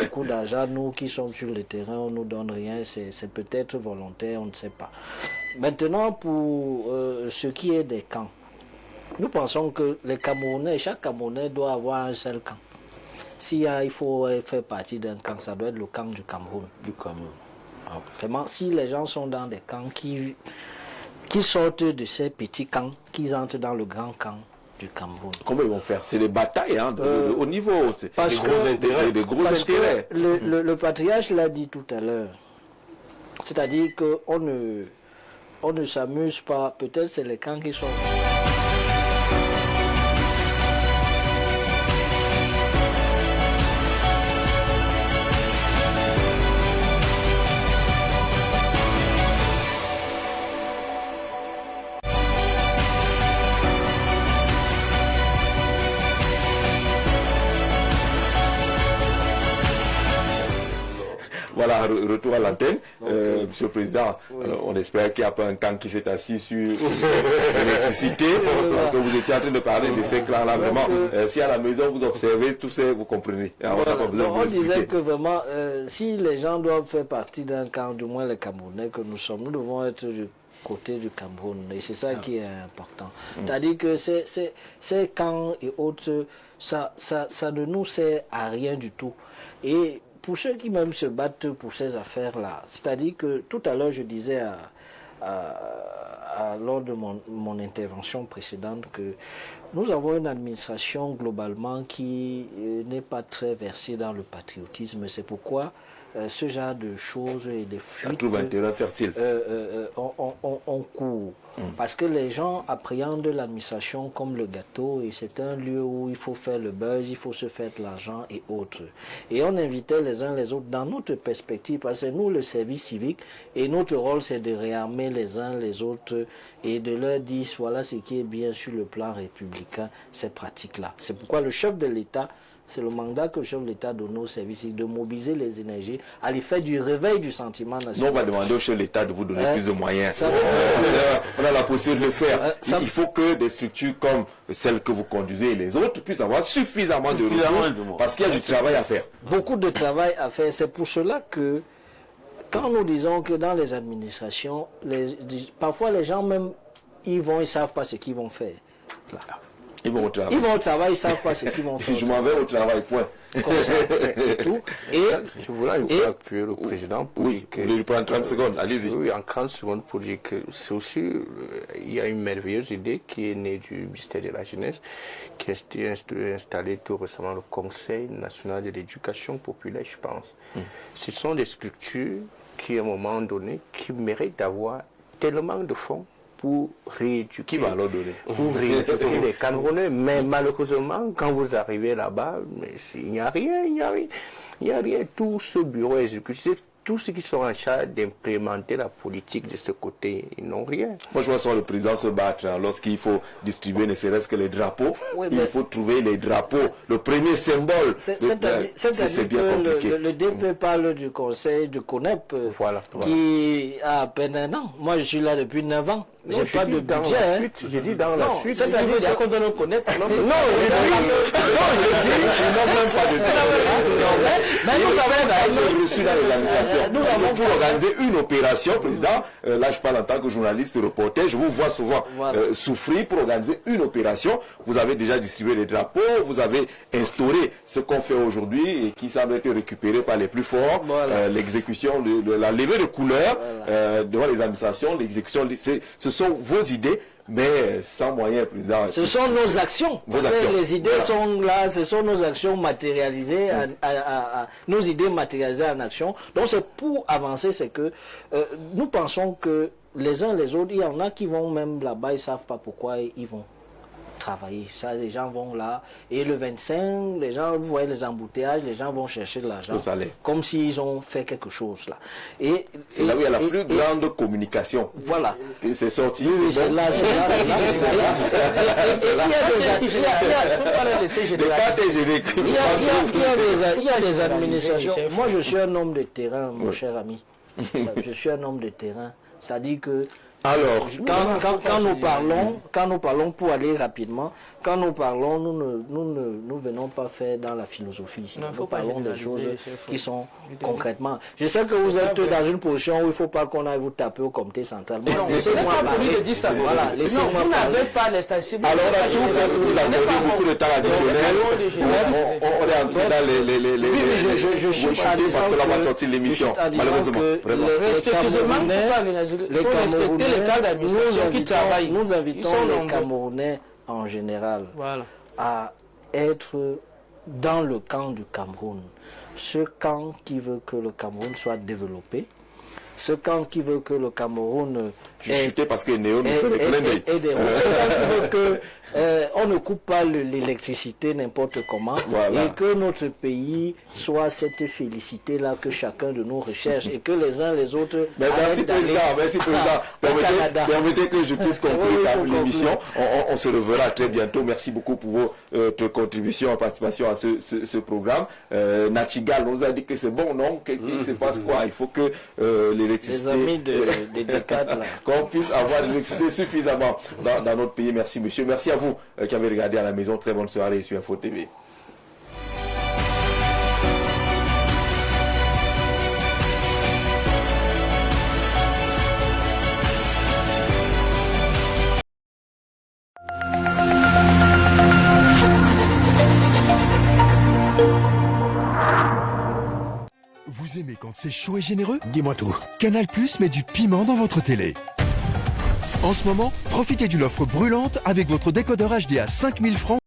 beaucoup d'argent. Nous qui sommes sur le terrain, on ne nous donne rien. C'est peut-être volontaire, on ne sait pas. Maintenant, pour ce qui est des camps, nous pensons que les Camerounais, chaque Camerounais doit avoir un seul camp. S'il faut faire partie d'un camp, ça doit être le camp du Cameroun. Vraiment, si les gens sont dans des camps qui sortent de ces petits camps, qu'ils entrent dans le grand camp du Cameroun. Comment ils vont faire? C'est des batailles de haut niveau, c'est des gros intérêts. Des gros intérêts. Le patriarche l'a dit tout à l'heure. C'est-à-dire qu'on ne s'amuse pas, peut-être c'est les camps qui sont... Voilà, retour à l'antenne. Monsieur le Président, on espère qu'il n'y a pas un camp qui s'est assis sur l'électricité, parce que vous étiez en train de parler de ces clans-là. Vraiment, si à la maison vous observez tout ça, vous comprenez. On disait que vraiment, si les gens doivent faire partie d'un camp, du moins les Camerounais que nous sommes, nous devons être du côté du Cameroun. Et c'est ça qui est important. C'est-à-dire que ces camps et autres, ça ne nous sert à rien du tout. Et pour ceux qui même se battent pour ces affaires-là, c'est-à-dire que tout à l'heure je disais lors de mon intervention précédente que nous avons une administration globalement qui n'est pas très versée dans le patriotisme. C'est pourquoi ce genre de choses et des fuites... Ça trouve un terrain fertile. On court. Parce que les gens appréhendent l'administration comme le gâteau et c'est un lieu où il faut faire le buzz, il faut se faire de l'argent et autres. Et on invitait les uns les autres dans notre perspective, parce que nous, le service civique, et notre rôle, c'est de réarmer les uns les autres et de leur dire, voilà ce qui est bien sur le plan républicain, ces pratiques-là. C'est pourquoi le chef de l'État, c'est le mandat que le chef de l'État donne aux services, de mobiliser les énergies à l'effet du réveil du sentiment national. Nous, on va demander au chef de l'État de vous donner plus de moyens. On a la possibilité de le faire. Il faut que des structures comme celles que vous conduisez et les autres puissent avoir suffisamment de ressources parce qu'il y a du travail à faire. Beaucoup de travail à faire. C'est pour cela que quand nous disons que dans les administrations, parfois les gens même, ils ne savent pas ce qu'ils vont faire. là. Ils vont au travail. Ils vont au travail, ils ne savent pas ce qu'ils vont faire. Si je m'en vais au travail, point. Comme ça, et tout. Je voulais un peu appuyer le président pour Oui, dire que... vous voulez lui prendre 30 secondes, allez-y. Oui, en 30 secondes pour dire que c'est aussi... il y a une merveilleuse idée qui est née du ministère de la Jeunesse, qui a été installé tout récemment le Conseil national de l'éducation populaire, je pense. Ce sont des structures qui, à un moment donné, qui méritent d'avoir tellement de fonds pour rééduquer. Qui va leur donner? Pour rééduquer les Camerounais. Mais malheureusement, quand vous arrivez là-bas, il n'y a rien, il n'y a rien. Il n'y a rien. Tout ce bureau exécutif, tous ceux qui sont en charge d'implémenter la politique de ce côté, ils n'ont rien. Moi, je vois souvent le président se battre lorsqu'il faut distribuer ne serait-ce que les drapeaux. Oui, il faut trouver les drapeaux, le premier symbole. C'est bien compliqué. Le DP parle du conseil du CONEP qui a à peine un an. Moi, je suis là depuis 9 ans. J'ai pas de budget. J'ai dit dans la suite. C'est-à-dire qu'on doit nous connaître. Non, je n'ai même pas de budget. Mais nous avons été reçus dans les administrations. Nous avons pour organiser une opération, président. Là, je parle en tant que journaliste, reporter. Je vous vois souvent souffrir pour organiser une opération. Vous avez déjà distribué les drapeaux. Vous avez instauré ce qu'on fait aujourd'hui et qui semble être récupéré par les plus forts. L'exécution, la levée de couleurs devant les administrations, l'exécution. Ce sont vos idées, mais sans moyens, président. Ce sont nos actions. Les idées sont là, ce sont nos actions matérialisées, nos idées matérialisées en action. Donc c'est pour avancer, c'est que nous pensons que les uns les autres, il y en a qui vont même là-bas, ils ne savent pas pourquoi ils vont travailler. Ça, les gens vont là. Et le 25, les gens, vous voyez les embouteillages, les gens vont chercher de l'argent. Comme s'ils ont fait quelque chose là. C'est là où il y a la plus grande communication. Voilà. C'est sorti. Oui, c'est là. Il y a des administrations. Moi, je suis un homme de terrain, mon cher ami. Je suis un homme de terrain. C'est-à-dire que alors, quand nous parlons pour aller rapidement, quand nous parlons, nous venons pas faire dans la philosophie ici. Nous parlons des choses qui sont concrètement. Je sais que vous êtes dans une position où il ne faut pas qu'on aille vous taper au comité central. Non, laissez-moi parler. Voilà, laissez-moi vous n'avez pas les statistiques. Alors, on a tout fait pour vous accorder beaucoup de temps additionnel. On est entré dans les... Je suis parce que là, on va sortir l'émission. Malheureusement. Respectueusement, il faut respecter les cadres d'administration qui travaillent. Nous invitons les Camerounais en général à être dans le camp du Cameroun. Ce camp qui veut que le Cameroun soit développé, ce camp qui veut que le Cameroun chuté parce que Néo nous fait le clin d'œil. Ce camp qui veut qu'on ne coupe pas l'électricité n'importe comment et que notre pays soit cette félicité-là que chacun de nous recherche et que les uns les autres... Merci président. Permettez que je puisse conclure l'émission. On se reverra très bientôt. Merci beaucoup pour votre contribution en participation à ce programme. Nachigal nous a dit que c'est bon, non? Qu'il se passe quoi? Il faut que l'électricité... Les amis des décades là. Qu'on puisse avoir de l'électricité suffisamment dans notre pays. Merci monsieur. Merci à vous qui avez regardé à la maison. Très bonne soirée sur Info TV. Vous aimez quand c'est chaud et généreux? Dis-moi tout. Canal+ met du piment dans votre télé. En ce moment, profitez d'une offre brûlante avec votre décodeur HD à 5000 francs.